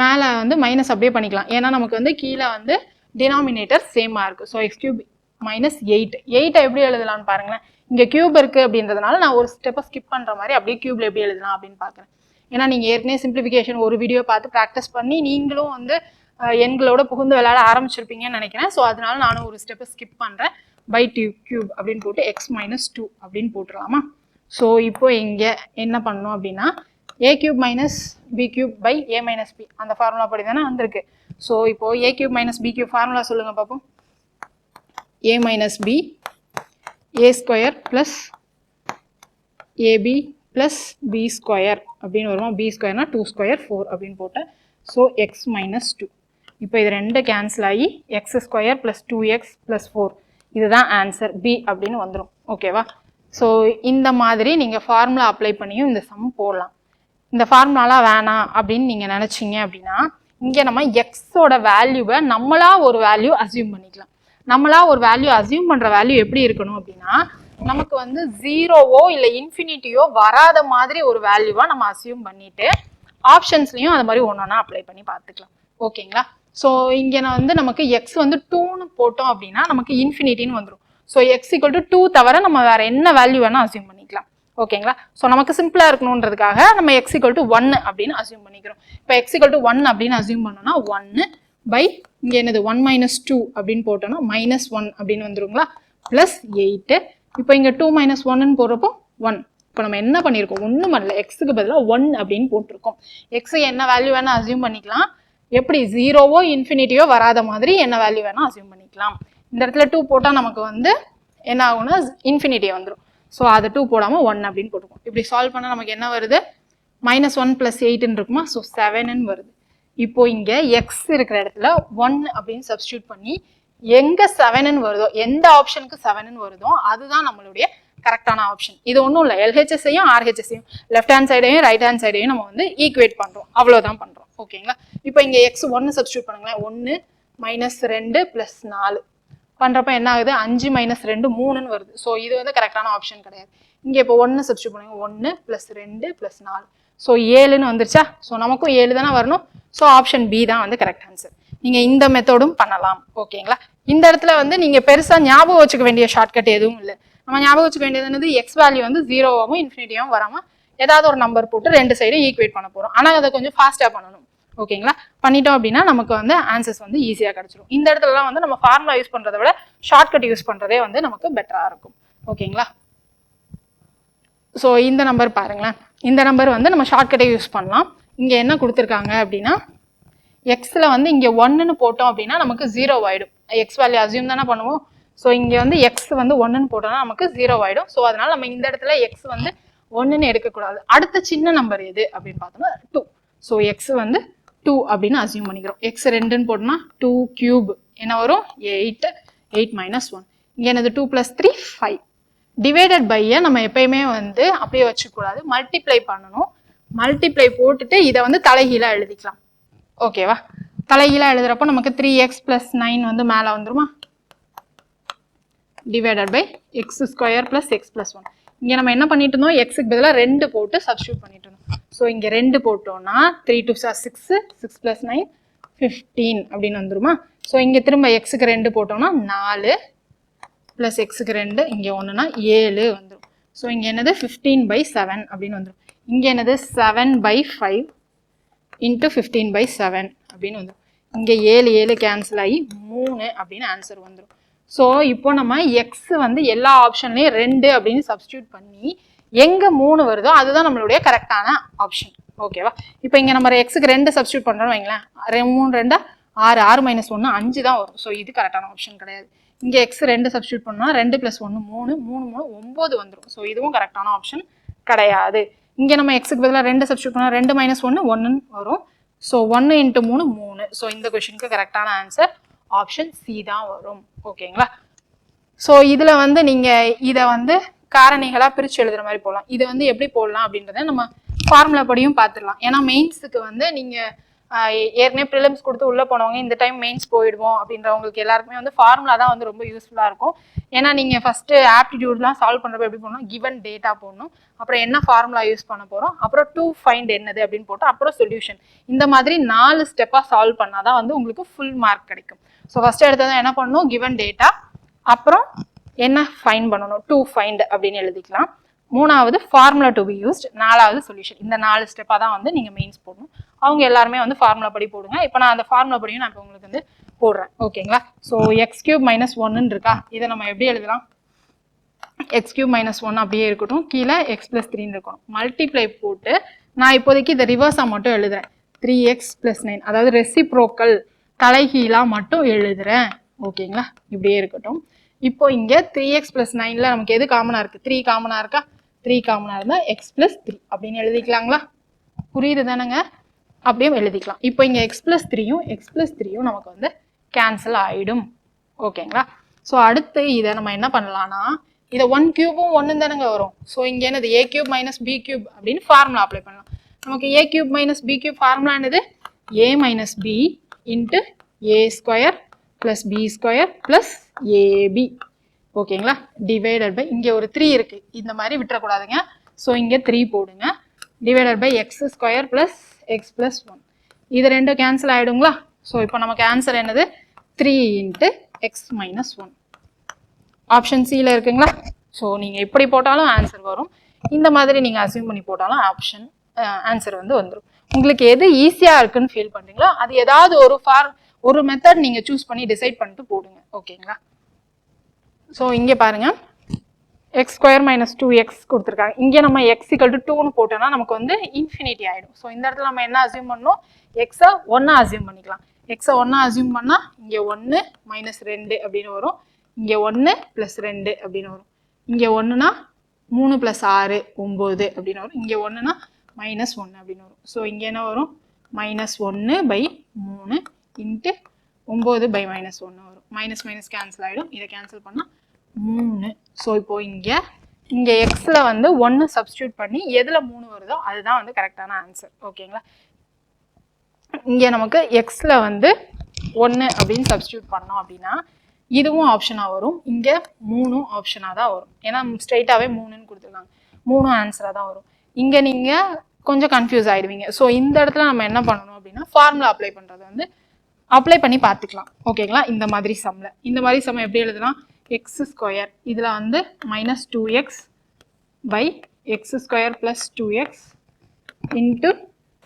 மேலே வந்து மைனஸ் அப்படியே பண்ணிக்கலாம், ஏன்னா நமக்கு வந்து கீழே வந்து டினாமினேட்டர் சேமாக இருக்குது. ஸோ x³ -8, 8 எப்படி எழுதலாம்னு பாருங்களேன். இங்கே கியூப் இருக்குது அப்படின்றதுனால நான் ஒரு ஸ்டெப்பை ஸ்கிப் பண்ணுற மாதிரி அப்படியே கியூப்ல எப்படி எழுதலாம் அப்படின்னு பார்க்குறேன். ஏன்னா நீங்கள் ஏற்கனவே சிம்பிளிஃபிகேஷன் ஒரு வீடியோ பார்த்து ப்ராக்டிஸ் பண்ணி நீங்களும் வந்து எண்களோட புகுந்து விளையாட ஆரம்பிச்சிருப்பீங்கன்னு நினைக்கிறேன். ஸோ அதனால நானும் ஒரு ஸ்டெப்பை ஸ்கிப் பண்ணுறேன். /2³ அப்படின்னு போட்டு x - 2 அப்படின்னு போட்டுடலாமா. ஸோ இப்போ இங்கே என்ன பண்ணணும் அப்படின்னா a³ - b³ / a - b அந்த ஃபார்முலா படி தானே வந்திருக்கு. ஸோ இப்போ a³ - b³ ஃபார்முலா சொல்லுங்கள் பார்ப்போம். a - b a² + ab + b² அப்படின்னு வருமா. b² னா 2² 4 அப்படின்னு போட்டேன். So x - 2. இப்போ இது ரெண்டு கேன்சல் ஆகி x² + 2x + 4 இதுதான் ஆன்சர், b அப்படின்னு வந்துடும். ஓகேவா, ஸோ இந்த மாதிரி நீங்கள் ஃபார்முலா அப்ளை பண்ணியும் இந்த சம் போடலாம். இந்த ஃபார்முலாலாம் வேணாம் அப்படின்னு நீங்கள் நினச்சிங்க அப்படின்னா இங்கே நம்ம எக்ஸோட வேல்யூவை நம்மளா ஒரு வேல்யூ அசியூம் பண்ணிக்கலாம். நம்மளா ஒரு வேல்யூ அசியூம் பண்ணுற வேல்யூ எப்படி இருக்கணும் அப்படின்னா, நமக்கு வந்து 0வோ இல்லை இன்ஃபினிட்டியோ வராத மாதிரி ஒரு வேல்யூவாக நம்ம அசியூம் பண்ணிட்டு ஆப்ஷன்ஸ்லையும் அது மாதிரி ஒன்று ஒன்றா அப்ளை பண்ணி பார்த்துக்கலாம். ஓகேங்களா, ஸோ இங்கே நான் வந்து நமக்கு எக்ஸ் வந்து 2ன்னு போட்டோம் அப்படின்னா நமக்கு இன்ஃபினிட்டின்னு வந்துடும். ஸோ x = 2 தவிர நம்ம வேற என்ன வேல்யூ வேணால் அசியூம் பண்ணிக்கலாம். ஓகேங்களா, ஸோ நமக்கு சிம்பிளாக இருக்கணுன்றதுக்காக நம்ம x = 1 அப்படின்னு அசியூம் பண்ணிக்கிறோம். இப்போ x = 1 அப்படின்னு அசியூம் பண்ணோம்னா 1 இங்கே என்னது 1 - 2 அப்படின்னு போட்டோம்னா -1 அப்படின்னு வந்துருங்களா, +8. இப்போ இங்கே 2 - 1ன்னு போடுறப்போ 1 இப்போ நம்ம என்ன பண்ணியிருக்கோம், ஒன்றும் பண்ணல, எக்ஸுக்கு பதிலாக 1 அப்படின்னு போட்டிருக்கோம். எக்ஸுக்கு என்ன வேல்யூ வேணால் அசியூம் பண்ணிக்கலாம். எப்படி ஜீரோவோ இன்ஃபினிட்டியோ வராத மாதிரி என்ன வேல்யூ வேணால் அசியூம் பண்ணிக்கலாம். இந்த இடத்துல 2 போட்டால் நமக்கு வந்து என்ன ஆகும்னா இன்ஃபினிட்டியை வந்துடும். ஸோ அதை 2 போடாமல் 1 அப்படின்னு போட்டுருக்கோம். இப்படி சால்வ் பண்ணால் நமக்கு என்ன வருது, -1 + 8 இருக்குமா, ஸோ 7 வருது. இப்போ இங்கே எக்ஸ் இருக்கிற இடத்துல 1 அப்படின்னு சப்ஸ்டியூட் பண்ணி எங்கே 7 வருதோ, எந்த ஆப்ஷனுக்கு 7 வருதோ அதுதான் நம்மளுடைய கரெக்டான ஆப்ஷன். இது ஒன்றும் இல்லை, எல்ஹெச்எஸ்ஸையும் ஆர்ஹெச்எஸ்ஸையும் லெஃப்ட் ஹேண்ட் சைடையும் ரைட் ஹேண்ட் சைடையும் நம்ம வந்து ஈக்குவேட் பண்ணுறோம், அவ்வளோதான் பண்ணுறோம். ஓகேங்களா. இப்போ இங்கே எக்ஸ் 1 சப்ஸ்டியூட் பண்ணுங்களேன். 1 -2 + 4 பண்ணுறப்ப என்ன ஆகுது, 5 - 2 3ன்னு வருது. ஸோ இது வந்து கரெக்டான ஆப்ஷன் கிடையாது. இங்கே இப்போ 1 சப்ஸ்டியூட் பண்ணுங்க. 1 + 2 + 4 ஸோ 7ன்னு வந்துருச்சா. ஸோ நமக்கும் 7 தானே வரணும். ஸோ ஆப்ஷன் பி தான் வந்து கரெக்ட் ஆன்சர். நீங்கள் இந்த மெத்தடும் பண்ணலாம். ஓகேங்களா. இந்த இடத்துல வந்து நீங்கள் பெருசாக ஞாபகம் வச்சுக்க வேண்டிய ஷார்ட்கட் எதுவும் இல்லை. நம்ம ஞாபகம் வச்சுக்க வேண்டியது என்னது, எக்ஸ் வேல்யூ வந்து 0வாகவும் இன்ஃபினிட்டியாகவும் வராமல் ஏதாவது ஒரு நம்பர் போட்டு 2 சைடும் ஈக்குவேட் பண்ண போகிறோம். ஆனால் அதை கொஞ்சம் ஃபாஸ்ட்டாக பண்ணணும். ஓகேங்களா. பண்ணிட்டோம் அப்படின்னா நமக்கு வந்து ஆன்சர்ஸ் வந்து ஈஸியாக கிடச்சிடும். இந்த இடத்துலலாம் வந்து நம்ம ஃபார்முலா யூஸ் பண்ணுறத விட ஷார்ட்கட் யூஸ் பண்ணுறதே வந்து நமக்கு பெட்டராக இருக்கும். ஓகேங்களா. ஸோ இந்த நம்பர் பாருங்களேன். இந்த நம்பர் வந்து நம்ம ஷார்ட்கட்டே யூஸ் பண்ணலாம். இங்கே என்ன கொடுத்துருக்காங்க அப்படின்னா, எக்ஸில் வந்து இங்கே 1ன்னு போட்டோம் அப்படின்னா நமக்கு 0 ஆகிடும். எக்ஸ் வேல்யூ அசியூம் தானே பண்ணுவோம். ஸோ இங்கே வந்து எக்ஸ் வந்து 1ன்னு போட்டோம்னா நமக்கு 0 ஆகிடும். ஸோ அதனால நம்ம இந்த இடத்துல எக்ஸ் வந்து 1ன்னு எடுக்கக்கூடாது. அடுத்த சின்ன நம்பர் எது அப்படின்னு பார்த்தோம்னா 2. ஸோ எக்ஸ் வந்து 2 அப்படின்னு அசியூம் பண்ணிக்கிறோம். எக்ஸ் 2ன்னு போட்டோம்னா 2³ என்ன வரும், 8 8 - 1 இங்கே என்னது 2 + 3 5. டிவைடட் பையை நம்ம எப்பயுமே வந்து அப்படியே வச்சுக்கூடாது, மல்டிப்ளை பண்ணணும். மல்டிப்ளை போட்டுட்டு இதை வந்து தலைகீழாக எழுதிக்கலாம். ஓகேவா. தலைகீழாக எழுதுறப்போ நமக்கு 3x + 9 வந்து மேலே வந்துருமா, டிவைடட் பை x² + x + 1. இங்கே நம்ம என்ன பண்ணிட்டு இருந்தோம், எக்ஸுக்கு பதிலாக 2 போட்டு சப்ஸ்டியூட் பண்ணிட்டு இருந்தோம். ஸோ இங்கே 2 போட்டோம்னா 3 2 6 6 + 9 15 அப்படின்னு வந்துருமா. ஸோ இங்கே திரும்ப எக்ஸுக்கு 2 போட்டோம்னா 4 + எக்ஸுக்கு 2 இங்கே 1னா 7 வந்துடும். ஸோ இங்கே என்னது 15/7 அப்படின்னு வந்துடும். இங்கே என்னது 7/5 × 15/7 அப்படின்னு வந்துடும். இங்கே 7 7 கேன்சல் ஆகி 3 அப்படின்னு ஆன்சர் வந்துடும். ஸோ இப்போ நம்ம எக்ஸ் வந்து எல்லா ஆப்ஷன்லையும் 2 அப்படின்னு சப்ஸ்டியூட் பண்ணி எங்கே 3 வருதோ அதுதான் நம்மளுடைய கரெக்டான ஆப்ஷன். ஓகேவா. இப்போ இங்கே நம்ம எக்ஸுக்கு 2 சப்ஸ்டியூட் பண்ணுறோம்னு வைங்களேன். 3 2 6 6 - 1 5 தான் வரும். ஸோ இது கரெக்டான ஆப்ஷன் கிடையாது. இங்கே எக்ஸ் 2 சப்ஸ்டியூட் பண்ணால் 2 + 1 3 3 3 9 வந்துடும். ஸோ இதுவும் கரெக்டான ஆப்ஷன் கிடையாது. இங்கே நம்ம எக்ஸுக்கு பதிலாக 2 சப்ஸ்டியூட் பண்ணால் 2 - 1 1ன்னு வரும். ஸோ 1 × 3 3. ஸோ இந்த கொஷனுக்கு கரெக்டான ஆன்சர் ஆப்ஷன் சி தான் வரும். ஓகேங்களா. ஸோ இதில் வந்து நீங்கள் இதை வந்து காரணிகளாக பிரித்து எழுதுகிற மாதிரி போடலாம். இதை வந்து எப்படி போடலாம் அப்படின்றத நம்ம ஃபார்முலா படியும் பார்த்துடலாம். ஏன்னா மெயின்ஸுக்கு வந்து நீங்கள் ஏற்கனவே ப்ரிலிம்ஸ் கொடுத்து உள்ளே போனவங்க இந்த டைம் மெயின்ஸ் போயிடுவோம் அப்படின்றவங்களுக்கு எல்லாருக்குமே வந்து ஃபார்முலா தான் வந்து ரொம்ப யூஸ்ஃபுல்லாக இருக்கும். ஏன்னா நீங்கள் ஃபஸ்ட்டு ஆப்டிடியூட்லாம் சால்வ் பண்ணுறப்ப எப்படி போடணும், கிவன் டேட்டா போடணும், அப்புறம் என்ன ஃபார்முலா யூஸ் பண்ண போகிறோம், அப்புறம் டு ஃபைண்ட் என்னது அப்படின்னு போட்டு அப்புறம் சொல்யூஷன். இந்த மாதிரி 4 ஸ்டெப்பாக சால்வ் பண்ணால் தான் வந்து உங்களுக்கு ஃபுல் மார்க் கிடைக்கும். ஸோ ஃபஸ்ட்டு எடுத்ததான் என்ன பண்ணணும், கிவன் டேட்டா, அப்புறம் என்ன ஃபைண்ட் பண்ணணும், டு ஃபைண்ட் அப்படின்னு எழுதிக்கலாம். 3வது ஃபார்முலா டு பி யூஸ்ட், 4வது சொல்யூஷன். இந்த 4 ஸ்டெப்பாக தான் வந்து நீங்கள் மெயின்ஸ் போடணும். அவங்க எல்லாருமே வந்து ஃபார்முலா படி போடுங்க. இப்போ நான் அந்த ஃபார்முலா படியும் நான் இப்போ உங்களுக்கு வந்து போடுறேன். ஓகேங்களா. ஸோ x³ - 1ன்னு இருக்கா, இதை நம்ம எப்படி எழுதலாம், x³ - 1 அப்படியே இருக்கட்டும், கீழே x + 3ன்னு இருக்கணும். மல்டிப்ளை போட்டு நான் இப்போதைக்கு இதை ரிவர்ஸாக மட்டும் எழுதுறேன். 3x + 9 அதாவது ரெசிப்ரோக்கல் தலைகீழாக மட்டும் எழுதுறேன். ஓகேங்களா. இப்படியே இருக்கட்டும். இப்போ இங்கே 3x + 9ல் நமக்கு எது காமனாக இருக்குது, 3 காமனாக இருக்கா. 3 காமனாக இருந்தால் x + 3 அப்படின்னு எழுதிக்கலாங்களா. புரியுது தானேங்க. அப்படியே எழுதிக்கலாம். இப்போ இங்கே x + 3யும் x + 3யும் நமக்கு வந்து கேன்சல் ஆகிடும். ஓகேங்களா. ஸோ அடுத்து இதை நம்ம என்ன பண்ணலாம்னா, இதை 1³ 1 தானேங்க வரும். ஸோ இங்கே என்னது a³ - b³ அப்படின்னு ஃபார்முலா அப்ளை பண்ணலாம். நமக்கு a³ - b³ ஃபார்முலா என்னது, a - b × a² + b² + ab. ஓகேங்களா. டிவைடட் பை இங்கே ஒரு 3 இருக்குது, இந்த மாதிரி விட்டுறக்கூடாதுங்க. ஸோ இங்கே 3 போடுங்க. Divided by x² + x + 1. இது ரெண்டும் கேன்சல் ஆகிடுங்களா. ஸோ இப்போ நமக்கு ஆன்சர் என்னது, 3 × x - 1. ஆப்ஷன் சியில் இருக்குங்களா. ஸோ நீங்கள் எப்படி போட்டாலும் ஆன்சர் வரும். இந்த மாதிரி நீங்கள் அசியூம் பண்ணி போட்டாலும் ஆன்சர் வந்து வந்துடும். உங்களுக்கு எது ஈஸியாக இருக்குன்னு ஃபீல் பண்ணுறீங்களோ அது ஏதாவது ஒரு மெத்தட் நீங்கள் சூஸ் பண்ணி டிசைட் பண்ணிட்டு போடுங்க. ஓகேங்களா. ஸோ இங்கே பாருங்கள், எக்ஸ் ஸ்கொயர் மைனஸ் 2x கொடுத்துருக்காங்க. இங்கே நம்ம எக்ஸ் ஈக்குவல் டு 2ன்னு போட்டோம்னா நமக்கு வந்து இன்ஃபினிட்டி ஆகிடும். ஸோ இந்த இடத்துல நம்ம என்ன அசியூம் பண்ணணும், எக்ஸை 1 அசியூம் பண்ணிக்கலாம். எக்ஸை 1 அசியூம் பண்ணால் இங்கே 1 மைனஸ் 2 அப்படின்னு வரும், இங்கே 1 ப்ளஸ் 2 அப்படின்னு வரும், இங்கே 1னா 3 ப்ளஸ் 6 9 அப்படின்னு வரும், இங்கே 1னா மைனஸ் 1 அப்படின்னு வரும். ஸோ இங்கே என்ன வரும், மைனஸ் 1/3 இன்ட்டு 9/-1 வரும். மைனஸ் மைனஸ் கேன்சல் ஆகிடும், இதை கேன்சல் பண்ணால் 3. ஸோ இப்போ இங்கே எக்ஸில் வந்து 1 சப்ஸ்டியூட் பண்ணி எதில் 3 வருதோ அதுதான் வந்து கரெக்டான ஆன்சர். ஓகேங்களா, இங்கே நமக்கு எக்ஸில் வந்து 1 அப்படின்னு சப்ஸ்டியூட் பண்ணோம் அப்படின்னா இதுவும் ஆப்ஷனாக வரும், இங்கே 3 ஆப்ஷனாக தான் வரும். ஏன்னா ஸ்ட்ரைட்டாகவே 3ன்னு கொடுத்துருக்காங்க, 3 ஆன்சராக தான் வரும். இங்கே நீங்கள் கொஞ்சம் கன்ஃபியூஸ் ஆகிடுவீங்க. ஸோ இந்த இடத்துல நம்ம என்ன பண்ணணும் அப்படின்னா ஃபார்முலா அப்ளை பண்ணுறது வந்து அப்ளை பண்ணி பார்த்துக்கலாம். ஓகேங்களா, இந்த மாதிரி சம் எப்படி எழுதலாம், எக்ஸ் ஸ்கொயர் இதில் வந்து minus 2x by x square plus 2x into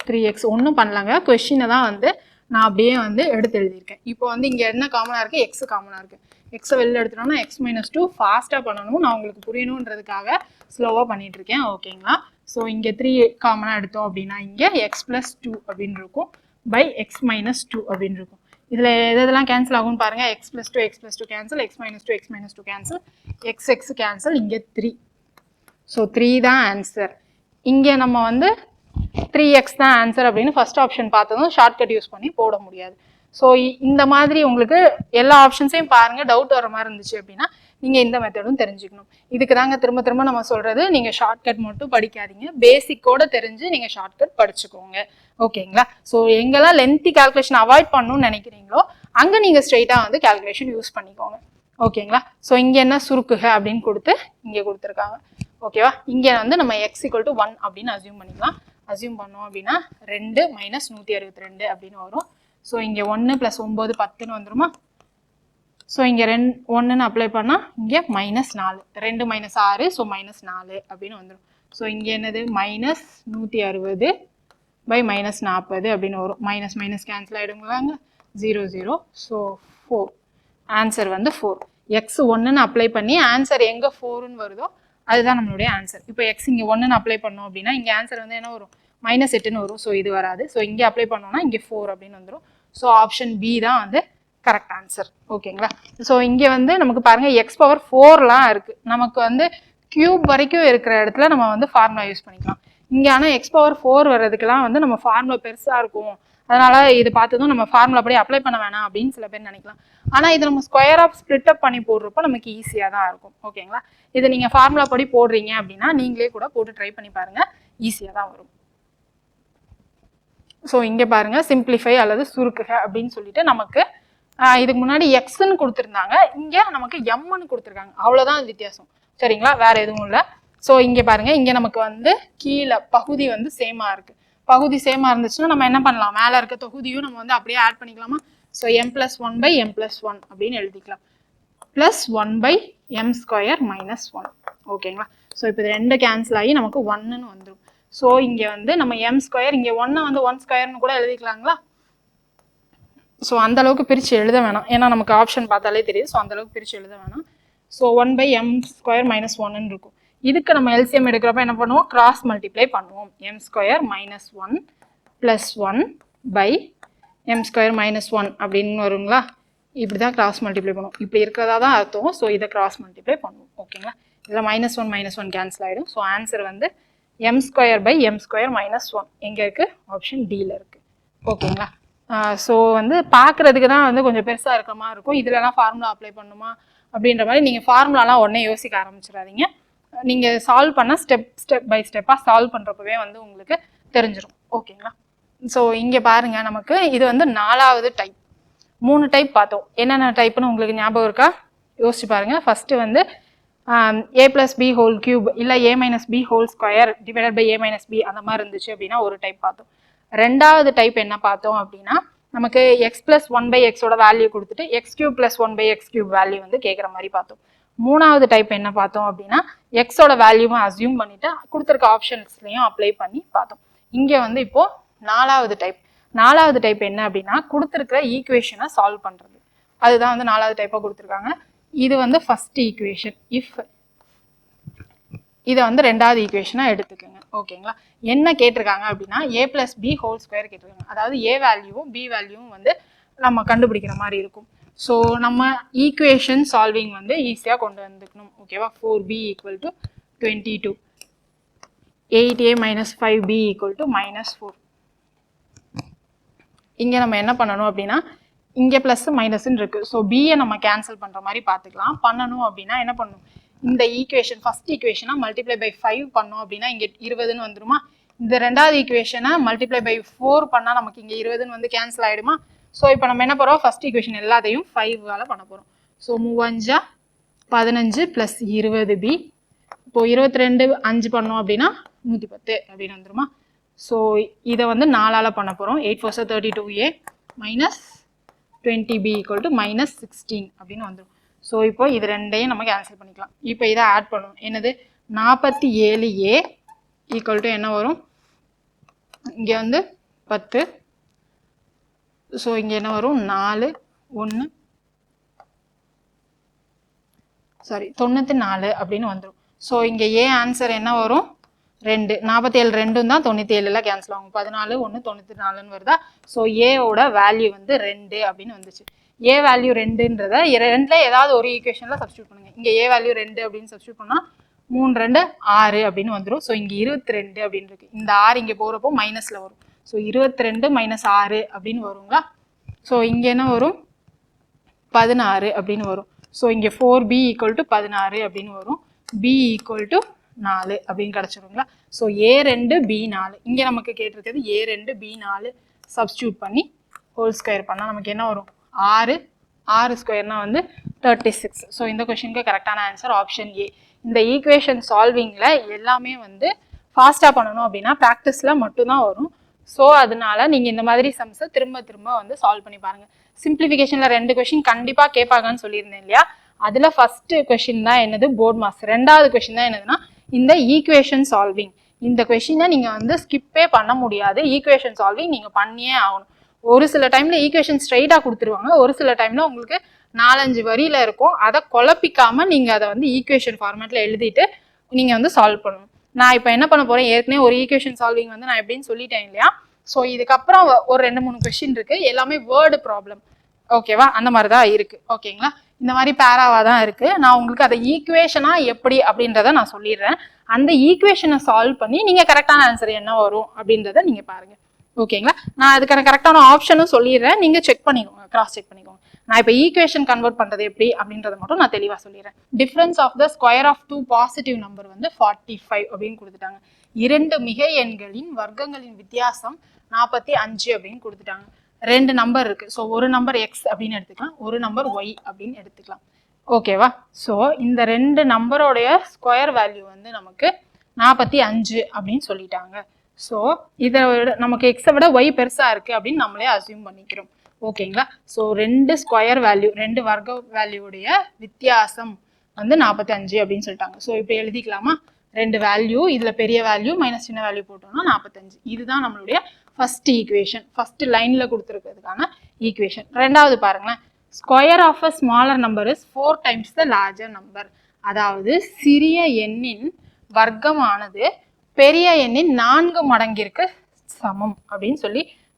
3x. ஒன்றும் பண்ணலாங்க, கொஷினை தான் வந்து நான் அப்படியே வந்து எடுத்து எழுதியிருக்கேன். இப்போ வந்து இங்கே என்ன காமனாக இருக்குது, எக்ஸ் காமனாக இருக்குது. எக்ஸை வெளில எடுத்துட்டோம்னா x மைனஸ் 2 ஃபாஸ்ட்டாக பண்ணணும், நான் உங்களுக்கு புரியணுன்றதுக்காக ஸ்லோவாக பண்ணிகிட்ருக்கேன். ஓகேங்களா, ஸோ இங்கே 3 காமனாக எடுத்தோம் அப்படின்னா இங்கே எக்ஸ் ப்ளஸ் 2 அப்படின்னு இருக்கும் பை எக்ஸ் மைனஸ் 2 அப்படின்னு இருக்கும். இதில் எதெல்லாம் கேன்சல் ஆகும்னு பாருங்கள், X plus 2 cancel, X minus 2 cancel, X cancel, இங்கே 3. ஸோ 3 தான் ஆன்சர். இங்கே நம்ம வந்து 3x தான் ஆன்சர் அப்படின்னு ஃபர்ஸ்ட் ஆப்ஷன் பார்த்ததும் ஷார்ட்கட் யூஸ் பண்ணி போட முடியாது. ஸோ இந்த மாதிரி உங்களுக்கு எல்லா ஆப்ஷன்ஸையும் பாருங்கள், டவுட் வர மாதிரி இருந்துச்சு அப்படின்னா நீங்கள் இந்த மெத்தடும் தெரிஞ்சுக்கணும். இதுக்கு தாங்க திரும்ப திரும்ப நம்ம சொல்கிறது, நீங்கள் ஷார்ட்கட் மட்டும் படிக்காதீங்க, பேசிக்கோட தெரிஞ்சு நீங்கள் ஷார்ட்கட் படிச்சுக்கோங்க. ஓகேங்களா, ஸோ எங்கெல்லாம் லென்த்தி கால்குலேஷன் அவாய்ட் பண்ணணும்னு நினைக்கிறீங்களோ அங்கே நீங்கள் ஸ்ட்ரெயிட்டாக வந்து கால்குலேஷன் யூஸ் பண்ணிக்கோங்க. ஓகேங்களா, ஸோ இங்கே என்ன சுருக்குக அப்படின்னு கொடுத்து இங்கே கொடுத்துருக்காங்க. ஓகேவா, இங்கே வந்து நம்ம எக்ஸ் ஈக்குவல் டு 1 அப்படின்னு அசியூம் பண்ணிக்கலாம். அசியூம் பண்ணோம் அப்படின்னா 2 மைனஸ் 162 அப்படின்னு வரும். ஸோ இங்கே 1 ப்ளஸ் 9 10ன்னு வந்துருமா. ஸோ இங்கே 1ன்னு அப்ளை பண்ணால் இங்கே மைனஸ் 4, 2 மைனஸ் 6, ஸோ மைனஸ் 4 அப்படின்னு வந்துடும். ஸோ இங்கே என்னது மைனஸ் 160 பை மைனஸ் 40 அப்படின்னு வரும். மைனஸ் மைனஸ் கேன்சல் ஆகிடுங்களாங்க, 0 0. ஸோ 4 ஆன்சர் வந்து 4. எக்ஸ் 1ன்னு அப்ளை பண்ணி ஆன்சர் எங்கே 4ன்னு வருதோ அதுதான் நம்மளுடைய ஆன்சர். இப்போ எக்ஸ் இங்கே 1ன்னு அப்ளை பண்ணோம் அப்படின்னா இங்கே ஆன்சர் வந்து என்ன வரும், மைனஸ் 8ன்னு வரும். ஸோ இது வராது. ஸோ இங்கே அப்ளை பண்ணோம்னா இங்கே 4 அப்படின்னு வந்துடும். ஸோ ஆப்ஷன் பி தான் வந்து கரெக்ட் ஆன்சர். ஓகேங்களா, ஸோ இங்கே வந்து நமக்கு பாருங்கள் எக்ஸ் பவர் 4லாம் இருக்குது, நமக்கு வந்து கியூப் வரைக்கும் இருக்கிற இடத்துல நம்ம வந்து ஃபார்முலா யூஸ் பண்ணிக்கலாம். இங்கே ஆனால் எக்ஸ் பவர் 4 வர்றதுக்கெல்லாம் வந்து நம்ம ஃபார்முலா பெருசாக இருக்கும், அதனால இது பார்த்ததும் நம்ம ஃபார்முலா அப்படியே அப்ளை பண்ண வேணாம் அப்படின்னு சில பேர் நினைக்கலாம். ஆனால் இது நம்ம ஸ்கொயர் ஆஃப் ஸ்ப்ளிட் அப் பண்ணி போடுறப்போ நமக்கு ஈஸியாக தான் இருக்கும். ஓகேங்களா, இதை நீங்கள் ஃபார்முலா படி போடுறீங்க அப்படின்னா நீங்களே கூட போட்டு ட்ரை பண்ணி பாருங்கள், ஈஸியாக தான் வரும். ஸோ இங்கே பாருங்கள் சிம்பிளிஃபை அல்லது சுருக்குக அப்படின்னு சொல்லிட்டு நமக்கு இதுக்கு முன்னாடி எக்ஸ்ன்னு கொடுத்துருந்தாங்க, இங்கே நமக்கு எம்ன்னு கொடுத்துருக்காங்க, அவ்வளோதான் வித்தியாசம். சரிங்களா, வேற எதுவும் இல்லை. ஸோ இங்கே பாருங்க, இங்கே நமக்கு வந்து கீழே பகுதி வந்து சேமாக இருக்குது. பகுதி சேமாக இருந்துச்சுன்னா நம்ம என்ன பண்ணலாம், மேலே இருக்க தொகுதியும் நம்ம வந்து அப்படியே ஆட் பண்ணிக்கலாமா. ஸோ m+1/m+1 அப்படின்னு எழுதிக்கலாம், +1/m² -1. ஓகேங்களா, ஸோ இப்போ இது 2 கேன்சல் ஆகி நமக்கு 1ன்னு வந்துடும். ஸோ இங்கே வந்து நம்ம m², இங்கே 1 வந்து 1² கூட எழுதிக்கலாங்களா. ஸோ அந்த அளவுக்கு பிரித்து எழுத வேணாம், ஏன்னா நமக்கு ஆப்ஷன் பார்த்தாலே தெரியுது. ஸோ அந்த அளவுக்கு பிரித்து எழுத வேணாம். ஸோ 1/m² -1 இருக்கும். இதுக்கு நம்ம எல்சிஎம் எடுக்கிறப்ப என்ன பண்ணுவோம், கிராஸ் மல்டிப்ளை பண்ணுவோம். m² -1 +1/m² -1 அப்படின்னு வருங்களா. இப்படி தான் கிராஸ் மல்டிப்ளை பண்ணுவோம், இப்படி இருக்கிறதா தான் அர்த்தம். ஸோ இதை கிராஸ் மல்டிப்ளை பண்ணுவோம். ஓகேங்களா, இதில் -1 கேன்சல் ஆகிடும். ஸோ ஆன்சர் வந்து m²/m² -1 எங்கே இருக்குது, ஆப்ஷன் டியில் இருக்குது. ஓகேங்களா, ஸோ வந்து பார்க்குறதுக்கு தான் வந்து கொஞ்சம் பெருசாக இருக்கிற மாதிரி இருக்கும். இதுலலாம் ஃபார்முலா அப்ளை பண்ணுமா அப்படின்ற மாதிரி நீங்கள் ஃபார்முலாலாம் உடனே யோசிக்க ஆரம்பிச்சிடாதீங்க. நீங்கள் சால்வ் பண்ணால் ஸ்டெப் பை ஸ்டெப்பாக சால்வ் பண்ணுறப்பவே வந்து உங்களுக்கு தெரிஞ்சிடும். ஓகேங்களா, ஸோ இங்கே பாருங்கள், நமக்கு இது வந்து 4வது டைப். 3 டைப் பார்த்தோம், என்னென்ன டைப்புன்னு உங்களுக்கு ஞாபகம் இருக்கா, யோசிச்சு பாருங்கள். ஃபஸ்ட்டு வந்து a+b² இல்லை a-b² டிவைடட் பை a-b அந்த மாதிரி இருந்துச்சு அப்படின்னா ஒரு டைப் பார்த்தோம். ரெண்டாவது டைப் என்ன பார்த்தோம் அப்படின்னா, நமக்கு x+1/xோட வேல்யூ கொடுத்துட்டு x³ +1/x³ வேல்யூ வந்து கேட்குற மாதிரி பார்த்தோம். மூணாவது டைப் என்ன பார்த்தோம் அப்படின்னா, எக்ஸோட வேல்யூவை அசியூம் பண்ணிட்டு கொடுத்துருக்க ஆப்ஷன்ஸ்லையும் அப்ளை பண்ணி பார்த்தோம். இங்கே வந்து இப்போ நாலாவது டைப் என்ன அப்படின்னா, கொடுத்துருக்கிற ஈக்குவேஷனை சால்வ் பண்ணுறது, அதுதான் வந்து 4வது டைப்பாக கொடுத்துருக்காங்க. இது வந்து ஃபர்ஸ்ட் ஈக்குவேஷன், இஃப் இதை வந்து ரெண்டாவது ஈக்குவேஷனாக எடுத்துக்கோங்க. ஓகேங்களா? என்ன கேட்டிருக்காங்க அப்படின்னா a + b ஹோல் ஸ்கொயர் கேட்டிருக்காங்க. அதாவது a வேல்யூவும் b வேல்யூவும் வந்து நம்ம கண்டுபிடிக்கிற மாதிரி இருக்கும். ஸோ நம்ம ஈக்குவேஷன் சால்விங் வந்து ஈஸியாக கொண்டு வந்துக்கணும். ஓகேவா? 4b = 22, 8a - 5b = -4. இங்கே நம்ம என்ன பண்ணணும் அப்படின்னா இங்கே ப்ளஸ் மைனஸ்ன்னு இருக்குது. ஸோ பியை நம்ம கேன்சல் பண்ணுற மாதிரி பார்த்துக்கலாம். பண்ணணும் அப்படின்னா என்ன பண்ணணும், இந்த ஈக்குவேஷன் ஃபர்ஸ்ட் ஈக்குவேஷனை மல்டிப்ளை பை 5 பண்ணோம் அப்படின்னா இங்கே 20ன்னு வந்துருமா. இந்த ரெண்டாவது ஈக்குவேஷனை மல்டிப்ளை பை 4 பண்ணால் நமக்கு இங்கே 20ன்னு வந்து கேன்சல் ஆகிடுமா. ஸோ இப்போ நம்ம என்ன பண்ணுறோம், ஃபர்ஸ்ட் ஈக்குவேஷன் எல்லாத்தையும் 5ஆல் பண்ண போகிறோம். So 3 × 15 + 20b. இப்போது 22 5 பண்ணோம் அப்படின்னா 110 அப்படின்னு வந்துருமா. ஸோ இதை வந்து 4ஆல் பண்ண போகிறோம். 8 4 32a - 20b = -16 அப்படின்னு வந்துடும். ஸோ இப்போ இது ரெண்டையும் நம்ம கேன்சல் பண்ணிக்கலாம். இப்போ இதை ஆட் பண்ணணும். என்னது, 47a = என்ன வரும், இங்கே வந்து 10. ஸோ இங்கே என்ன வரும், 4 1 94 அப்படின்னு வந்துடும். ஸோ இங்கே ஏ ஆன்சர் என்ன வரும், 2. 47 2ம் தான் 97ல கேன்சல் ஆகும். 14 1 94ன்னு வருதா. ஸோ ஏவோட வேல்யூ வந்து 2 அப்படின்னு வந்துச்சு. ஏ வேல்யூ 2ன்றதை 2ல ஏதாவது ஒரு ஈக்குவேஷனில் சப்ஸ்டியூட் பண்ணுங்க. இங்கே ஏ வேல்யூ 2 அப்படின்னு சப்ஸ்டியூட் பண்ணால் 3 2 6 அப்படின்னு வந்துடும். ஸோ இங்கே 22 அப்படின்னு இருக்கு. இந்த 6 இங்கே போகிறப்போ மைனஸில் வரும். ஸோ 22 - 6 அப்படின்னு வருங்களா. ஸோ இங்கே என்ன வரும், 16 அப்படின்னு வரும். ஸோ இங்கே 4b = 16 அப்படின்னு வரும். b = 4 அப்படின்னு கிடச்சிருங்களா. ஸோ a2 b4 இங்கே நமக்கு கேட்டிருக்கிறது a2 b4 சப்ஸ்டியூட் பண்ணி ஹோல் ஸ்கொயர் பண்ணால் நமக்கு என்ன வரும், 6 6 ஸ்கொயர்னா வந்து 36. ஸோ இந்த கொஷினுக்கு கரெக்டான ஆன்சர் ஆப்ஷன் ஏ. இந்த ஈக்குவேஷன் சால்விங்கில் எல்லாமே வந்து ஃபாஸ்ட்டாக பண்ணணும் அப்படின்னா ப்ராக்டிஸில் மட்டும்தான் வரும். ஸோ அதனால நீங்கள் இந்த மாதிரி சம்ஸை திரும்ப திரும்ப வந்து சால்வ் பண்ணி பாருங்கள். சிம்பிளிஃபிகேஷனில் 2 கொஷின் கண்டிப்பாக கேட்பாங்கன்னு சொல்லியிருந்தேன் இல்லையா. அதில் ஃபஸ்ட்டு கொஷின் தான் என்னது, போர்ட் மார்க்ஸ். ரெண்டாவது கொஷின் தான் என்னதுன்னா இந்த ஈக்குவேஷன் சால்விங். இந்த கொஷினை நீங்கள் வந்து ஸ்கிப்பே பண்ண முடியாது. ஈக்குவேஷன் சால்விங் நீங்கள் பண்ணியே ஆகணும். ஒரு சில டைமில் ஈக்குவேஷன் ஸ்ட்ரைட்டாக கொடுத்துருவாங்க, ஒரு சில டைமில் உங்களுக்கு 4-5 வரியில் இருக்கும். அதை குழப்பிக்காமல் நீங்கள் அதை வந்து ஈக்குவேஷன் ஃபார்மேட்டில் எழுதிட்டு நீங்கள் வந்து சால்வ் பண்ணணும். நான் இப்போ என்ன பண்ண போகிறேன், ஏற்கனவே ஒரு ஈக்குவேஷன் சால்விங் வந்து நான் எப்படின்னு சொல்லிட்டேன் இல்லையா. ஸோ இதுக்கப்புறம் ஒரு 2-3 கொஷின் இருக்குது, எல்லாமே வேர்டு ப்ராப்ளம். ஓகேவா, அந்த மாதிரி தான் இருக்குது. ஓகேங்களா, இந்த மாதிரி பேராவாக தான் இருக்குது. நான் உங்களுக்கு அதை ஈக்குவேஷனாக எப்படி அப்படின்றத நான் சொல்லிடுறேன். அந்த ஈக்குவேஷனை சால்வ் பண்ணி நீங்கள் கரெக்டான ஆன்சர் என்ன வரும் அப்படின்றத நீங்கள் பாருங்கள். ஓகேங்களா, நான் அதுக்கான கரெக்டான ஆப்ஷனும் சொல்லிடுறேன், நீங்கள் செக் பண்ணிக்கோங்க, கிராஸ் செக் பண்ணிக்கோங்க. நான் இப்போ ஈக்குவேஷன் கன்வெர்ட் பண்ணுறது எப்படி அப்படின்றத மட்டும் நான் தெளிவாக சொல்லிடுறேன். Difference of the square of 2 positive number வந்து 45 அப்படின்னு கொடுத்துட்டாங்க. 2 மிகை எண்களின் வர்க்கங்களின் வித்தியாசம் 45 அப்படின்னு கொடுத்துட்டாங்க. 2 நம்பர் இருக்கு. ஸோ ஒரு நம்பர் எக்ஸ் அப்படின்னு எடுத்துக்கலாம், ஒரு நம்பர் ஒய் அப்படின்னு எடுத்துக்கலாம். ஓகேவா. ஸோ இந்த 2 நம்பரோடைய ஸ்கொயர் வேல்யூ வந்து நமக்கு 45 அப்படின்னு சொல்லிட்டாங்க. ஸோ இதை நமக்கு எக்ஸை விட ஒய் பெருசா இருக்கு அப்படின்னு நம்மளே அசியூம் பண்ணிக்கிறோம். ஓகேங்களா. ஸோ 2 ஸ்கொயர் வேல்யூ, 2 வர்க்க வேல்யூடைய வித்தியாசம் வந்து 45 அப்படின்னு சொல்லிட்டாங்க. ஸோ இப்போ எழுதிக்கலாமா, 2 வேல்யூ, இதில் பெரிய வேல்யூ மைனஸ் சின்ன வேல்யூ போட்டோம்னா 45. இதுதான் நம்மளுடைய ஃபர்ஸ்ட் ஈக்குவேஷன், ஃபர்ஸ்ட் லைனில் கொடுத்துருக்கிறதுக்கான ஈக்குவேஷன். ரெண்டாவது பாருங்களேன், square of a smaller number is 4 times the larger number. அதாவது சிறிய எண்ணின் வர்க்கமானது பெரிய எண்ணின் 4 மடங்கிற்கு சமம் அப்படின்னு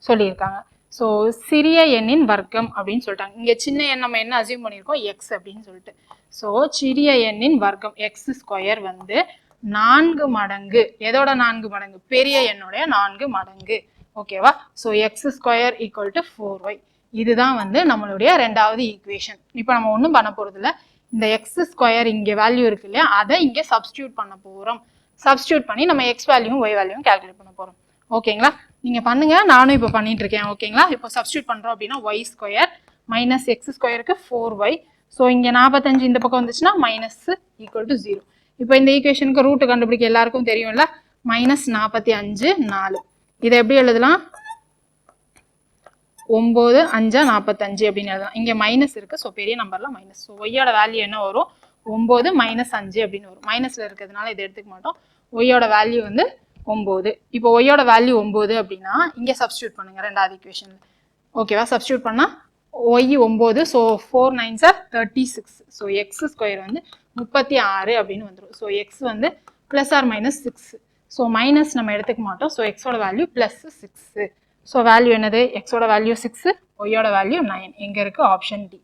சொல்லியிருக்காங்க. ஸோ சிறிய எண்ணின் வர்க்கம் அப்படின்னு சொல்லிட்டாங்க. இங்கே சின்ன எண் நம்ம என்ன அசியூம் பண்ணியிருக்கோம், எக்ஸ் அப்படின்னு சொல்லிட்டு. ஸோ சிறிய எண்ணின் வர்க்கம் எக்ஸ் ஸ்கொயர் வந்து 4 மடங்கு, எதோட 4 மடங்கு, பெரிய எண்ணுடைய 4 மடங்கு. ஓகேவா. So x square = 4y. இதுதான் வந்து நம்மளுடைய ரெண்டாவது ஈக்குவேஷன். இப்போ நம்ம ஒன்றும் பண்ண போகிறது இல்லை, இந்த எக்ஸ் ஸ்கொயர் இங்கே வேல்யூ இருக்கு இல்லையா, அதை இங்கே சப்ஸ்டியூட் பண்ண போகிறோம். சப்ஸ்டியூட் பண்ணி நம்ம எக்ஸ் வேல்யூவும் ஒய் வேல்யூவும் கால்குலேட் பண்ண போகிறோம். ஓகேங்களா, நீங்கள் பண்ணுங்க, நானும் இப்போ பண்ணிட்டு இருக்கேன். ஓகேங்களா, இப்போ சப்ஸ்டியூட் பண்ணுறோம் அப்படின்னா ஒய் ஸ்கொயர் மைனஸ் எக்ஸ் ஸ்கொயருக்கு 4y. ஸோ இங்கே 45 இந்த பக்கம் வந்துச்சுன்னா மைனஸ் = 0. இப்போ இந்த ஈக்குவேஷனுக்கு ரூட்டு கண்டுபிடிக்க எல்லாருக்கும் தெரியும்ல, -45 4. இதை எப்படி எழுதலாம், 9 5 45 அப்படின்னு எழுதலாம். இங்கே மைனஸ் இருக்குது, ஸோ பெரிய நம்பரில் மைனஸ். ஸோ ஒய்யோட வேல்யூ என்ன வரும், 9 - 5 அப்படின்னு வரும். மைனஸில் இருக்கிறதுனால இதை எடுத்துக்க மாட்டோம். ஒய்யோட வேல்யூ வந்து 9. இப்போ ஒய்யோட வேல்யூ 9 அப்படின்னா இங்கே சப்ஸ்டியூட் பண்ணுங்க ரெண்டாவது ஈக்குவேஷனில். ஓகேவா, சப்ஸ்டியூட் பண்ணால் y 9. So 4 9s are 36. So x square வந்து 36 அப்படின்னு வந்துடும். ஸோ எக்ஸ் வந்து plus or minus 6. So minus நம்ம எடுத்துக்க மாட்டோம். ஸோ எக்ஸோட வேல்யூ ப்ளஸ் 6. ஸோ வேல்யூ என்னது? எக்ஸோட வேல்யூ 6, ஒய்யோட வேல்யூ 9. எங்கே இருக்குது? Option D.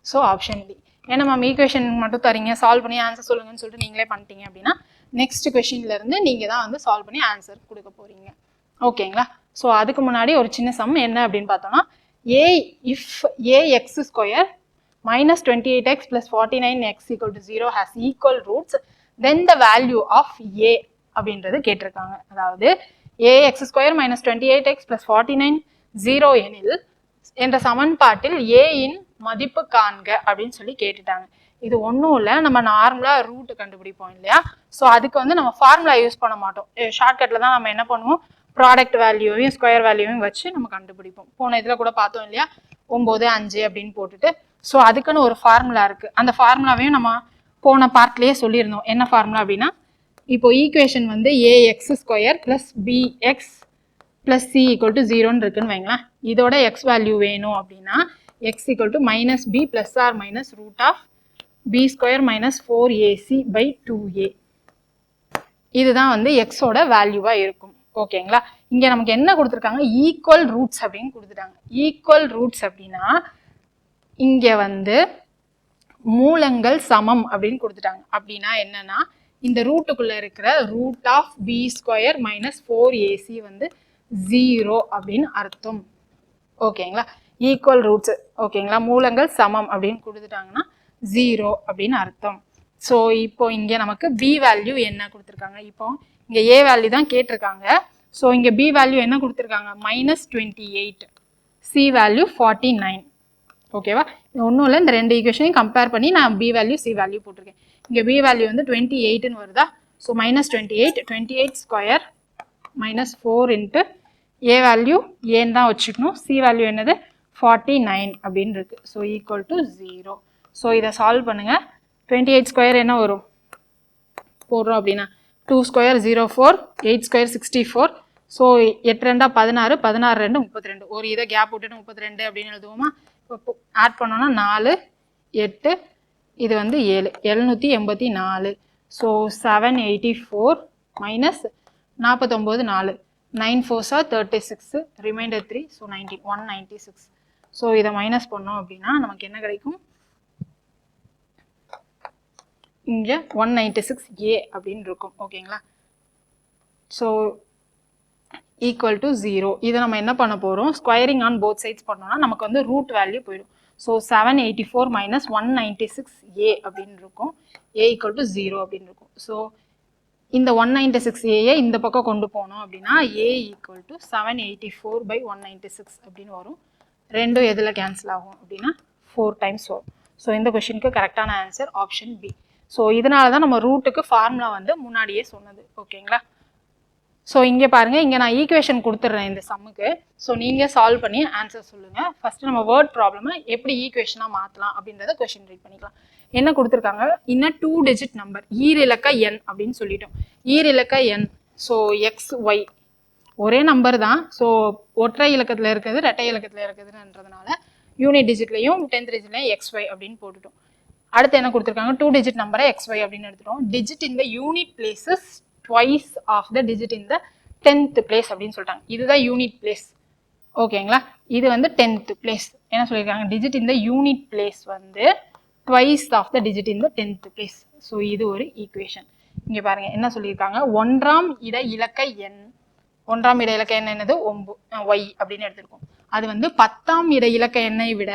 So option D. ஏன்னா மேம் ஈக்குவேஷன் மட்டும் தரீங்க, சால்வ் பண்ணி ஆன்சர் சொல்லுங்கன்னு சொல்லிட்டு நீங்களே பண்ணிட்டீங்க அப்படின்னா நெக்ஸ்ட் கொஷின்லேருந்து நீங்கள் தான் வந்து சால்வ் பண்ணி ஆன்சர் கொடுக்க போகிறீங்க. ஓகேங்களா? ஸோ அதுக்கு முன்னாடி ஒரு சின்ன சம் என்ன அப்படின்னு பார்த்தோம்னா, if a x square minus 28x plus 49x equal to 0 has equal roots, then the value of a அப்படின்றது கேட்டிருக்காங்க. அதாவது ax square minus 28x plus 49 0 எனில் என்ற சமன்பாட்டில் a இன் மதிப்பு காண்க அப்படின்னு சொல்லி கேட்டுட்டாங்க. இது ஒன்றும் இல்லை, நம்ம நார்மலாக ரூட் கண்டுபிடிப்போம் இல்லையா? ஸோ அதுக்கு வந்து நம்ம ஃபார்முலா யூஸ் பண்ண மாட்டோம். ஷார்ட்கட்டில் தான் நம்ம என்ன பண்ணுவோம், ப்ராடக்ட் வேல்யூவையும் ஸ்கொயர் வேல்யூவையும் வச்சு நம்ம கண்டுபிடிப்போம். போன இதில் கூட பார்த்தோம் இல்லையா, 9 5 அப்படின்னு போட்டுட்டு. ஸோ அதுக்குன்னு ஒரு ஃபார்முலா இருக்குது. அந்த ஃபார்முலாவையும் நம்ம போன பார்ட்லேயே சொல்லியிருந்தோம். என்ன ஃபார்முலா அப்படின்னா, இப்போ ஈக்குவேஷன் வந்து A X square plus B X plus C equal to 0ன்னு இருக்குன்னு வைங்களேன். இதோட எக்ஸ் வேல்யூ வேணும் அப்படின்னா X equal to minus B plus or minus root of B square minus 4ac by 2a. இதுதான் வந்து எக்ஸோட வேல்யூவாக இருக்கும். ஓகேங்களா? இங்கே நமக்கு என்ன கொடுத்துருக்காங்க, ஈக்குவல் ரூட்ஸ் அப்படின்னு கொடுத்துட்டாங்க. ஈக்குவல் ரூட்ஸ் அப்படின்னா இங்கே வந்து மூலங்கள் சமம் அப்படின்னு கொடுத்துட்டாங்க. அப்படின்னா என்னன்னா, இந்த ரூட்டுக்குள்ளே இருக்கிற root of B square minus 4ac வந்து 0 அப்படின்னு அர்த்தம். ஓகேங்களா? Equal roots. ஓகேங்களா? மூலங்கள் சமம் அப்படின்னு கொடுத்துட்டாங்கன்னா 0 அப்படின்னு அர்த்தம். ஸோ இப்போ இங்கே நமக்கு பி வேல்யூ என்ன கொடுத்துருக்காங்க, இப்போ இங்கே ஏ வேல்யூ தான் கேட்டிருக்காங்க. ஸோ இங்கே பி வேல்யூ என்ன கொடுத்துருக்காங்க, மைனஸ் 28, சி வேல்யூ 49. ஓகேவா? இது ஒன்றும் இல்லை, இந்த ரெண்டு ஈக்குவேஷனையும் கம்பேர் பண்ணி நான் பி வேல்யூ சி வேல்யூ போட்டிருக்கேன். இங்கே பி வேல்யூ வந்து 28ன்னு வருதா? So minus 28 square minus 4 into A value ஏன்னு தான் வச்சுக்கணும். சி வேல்யூ என்னது 49 அப்படின்னு இருக்கு. So equal to 0. ஸோ இதை சால்வ் பண்ணுங்க. 28 ஸ்கொயர் என்ன வரும் போடுறோம் அப்படின்னா 2 ஸ்கொயர் 04, 8 ஸ்கொயர் 64. ஸோ 8 2 16, 16 2 32. ஒரு இதை கேப் விட்டுட்டு 32 அப்படின்னு எழுதுவோமா? இப்போ ஆட் பண்ணோன்னா 4 8, இது வந்து 7, 784. So 784 minus 49 4, 9 4s are 36, remainder 3, so 196. So இதை மைனஸ் பண்ணோம் அப்படின்னா நமக்கு என்ன கிடைக்கும், இங்கே 196a அப்படின்னு இருக்கும். ஓகேங்களா? So equal to 0. இதை நம்ம என்ன பண்ண போகிறோம், ஸ்கொயரிங் ஆன் போத் சைட்ஸ் பண்ணோம்னா நமக்கு வந்து ரூட் வேல்யூ போயிடும். ஸோ 784 மைனஸ் 196a அப்படின்னு இருக்கும். a ஈக்குவல் டு 0 அப்படின்னு இருக்கும். ஸோ இந்த 196a இந்த பக்கம் கொண்டு போனோம் அப்படின்னா a ஈக்குவல் டு 784 பை 196 அப்படின்னு வரும். ரெண்டும் எதில் கேன்சல் ஆகும் அப்படின்னா 4 டைம்ஸ் வரும். ஸோ இந்த கொஷினுக்கு கரெக்டான ஆன்சர் ஆப்ஷன் பி. ஸோ இதனால தான் நம்ம ரூட்டுக்கு ஃபார்முலா வந்து முன்னாடியே சொன்னது. ஓகேங்களா? ஸோ இங்கே பாருங்கள், இங்கே நான் ஈக்குவேஷன் கொடுத்துட்றேன் இந்த சம்முக்கு. ஸோ நீங்கள் சால்வ் பண்ணி ஆன்சர் சொல்லுங்கள். ஃபஸ்ட்டு நம்ம வேர்ட் ப்ராப்ளமை எப்படி ஈக்குவேஷனாக மாற்றலாம் அப்படின்றத கொஷின் ரீட் பண்ணிக்கலாம். என்ன கொடுத்துருக்காங்க, இன்னும் 2 டிஜிட் நம்பர் ஈரிலக்க எண் அப்படின்னு சொல்லிட்டோம். ஈரிலக்க எண், ஸோ எக்ஸ் ஒய் ஒரே நம்பர் தான். ஸோ ஒற்றை இலக்கத்தில் இருக்குது ரெட்டை இலக்கத்தில் இருக்குதுன்றதுனால யூனிட் டிஜிட்லையும் 10th டிஜிட்லையும் எக்ஸ் ஒய் அப்படின்னு போட்டுட்டோம். அடுத்து என்ன கொடுத்துருக்காங்க, 2 டிஜிட் நம்பரை எக்ஸ் ஒய் அப்படின்னு எடுத்துட்டோம். டிஜிட் இந்த unit places twice of the digit in the 10th place அப்படின்னு சொல்லிட்டாங்க. இதுதான் யூனிட் பிளேஸ். ஓகேங்களா? இது வந்து 10th place. என்ன சொல்லியிருக்காங்க, டிஜிட் இந்த யூனிட் பிளேஸ் வந்து twice of the digit in the 10th place. So இது ஒரு ஈக்குவேஷன். இங்கே பாருங்க என்ன சொல்லியிருக்காங்க, ஒன்றாம் இட இலக்க எண், ஒன்றாம் இட இலக்க எண் என்னது ஒய் அப்படின்னு எடுத்திருக்கோம். அது வந்து 10ஆம் இட இலக்க எண்ணை விட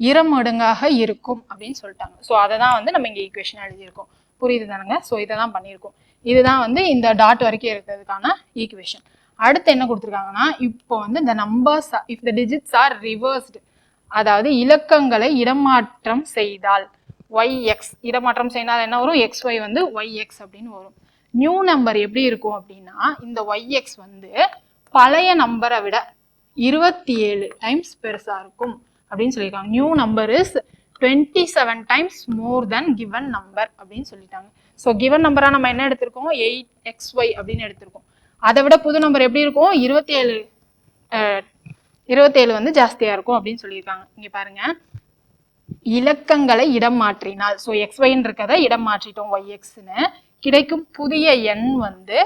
இருமடங்காக இருக்கும் அப்படின்னு சொல்லிட்டாங்க. ஸோ அதை தான் வந்து நம்ம இங்கே ஈக்குவேஷன் எழுதியிருக்கோம். புரியுது தானுங்க? ஸோ இதை தான் பண்ணியிருக்கோம். இதுதான் வந்து இந்த டாட் வரைக்கும் இருக்கிறதுக்கான ஈக்குவேஷன். அடுத்து என்ன கொடுத்துருக்காங்கன்னா, இப்போ வந்து இந்த numbers if the digits R reversed, அதாவது இலக்கங்களை இடமாற்றம் செய்தால் yx இடமாற்றம் செய்தால் என்ன வரும், xy வந்து yx அப்படின்னு வரும். நியூ நம்பர் எப்படி இருக்கும் அப்படின்னா, இந்த yx வந்து பழைய நம்பரை விட 27 டைம்ஸ் பெருசாக இருக்கும் அப்படின்னு சொல்லியிருக்காங்க. New number is 27 times more than given number அப்படின்னு சொல்லிட்டாங்க. ஸோ given நம்பராக நம்ம என்ன எடுத்திருக்கோம், 8xy அப்படின்னு எடுத்திருக்கோம். அதை விட புது நம்பர் எப்படி இருக்கும், 27 வந்து ஜாஸ்தியாக இருக்கும் அப்படின்னு சொல்லியிருக்காங்க. இங்கே பாருங்க, இலக்கங்களை இடம் மாற்றினால், ஸோ xyன்னு இருக்கிறத இடம் மாற்றிட்டோம் yxன்னு, கிடைக்கும் புதிய எண் வந்து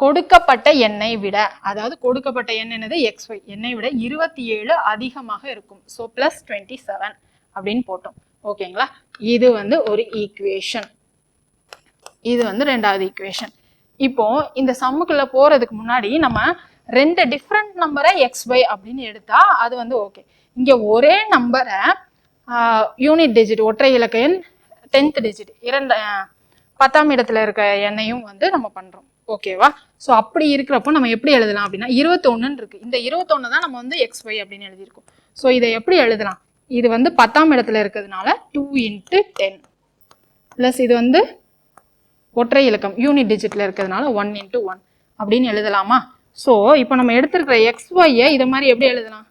கொடுக்கப்பட்ட எண்ணை விட, அதாவது கொடுக்கப்பட்ட எண் என்னது xy, எண்ணை விட 27 அதிகமாக இருக்கும். ஸோ பிளஸ் 27 அப்படின்னு போட்டோம். ஓகேங்களா? இது வந்து ஒரு ஈக்குவேஷன். இது வந்து ரெண்டாவது ஈக்குவேஷன். இப்போ இந்த சம்முக்குள்ள போறதுக்கு முன்னாடி நம்ம ரெண்டு டிஃப்ரெண்ட் நம்பரை xy அப்படின்னு எடுத்தா அது வந்து ஓகே. இங்க ஒரே நம்பரை யூனிட் டிஜிட் ஒற்றை இலக்க எண் 10th டிஜிட் 10ஆம் இடத்துல இருக்க எண்ணையும் வந்து நம்ம பண்றோம். ஓகேவா? ஸோ அப்படி இருக்கிறப்போ நம்ம எப்படி எழுதலாம் அப்படின்னா 21 இருக்கு. இந்த 21 தான் நம்ம வந்து xy அப்படின்னு எழுதியிருக்கோம். ஸோ இதை எப்படி எழுதலாம்? இது வந்து 10ஆம் இடத்துல இருக்கிறதுனால 2 × 10 பிளஸ் இது வந்து ஒற்றை இலக்கம் யூனிட் டிஜிட்ல இருக்கிறதுனால 1 × 1 அப்படின்னு எழுதலாமா? ஸோ இப்போ நம்ம எடுத்திருக்கிற xy இதை மாதிரி எப்படி எழுதலாம்?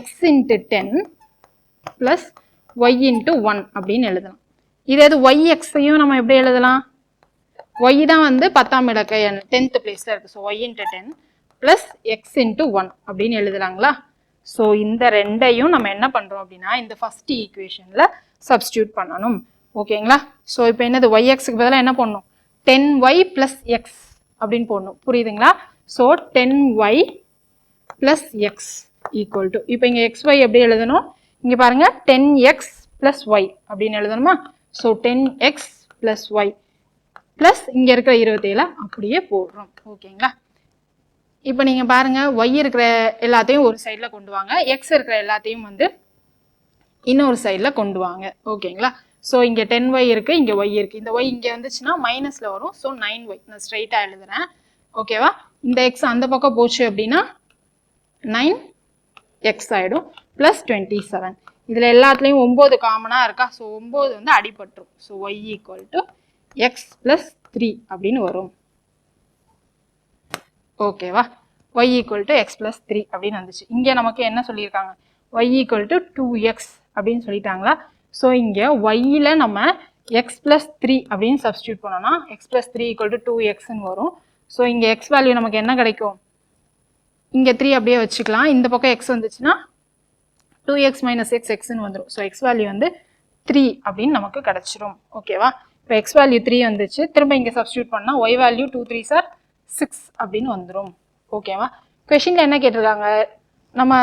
x × 10 பிளஸ் y × 1 அப்படின்னு எழுதலாம். இதே yx-ஐயும் நம்ம எப்படி எழுதலாம்? y தான் வந்து 10ஆம் இலக்க எண் 10th பிளேஸ்ல இருக்கு. ஸோ y × 10 பிளஸ் x × 1 அப்படின்னு எழுதலாங்களா? ஸோ இந்த ரெண்டையும் நம்ம என்ன பண்றோம் அப்படின்னா இந்த ஃபர்ஸ்ட் ஈக்குவேஷன்ல சப்ஸ்டியூட் பண்ணணும். ஓகேங்களா? ஸோ இப்போ என்னது yx-க்கு பதிலாக என்ன பண்ணணும்? 10y plus x அப்படின்னு போடணும். புரியுதுங்களா? So 10y plus x equal to, இப்போ இங்கே xy எப்படி எழுதணும்? இங்கே பாருங்க 10x plus y அப்படின்னு எழுதணுமா? So 10x plus y plus இங்கே இருக்கிற 27 அப்படியே போடுறோம். ஓகேங்களா? இப்போ நீங்கள் பாருங்க y இருக்கிற எல்லாத்தையும் ஒரு சைடில் கொண்டு வாங்க, x இருக்கிற எல்லாத்தையும் வந்து இன்னொரு சைடில் கொண்டு வாங்க. ஓகேங்களா? ஸோ இங்கே 10y இருக்கு, இங்கே y இருக்கு. இந்த y இங்கே வந்துச்சுன்னா மைனஸில் வரும். ஸோ 9y நான் ஸ்ட்ரைட்டாக எழுதுறேன். ஓகேவா? இந்த x அந்த பக்கம் போச்சு அப்படின்னா 9x ஆகிடும் ப்ளஸ் 27. இதில் எல்லாத்துலேயும் 9 காமனாக இருக்கா? ஸோ 9 வந்து அடிபட்டுரும். So y equal to x plus 3 அப்படின்னு வரும். ஓகேவா? y equal to x plus 3 அப்படின்னு வந்துச்சு. இங்கே நமக்கு என்ன சொல்லியிருக்காங்க? y ஈக்குவல் டு 2x அப்படின்னு சொல்லிட்டாங்களா? ஸோ இங்கே yல நம்ம x ப்ளஸ் 3 அப்படின்னு சப்ஸ்டியூட் பண்ணோம்னா x ப்ளஸ் 3 ஈக்குவல் டு 2xன்னு வரும். ஸோ இங்கே x வேல்யூ நமக்கு என்ன கிடைக்கும்? இங்கே 3 அப்படியே வச்சுக்கலாம். இந்த பக்கம் x வந்துச்சுன்னா 2x மைனஸ் x xன்னு வந்துடும். ஸோ x வேல்யூ வந்து 3 அப்படின்னு நமக்கு கிடைச்சிரும். ஓகேவா? இப்போ x வேல்யூ 3 வந்துச்சு. திரும்ப இங்கே சப்ஸ்டியூட் பண்ணால் y வேல்யூ 2 3s are 6 அப்படின்னு வந்துடும். ஓகேவா? கொஷினில் என்ன கேட்டிருக்காங்க? நம்ம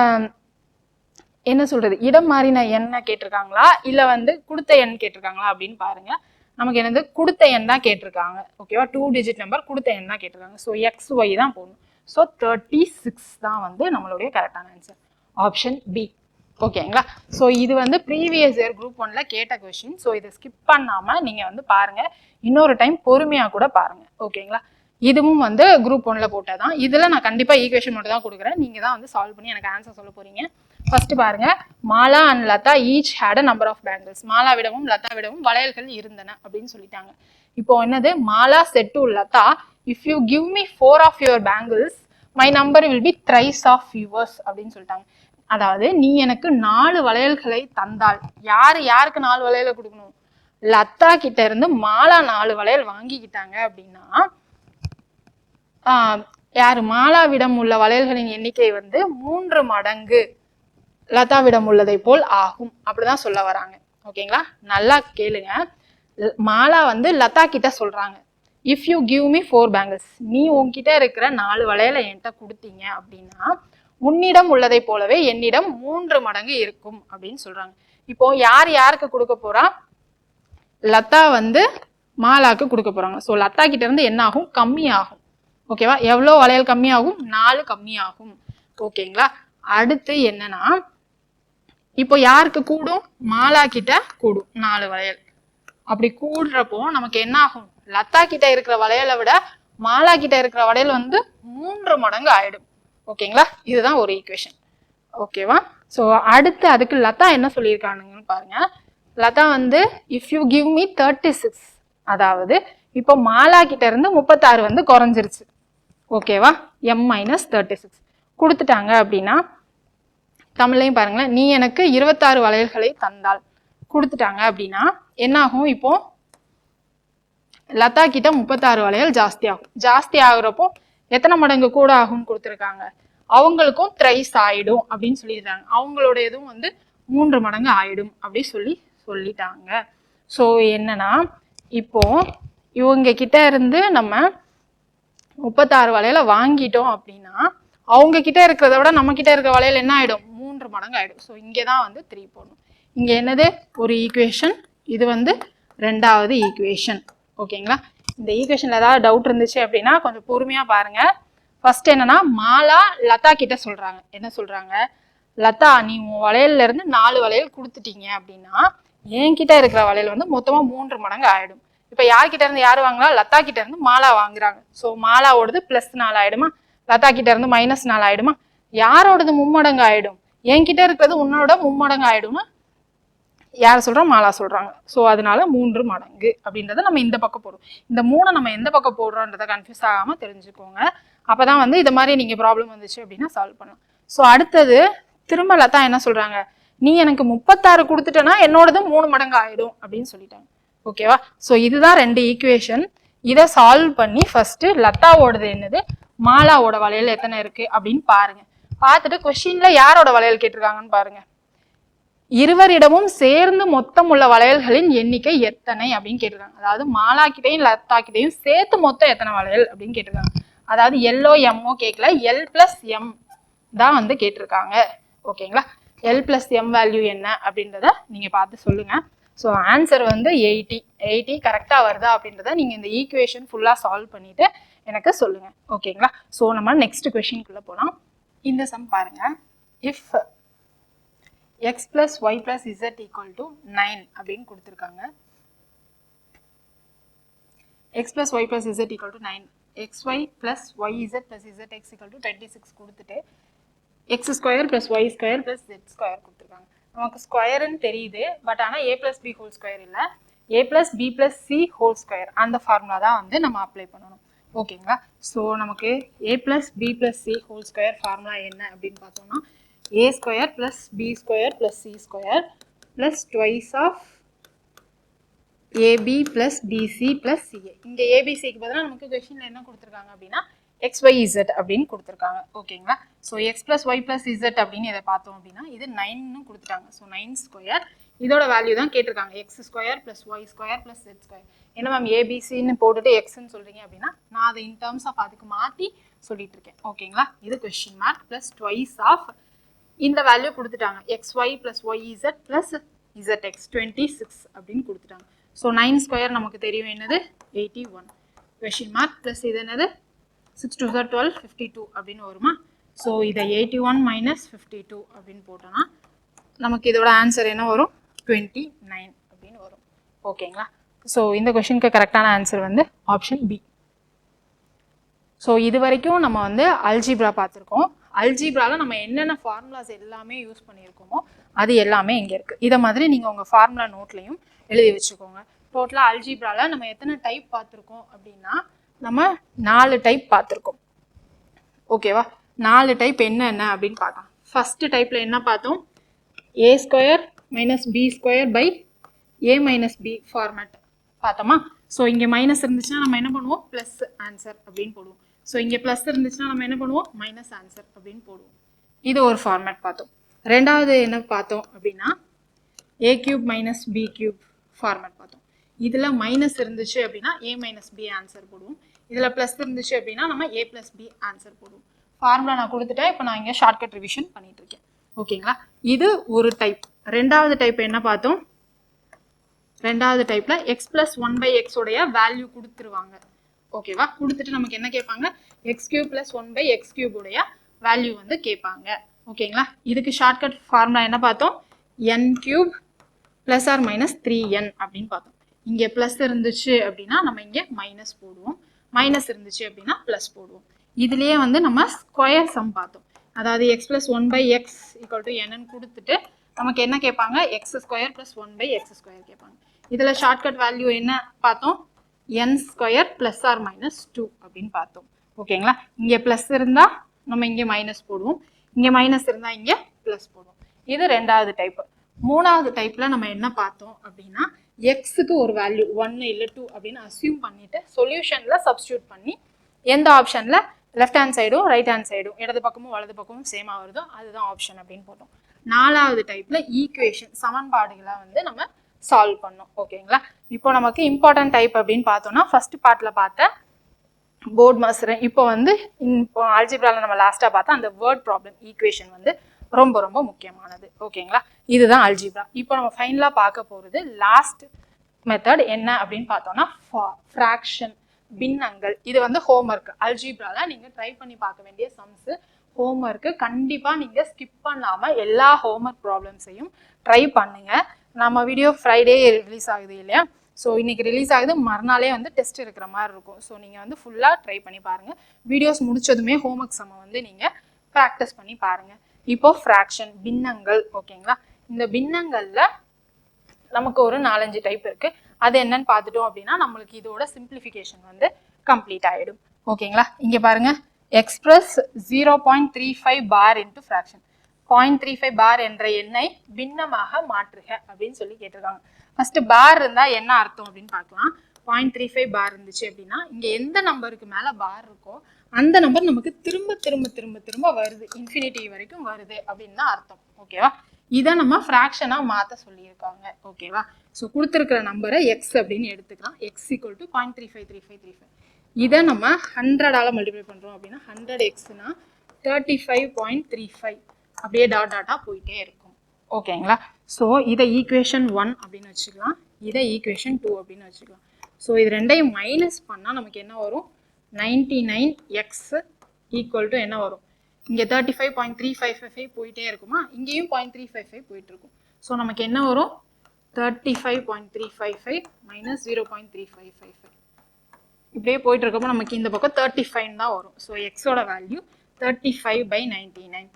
என்ன சொல்றது, இடம் மாறின எண்ணை கேட்டிருக்காங்களா இல்லை வந்து கொடுத்த எண் கேட்டிருக்காங்களா அப்படின்னு பாருங்க. நமக்கு என்னது கொடுத்த எண் தான் கேட்டிருக்காங்க. ஓகேவா? 2 டிஜிட் நம்பர் கொடுத்த எண் தான் கேட்டிருக்காங்க. ஸோ xy தான் போடணும். ஸோ 36 தான் வந்து நம்மளுடைய கரெக்டான ஆன்சர். Option B. ஓகேங்களா? ஸோ இது வந்து ப்ரீவியஸ் இயர் குரூப் 1ல கேட்ட கொஸ்டின். ஸோ இதை ஸ்கிப் பண்ணாமல் நீங்கள் வந்து பாருங்க, இன்னொரு டைம் பொறுமையாக கூட பாருங்க. ஓகேங்களா? இதுவும் வந்து குரூப் 1ல போட்டதான். இதில் நான் கண்டிப்பாக ஈக்குவேஷன் மட்டும் தான் கொடுக்குறேன். நீங்கள் தான் வந்து சால்வ் பண்ணி எனக்கு ஆன்சர் சொல்ல போறீங்க. ஃபர்ஸ்ட் பாருங்க, Mala and Lata each had a number of bangles. மாலாவிடமும் லதாவிடமும் வளையல்கள் இருந்தன அப்படின்னு சொல்லிட்டாங்க. இப்போ என்னது? Mala said to Lata, if you give me 4 of your bangles my number will be thrice of yours அப்படின்னு சொல்லிட்டாங்க. அதாவது நீ எனக்கு 4 வளையல்களை தந்தால், யாருக்கு 4 வளையலை கொடுக்கணும்? லதா கிட்ட இருந்து மாலா 4 வளையல் வாங்கிக்கிட்டாங்க அப்படின்னா யாரு மாலாவிடம் உள்ள வளையல்களின் எண்ணிக்கை வந்து 3 மடங்கு லதாவிடம் உள்ளதை போல் ஆகும் அப்படிதான் சொல்ல வராங்க. ஓகேங்களா? நல்லா கேளுங்க. மாலா வந்து லதா கிட்ட சொல்றாங்க, if you give me 4 bangles, நீ உன்கிட்ட இருக்கிற 4 வளையலை என்கிட்ட கொடுத்தீங்க அப்படின்னா உன்னிடம் உள்ளதை போலவே என்னிடம் 3 மடங்கு இருக்கும் அப்படின்னு சொல்றாங்க. இப்போ யாருக்கு கொடுக்க போறா? லதா வந்து மாலாக்கு கொடுக்க போறாங்க. ஸோ லதா கிட்ட இருந்து என்ன ஆகும்? கம்மி ஆகும். ஓகேவா? எவ்வளோ வளையல் கம்மியாகும்? 4 கம்மியாகும். ஓகேங்களா? அடுத்து என்னன்னா, இப்போ யாருக்கு கூடும்? மாலா கிட்ட கூடும் 4 வளையல். அப்படி கூடுறப்போ நமக்கு என்ன ஆகும்? லதா கிட்ட இருக்கிற வளையலை விட மாலா கிட்ட இருக்கிற வளையல் வந்து 3 மடங்கு ஆயிடும். ஓகேங்களா? இதுதான் ஒரு ஈக்குவேஷன். ஓகேவா? ஸோ அடுத்து அதுக்கு லதா என்ன சொல்லியிருக்கானுங்கன்னு பாருங்க. லதா வந்து இஃப் யூ கிவ் மீ 36, அதாவது இப்போ மாலா கிட்ட இருந்து 36 வந்து குறைஞ்சிருச்சு. ஓகேவா? m மைனஸ் 36 கொடுத்துட்டாங்க அப்படின்னா தமிழ்லையும் பாருங்களேன், நீ எனக்கு 26 வளையல்களை தந்தால் கொடுத்துட்டாங்க அப்படின்னா என்ன ஆகும்? இப்போ லதா கிட்ட 36 வளையல் ஜாஸ்தி ஆகும். ஜாஸ்தி ஆகுறப்போ எத்தனை மடங்கு கூட ஆகும்னு கொடுத்துருக்காங்க? அவங்களுக்கும் த்ரைஸ் ஆயிடும் அப்படின்னு சொல்லிடுறாங்க. அவங்களோட இதுவும் வந்து 3 மடங்கு ஆயிடும் அப்படி சொல்லிட்டாங்க. ஸோ என்னன்னா, இப்போ இவங்க கிட்ட இருந்து நம்ம 36 வளையலை வாங்கிட்டோம் அப்படின்னா அவங்க கிட்ட இருக்கிறத விட நம்ம கிட்ட இருக்கிற வளையல் என்ன ஆயிடும் 3 மடங்கு ஆயிடும். ஸோ இங்கே தான் வந்து 3 போடணும். இங்கே என்னது ஒரு ஈக்குவேஷன், இது வந்து ரெண்டாவது ஈக்குவேஷன். ஓகேங்களா? இந்த ஈக்குவேஷன்ல ஏதாவது டவுட் இருந்துச்சு அப்படின்னா கொஞ்சம் பொறுமையா பாருங்க. ஃபர்ஸ்ட் என்னன்னா மாலா லதா கிட்ட சொல்றாங்க. என்ன சொல்றாங்க? லதா நீ உன் வளையல்ல இருந்து 4 வளையல் கொடுத்துட்டீங்க அப்படின்னா என்கிட்ட இருக்கிற வளையல் வந்து மொத்தமா 3 மடங்கு ஆயிடும். இப்ப யார்கிட்ட இருந்து யாரு வாங்கலாம்? லதா கிட்ட இருந்து மாலா வாங்குறாங்க. ஸோ மாலாவோடது +4 ஆயிடுமா, லதா கிட்ட இருந்து -4 ஆயிடுமா? யாரோடது மும்மடங்கு ஆயிடும்? என்கிட்ட இருக்கிறது உன்னோட மும்மடங்கு ஆயிடும்னு யார் சொல்றோம்? மாலா சொல்றாங்க. ஸோ அதனால 3 மடங்கு அப்படின்றத நம்ம இந்த பக்கம் போடுறோம். இந்த 3 நம்ம எந்த பக்கம் போடுறோன்றத கன்ஃபியூஸ் ஆகாம தெரிஞ்சுக்கோங்க. அப்பதான் வந்து இது மாதிரி நீங்க ப்ராப்ளம் வந்துச்சு அப்படின்னா சால்வ் பண்ணலாம். ஸோ அடுத்தது திரும்ப லதா என்ன சொல்றாங்க? நீ எனக்கு 36 கொடுத்துட்டனா என்னோடது 3 மடங்கு ஆயிடும் அப்படின்னு சொல்லிட்டாங்க. ஓகேவா? ஸோ இதுதான் 2 ஈக்குவேஷன். இதை சால்வ் பண்ணி ஃபர்ஸ்ட் லதாவோடது என்னது, மாலாவோட வளையல் எத்தனை இருக்கு அப்படின்னு பாருங்க. பார்த்துட்டு கொஸ்டின்ல யாரோட வளையல் கேட்டிருக்காங்கன்னு பாருங்க. இருவரிடமும் சேர்ந்து மொத்தம் உள்ள வளையல்களின் எண்ணிக்கை எத்தனை அப்படின்னு கேட்டிருக்காங்க. அதாவது மாலா கிட்டையும் லதா கிட்டையும் சேர்த்து மொத்தம் எத்தனை வளையல் அப்படின்னு கேட்டிருக்காங்க. அதாவது எல்ஓ எம்ஓ கேட்கல, L+M தான் வந்து கேட்டிருக்காங்க. ஓகேங்களா? L+M வேல்யூ என்ன அப்படின்றத நீங்க பார்த்து சொல்லுங்க. ஸோ ஆன்சர் வந்து 80 கரெக்டாக வருதா அப்படின்றத நீங்கள் இந்த ஈக்குவேஷன் ஃபுல்லாக சால்வ் பண்ணிட்டு எனக்கு சொல்லுங்க. ஓகேங்களா? ஸோ நம்ம நெக்ஸ்ட் கொஸ்டின்குள்ளே போகலாம். இந்த சம் பாருங்க. இஃப் x + y + z = 9 அப்படின்னு கொடுத்துருக்காங்க. x + y + z = 9, xy + yz + zx = 26 கொடுத்துட்டு x² + y² + z² கொடுத்துருக்காங்க. நமக்கு ஸ்கொயர்னு தெரியுது, பட் ஆனால் a + b ஹோல் ஸ்கொயர் இல்லை, a + b + c whole square அந்த ஃபார்முலா தான் வந்து நம்ம அப்ளை பண்ணணும். ஓகேங்களா? ஸோ நமக்கு a + b + c whole square formula என்ன அப்படின்னு பார்த்தோம்னா a² + b² + c² + twice of ab + bc + ca. இங்கே abcக்கு பதிலாக நமக்கு கொஸ்டின்ல என்ன கொடுத்துருக்காங்க அப்படின்னா xyz அப்படின்னு கொடுத்துருக்காங்க. ஓகேங்களா? ஸோ x + y + z அப்படின்னு இதை பார்த்தோம் அப்படின்னா இது 9ன்னு கொடுத்துட்டாங்க. ஸோ 9², இதோட வேல்யூ தான் கேட்டிருக்காங்க. x² + y² + z². என்ன மேம் ஏபிசின்னு போட்டுட்டு எக்ஸ்ன்னு சொல்றீங்க அப்படின்னா நான் அதை இன் டர்ம்ஸ் ஆஃப் அதுக்கு மாற்றி சொல்லிட்டு இருக்கேன். ஓகேங்களா? இது கொஸ்டின் மார்க் + twice of இந்த வேல்யூ கொடுத்துட்டாங்க. xy + yz + zx 26 அப்படின்னு கொடுத்துட்டாங்க. ஸோ 9² நமக்கு தெரியும் என்னது 81. கொஸ்டின் மார்க் ப்ளஸ் இது என்னது 6 2 12 52 அப்படின்னு வருமா? ஸோ இதை 81 - 52 அப்படின்னு போட்டோம்னா நமக்கு இதோட ஆன்சர் என்ன வரும் 29 அப்படின்னு வரும். ஓகேங்களா? ஸோ இந்த கொஸ்டினுக்கு கரெக்டான ஆன்சர் வந்து ஆப்ஷன் பி. ஸோ இது வரைக்கும் நம்ம வந்து அல்ஜிப்ரா பார்த்துருக்கோம். அல்ஜிப்ராவில் நம்ம என்னென்ன ஃபார்முலாஸ் எல்லாமே யூஸ் பண்ணியிருக்கோமோ அது எல்லாமே இங்கே இருக்குது. இதை மாதிரி நீங்கள் உங்கள் ஃபார்முலா நோட்லையும் எழுதி வச்சுக்கோங்க. டோட்டலாக அல்ஜிப்ராவில் நம்ம எத்தனை டைப் பார்த்துருக்கோம் அப்படின்னா நம்ம 4 டைப் பார்த்துருக்கோம். ஓகேவா? 4 டைப் என்னென்ன அப்படின்னு பார்த்தோம். ஃபர்ஸ்ட் டைப்பில் என்ன பார்த்தோம்? a² - b² a - b format பார்த்தோமா? ஸோ இங்கே மைனஸ் இருந்துச்சுன்னா நம்ம என்ன பண்ணுவோம்? ப்ளஸ் ஆன்சர் அப்படின்னு போடுவோம். ஸோ இங்கே ப்ளஸ் இருந்துச்சுன்னா நம்ம என்ன பண்ணுவோம்? மைனஸ் ஆன்சர் அப்படின்னு போடுவோம். இது ஒரு ஃபார்மேட் பார்த்தோம். ரெண்டாவது என்ன பார்த்தோம் அப்படின்னா a³ - b³ ஃபார்மேட் பார்த்தோம். இதில் மைனஸ் இருந்துச்சு அப்படின்னா a - b ஆன்சர் போடுவோம். இதில் ப்ளஸ் இருந்துச்சு அப்படின்னா நம்ம a + b ஆன்சர் போடுவோம். ஃபார்முலா நான் கொடுத்துட்டேன். இப்போ நான் இங்கே ஷார்ட்கட் ரிவிஷன் பண்ணிட்டு இருக்கேன். ஓகேங்களா? இது ஒரு டைப். ரெண்டாவது டைப் என்ன பார்த்தோம்? ரெண்டாவது டைப்ல x + 1/x உடைய வேல்யூ கொடுத்துருவாங்க. ஓகேவா? கொடுத்துட்டு நமக்கு என்ன கேட்பாங்க? x³ + 1/x³ உடைய வேல்யூ வந்து கேட்பாங்க. ஓகேங்களா? இதுக்கு ஷார்ட்கட் ஃபார்முலா என்ன பார்த்தோம்? n³ ± 3n அப்படின்னு பார்த்தோம். இங்கே ப்ளஸ் இருந்துச்சு அப்படின்னா நம்ம இங்கே மைனஸ் போடுவோம், மைனஸ் இருந்துச்சு அப்படின்னா ப்ளஸ் போடுவோம். இதுலேயே வந்து நம்ம ஸ்கொயர் சம் பார்த்தோம். அதாவது x + 1/x = n கொடுத்துட்டு நமக்கு என்ன கேட்பாங்க? x² + 1/x² கேட்பாங்க. இதில் ஷார்ட்கட் வேல்யூ என்ன பார்த்தோம்? n² ± 2 அப்படின்னு பார்த்தோம். ஓகேங்களா? இங்கே ப்ளஸ் இருந்தால் நம்ம இங்கே மைனஸ் போடுவோம், இங்கே மைனஸ் இருந்தால் இங்கே ப்ளஸ் போடுவோம். இது ரெண்டாவது டைப். மூணாவது டைப்பில் நம்ம என்ன பார்த்தோம் அப்படின்னா எக்ஸுக்கு ஒரு வேல்யூ 1 இல்லை 2 அப்படின்னு அசியூம் பண்ணிட்டு சொல்யூஷனில் சப்ஸ்டியூட் பண்ணி எந்த ஆப்ஷனில் லெஃப்ட் ஹேண்ட் சைடும் ரைட் ஹேண்ட் சைடும் இடது பக்கமும் வலது பக்கமும் சேமாக வருதோ அதுதான் ஆப்ஷன் அப்படின்னு போட்டோம். நாலாவது டைப்பில் ஈக்குவேஷன் சமன்பாடுகளை வந்து நம்ம சால்வ் பண்ணும். ஓகேங்களா? இப்போ நமக்கு இம்பார்ட்டன்ட் டைப் அப்படின்னு பார்த்தோம்னா ஃபர்ஸ்ட் பார்ட்டில் பார்த்த போர்ட் மாஸ்டர். இப்போ வந்து இப்போ ஆல்ஜிப்ரால நம்ம லாஸ்ட்டாக பார்த்தா அந்த வேர்ட் ப்ராப்ளம் ஈக்குவேஷன் வந்து ரொம்ப ரொம்ப முக்கியமானது. ஓகேங்களா? இதுதான் அல்ஜிப்ரா. இப்போ நம்ம ஃபைனலாக பார்க்க போகிறது லாஸ்ட் மெத்தட் என்ன அப்படின்னு பார்த்தோம்னா ஃப்ராக்ஷன், பின்னங்கள். இது வந்து ஹோம்ஒர்க். அல்ஜிப்ரால நீங்கள் ட்ரை பண்ணி பார்க்க வேண்டிய சம்ஸு ஹோம்ஒர்க்கு. கண்டிப்பாக நீங்கள் ஸ்கிப் பண்ணாமல் எல்லா ஹோம்ஒர்க் ப்ராப்ளம்ஸையும் ட்ரை பண்ணுங்கள். நம்ம வீடியோ ஃப்ரைடே ரிலீஸ் ஆகுது இல்லையா? ஸோ இன்றைக்கி ரிலீஸ் ஆகுது, மறுநாளே வந்து டெஸ்ட் இருக்கிற மாதிரி இருக்கும். ஸோ நீங்கள் வந்து ஃபுல்லாக ட்ரை பண்ணி பாருங்கள். வீடியோஸ் முடிச்சதுமே ஹோம்ஒர்க் சம்மை வந்து நீங்கள் ப்ராக்டிஸ் பண்ணி பாருங்கள். இப்போ ஃப்ராக்ஷன், பின்னங்கள். ஓகேங்களா? இந்த பின்னங்களில் நமக்கு ஒரு 4-5 டைப் இருக்குது. அது என்னன்னு பார்த்துட்டோம் அப்படின்னா நம்மளுக்கு இதோட சிம்பிளிஃபிகேஷன் வந்து கம்ப்ளீட் ஆகிடும். ஓகேங்களா? இங்கே பாருங்கள், எக்ஸ்பிரஸ் 0.35 பார் இன்ட்டு ஃப்ராக்ஷன். 0.35 பார் என்ற எண்ணை பின்னமாக மாற்றுக அப்படின்னு சொல்லி கேட்டிருக்காங்க. ஃபர்ஸ்ட் பார் இருந்தால் என்ன அர்த்தம் அப்படின்னு பார்க்கலாம். 0.35 பார் இருந்துச்சு அப்படின்னா இங்கே எந்த நம்பருக்கு மேலே பார் இருக்கோ அந்த நம்பர் நமக்கு திரும்ப திரும்ப திரும்ப திரும்ப வருது, இன்ஃபினிட்டி வரைக்கும் வருது அப்படின்னு தான் அர்த்தம். ஓகேவா? இதை நம்ம ஃப்ராக்ஷனாக மாற்ற சொல்லியிருக்காங்க. ஓகேவா? ஸோ கொடுத்துருக்கிற நம்பரை எக்ஸ் அப்படின்னு எடுத்துக்கலாம். X equal to 0.353535. இதை நம்ம 100ஆல் மல்டிப்ளை பண்ணுறோம் அப்படின்னா 100 எக்ஸ்னா 35.35 அப்படியே டாட்டாக போயிட்டே இருக்கும். ஓகேங்களா? ஸோ இதை ஈக்குவேஷன் 1 அப்படின்னு வச்சுக்கலாம், இதை ஈக்குவேஷன் 2 அப்படின்னு வச்சுக்கலாம். ஸோ இது ரெண்டையும் மைனஸ் பண்ணால் நமக்கு என்ன வரும்? 99x ஈக்குவல் டு என்ன வரும்? இங்கே 35.355 போயிட்டே இருக்குமா, இங்கேயும் 0.355 போயிட்டு இருக்கும். ஸோ நமக்கு என்ன வரும்? 35.355 மைனஸ் 0.3555 இப்படியே போயிட்டு இருக்கப்போ நமக்கு இந்த பக்கம் 35 தான் வரும். ஸோ எக்ஸோட வேல்யூ 35/99.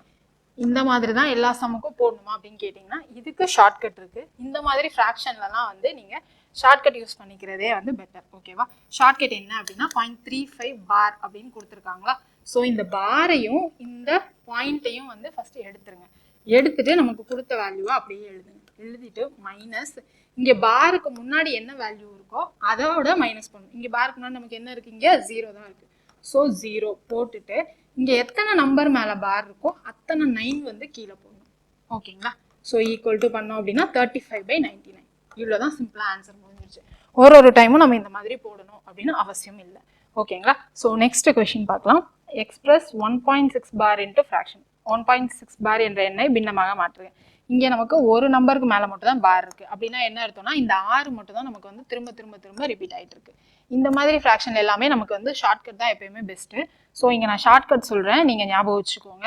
இந்த மாதிரி தான் எல்லா சம்முக்கும் போடணுமா அப்படின்னு கேட்டிங்கன்னா இதுக்கு ஷார்ட்கட் இருக்குது. இந்த மாதிரி ஃப்ராக்ஷன்லலாம் வந்து நீங்கள் ஷார்ட்கட் யூஸ் பண்ணிக்கிறதே வந்து பெட்டர். ஓகேவா? ஷார்ட்கட் என்ன அப்படின்னா 0.35 பார் அப்படின்னு கொடுத்துருக்காங்களா? ஸோ இந்த பாரையும் இந்த பாயிண்ட்டையும் வந்து ஃபஸ்ட்டு எடுத்துருங்க. எடுத்துட்டு நமக்கு கொடுத்த வேல்யூவை அப்படியே எழுதுங்க. எழுதிட்டு மைனஸ் இங்கே பாருக்கு முன்னாடி என்ன வேல்யூ இருக்கோ அதோட மைனஸ் பண்ணணும். இங்கே பாருக்கு முன்னாடி நமக்கு என்ன இருக்குது? இங்கே 0 தான் இருக்குது. ஸோ 0 போட்டுட்டு இங்கே எத்தனை நம்பர் மேலே பார் இருக்கோ அத்தனை 9 வந்து கீழே போடணும். ஓகேங்களா? ஸோ ஈக்குவல் டு பண்ணோம் அப்படின்னா 35/99. இவ்வளோ தான் சிம்பிளாக ஆன்சர் முடிஞ்சிருச்சு. ஒரு டைமும் நம்ம இந்த மாதிரி போடணும் அப்படின்னு அவசியம் இல்லை. ஓகேங்களா? ஸோ நெக்ஸ்ட் கொஸ்டின் பார்க்கலாம். Express 1.6 bar into fraction. 1.6 bar என்ற எண்ணை பின்னமாக மாற்றுங்க. இங்கே நமக்கு ஒரு நம்பருக்கு மேலே மட்டும் தான் பார் இருக்குது. அப்படின்னா என்ன அர்த்தம்னா இந்த 6 மட்டும் தான் நமக்கு வந்து திரும்ப திரும்ப திரும்ப ரிப்பீட் ஆகிட்டு இருக்கு. இந்த மாதிரி ஃப்ராக்ஷன் எல்லாமே நமக்கு வந்து ஷார்ட்கட் தான் எப்பயுமே பெஸ்ட்டு. ஸோ இங்கே நான் ஷார்ட்கட் சொல்கிறேன், நீங்கள் ஞாபகம் வச்சுக்கோங்க.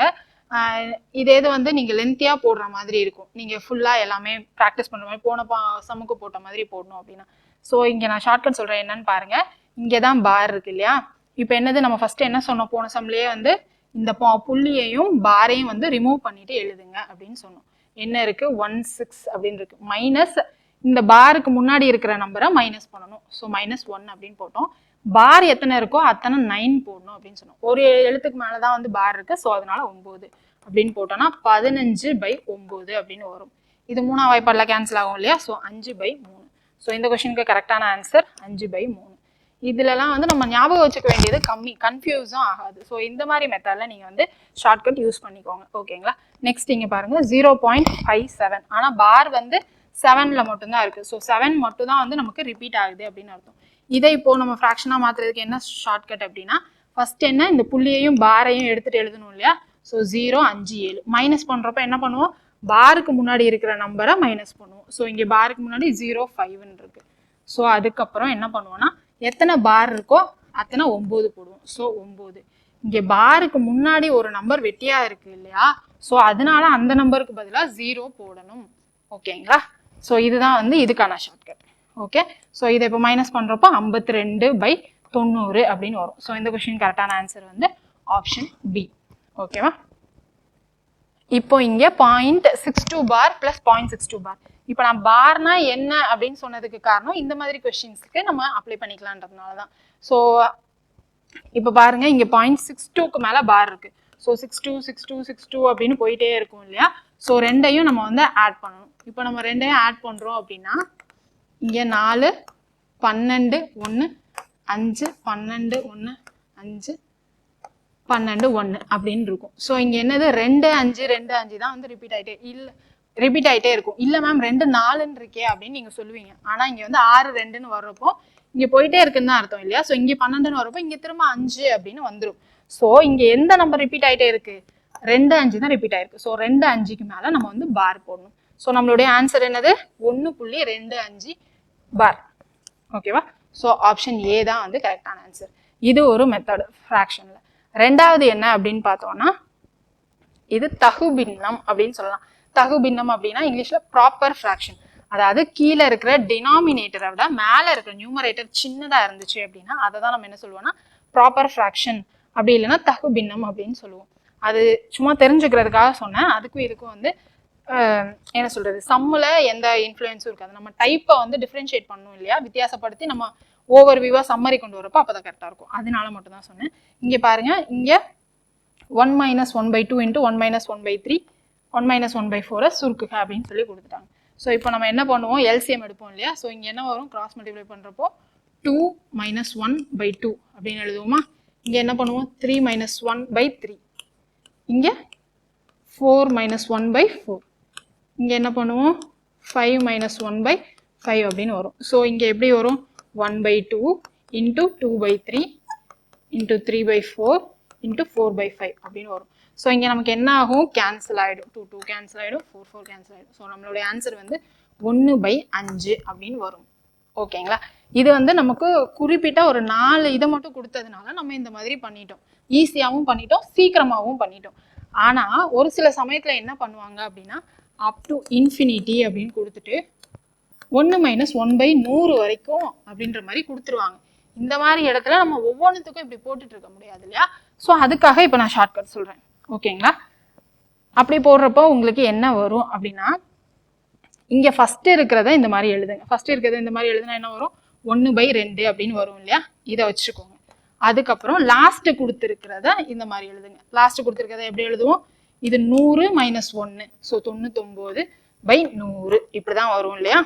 இதே இது வந்து நீங்கள் லென்த்தியாக போடுற மாதிரி இருக்கும், நீங்கள் ஃபுல்லாக எல்லாமே ப்ராக்டிஸ் பண்ணுற மாதிரி போன சம்முக்கு போட்ட மாதிரி போடணும் அப்படின்னா. ஸோ இங்கே நான் ஷார்ட்கட் சொல்கிறேன் என்னன்னு பாருங்கள். இங்கே தான் பார் இருக்கு இல்லையா? இப்போ என்னது நம்ம ஃபஸ்ட்டு என்ன சொன்னோம்? போன சம்லேயே வந்து இந்த புள்ளியையும் பாரையும் வந்து ரிமூவ் பண்ணிட்டு எழுதுங்க அப்படின்னு சொன்னோம். என்ன இருக்குது? 16 அப்படின்னு இருக்கு. மைனஸ் இந்த பாருக்கு முன்னாடி இருக்கிற நம்பரை மைனஸ் பண்ணணும். ஸோ -1 அப்படின்னு போட்டோம். பார் எத்தனை இருக்கோ அத்தனை 9 போடணும் அப்படின்னு சொன்னோம். ஒரு எழுத்துக்கு மேலே தான் வந்து பார் இருக்குது. ஸோ அதனால 9 அப்படின்னு போட்டோம்னா 15/9 அப்படின்னு வரும். இது 3ஆம் வாய்ப்பாடில் கேன்சல் ஆகும் இல்லையா? ஸோ 5/3. ஸோ இந்த கொஸ்டினுக்கு கரெக்டான ஆன்சர் 5/3. இதுலலாம் வந்து நம்ம ஞாபகம் வச்சுக்க வேண்டியது கம்மி, கன்ஃபியூஸும் ஆகாது. ஸோ இந்த மாதிரி மெத்தடில் நீங்கள் வந்து ஷார்ட்கட் யூஸ் பண்ணிக்கோங்க. ஓகேங்களா? நெக்ஸ்ட் இங்கே பாருங்கள் 0.57. ஆனால் பார் வந்து 7ல் மட்டும்தான் இருக்குது. ஸோ 7 மட்டும் தான் வந்து நமக்கு ரிப்பீட் ஆகுது அப்படின்னு அர்த்தம். இதை இப்போது நம்ம ஃப்ராக்ஷனாக மாற்றுறதுக்கு என்ன ஷார்ட்கட் அப்படின்னா ஃபஸ்ட் என்ன, இந்த புள்ளியையும் பாரையும் எடுத்துகிட்டு எழுதணும் இல்லையா? ஸோ 0, 5, 7 மைனஸ் பண்ணுறப்ப என்ன பண்ணுவோம்? பாருக்கு முன்னாடி இருக்கிற நம்பரை மைனஸ் பண்ணுவோம். ஸோ இங்கே பாருக்கு முன்னாடி 0, 5ன்னு இருக்குது. ஸோ அதுக்கப்புறம் என்ன பண்ணுவோம்னா எத்தனை பார் இருக்கோ அத்தனை 9 போடுவோம். ஸோ 9. இங்கே பாருக்கு முன்னாடி ஒரு நம்பர் வெட்டியாக இருக்குது இல்லையா? ஸோ அதனால அந்த நம்பருக்கு பதிலாக 0 போடணும். ஓகேங்களா? ஸோ இதுதான் வந்து இதுக்கான ஷார்ட்கட். ஓகே? ஸோ இதை இப்போ மைனஸ் பண்ணுறப்போ 52/90 அப்படின்னு வரும். ஸோ இந்த கொஸ்டின் கரெக்டான ஆன்சர் வந்து ஆப்ஷன் பி. ஓகேவா? இப்போ இங்கே 0.62 பார் ப்ளஸ் 0.62 பார். இப்போ நான் பார்னா என்ன அப்படின்னு சொன்னதுக்கு காரணம் இந்த மாதிரி கொஸ்டின்ஸ்க்கு நம்ம அப்ளை பண்ணிக்கலான்றதுனால தான். ஸோ இப்போ பாருங்க, இங்கே 0.62க்கு மேலே பார் இருக்குது. ஸோ 62, 62, 62 அப்படின்னு போயிட்டே இருக்கும் இல்லையா? ஸோ ரெண்டையும் நம்ம வந்து ஆட் பண்ணணும். இப்போ நம்ம ரெண்டையும் ஆட் பண்ணுறோம் அப்படின்னா இங்கே 4, 12, 1, 5, 12, 1, 5, 12, 1 அப்படின்னு இருக்கும். ஸோ இங்கே என்னது 2, 5, 2, 5 தான் வந்து ரிப்பீட் ஆகிட்டே இல்லை. ரிப்பீட் ஆகிட்டே இருக்கும். இல்லை மேம் 2 4ன்னு இருக்கே அப்படின்னு நீங்கள் சொல்லுவீங்க. ஆனால் இங்கே வந்து 6 2ன்னு வர்றப்போ இங்கே போயிட்டே இருக்குன்னு தான் அர்த்தம் இல்லையா? ஸோ இங்கே 12ன்னு வரப்போ இங்கே திரும்ப 5 அப்படின்னு வந்துடும். ஸோ இங்கே எந்த நம்பர் ரிப்பீட் ஆகிட்டே இருக்கு? 2 5 தான் ரிப்பீட் ஆயிருக்கு. ஸோ 2 5க்கு மேலே நம்ம வந்து பார் போடணும். ஸோ நம்மளுடைய ஆன்சர் என்னது? 1.25 பார். ஓகேவா? ஸோ ஆப்ஷன் ஏ தான் வந்து கரெக்டான ஆன்சர். இது ஒரு மெத்தட் ஃப்ராக்ஷன்ல. ரெண்டாவது என்ன அப்படின்னு பார்த்தோம்னா இது தகுபின்னம் அப்படின்னு சொல்லலாம். தகுபின்னம் அப்படின்னா இங்கிலீஷ்ல ப்ராப்பர் ஃப்ராக்ஷன். அதாவது கீழே இருக்கிற டினாமினேட்டரை விட மேலே இருக்கிற நியூமரேட்டர் சின்னதாக இருந்துச்சு அப்படின்னா அதை தான் நம்ம என்ன சொல்லுவோம்னா ப்ராப்பர் ஃப்ராக்ஷன், அப்படி இல்லைன்னா தகுபின்னம் அப்படின்னு சொல்லுவோம். அது சும்மா தெரிஞ்சுக்கிறதுக்காக சொன்னேன். அதுக்கும் இதுக்கும் வந்து என்ன சொல்றது, சம்மில் எந்த இன்ஃப்ளூயன்ஸும் இருக்காது. நம்ம டைப்பை வந்து டிஃப்ரென்ஷியேட் பண்ணணும் இல்லையா, வித்தியாசப்படுத்தி நம்ம ஓவர் வியூவாக சம்மரி கொண்டு வரப்போ அப்போ தான் கரெக்டாக இருக்கும். அதனால மட்டும் தான் சொன்னேன். இங்கே பாருங்க, இங்கே 1 - 1/2 × 1 - 1/3 1 - 1/4 சுருக்குக அப்படின்னு சொல்லி கொடுத்துட்டாங்க. ஸோ இப்போ நம்ம என்ன பண்ணுவோம், எல்சிஎம் எடுப்போம் இல்லையா. ஸோ இங்கே என்ன வரும், கிராஸ் மல்டிப்ளை பண்ணுறப்போ 2 - 1/2 அப்படின்னு எழுதுவோமா. இங்கே என்ன பண்ணுவோம், 3 - 1/3. இங்கே 4 - 1/4. இங்கே என்ன பண்ணுவோம், 5 - 1/5 அப்படின்னு வரும். ஸோ இங்கே எப்படி வரும், 1/2 × 2/3 × 3/4 × 4/5 அப்படின்னு வரும். ஸோ இங்கே நமக்கு என்ன ஆகும், கேன்சல் ஆகிடும். 2 2 கேன்சல் ஆகிடும், 4 4 கேன்சல் ஆகிடும். ஸோ நம்மளுடைய ஆன்சர் வந்து 1/5 அப்படின்னு வரும். ஓகேங்களா? இது வந்து நமக்கு குறிப்பிட்ட ஒரு 4 இதை மட்டும் கொடுத்ததுனால நம்ம இந்த மாதிரி பண்ணிட்டோம். ஈஸியாகவும் பண்ணிட்டோம், சீக்கிரமாகவும் பண்ணிட்டோம். ஆனால் ஒரு சில சமயத்தில் என்ன பண்ணுவாங்க அப்படின்னா அப் டு இன்ஃபினிட்டி அப்படின்னு கொடுத்துட்டு 1 - 1/100 வரைக்கும் அப்படின்ற மாதிரி கொடுத்துருவாங்க. இந்த மாதிரி இடத்துல நம்ம ஒவ்வொன்றுத்துக்கும் இப்படி போட்டுட்டு இருக்க முடியாது இல்லையா. ஸோ அதுக்காக இப்போ நான் ஷார்ட்கட் சொல்கிறேன். ஓகேங்களா? அப்படி போடுறப்போ உங்களுக்கு என்ன வரும் அப்படின்னா, இங்கே ஃபஸ்ட்டு இருக்கிறத இந்த மாதிரி எழுதுங்க. ஃபஸ்ட்டு இருக்கிறத இந்த மாதிரி எழுதுனா என்ன வரும், 1/2 அப்படின்னு வரும் இல்லையா. இதை வச்சுக்கோங்க. அதுக்கப்புறம் லாஸ்ட்டு கொடுத்துருக்கிறத இந்த மாதிரி எழுதுங்க. லாஸ்ட்டு கொடுத்துருக்கிறத எப்படி எழுதுவோம், இது 100 - 1, ஸோ 99/100 இப்படி தான் வரும் இல்லையா.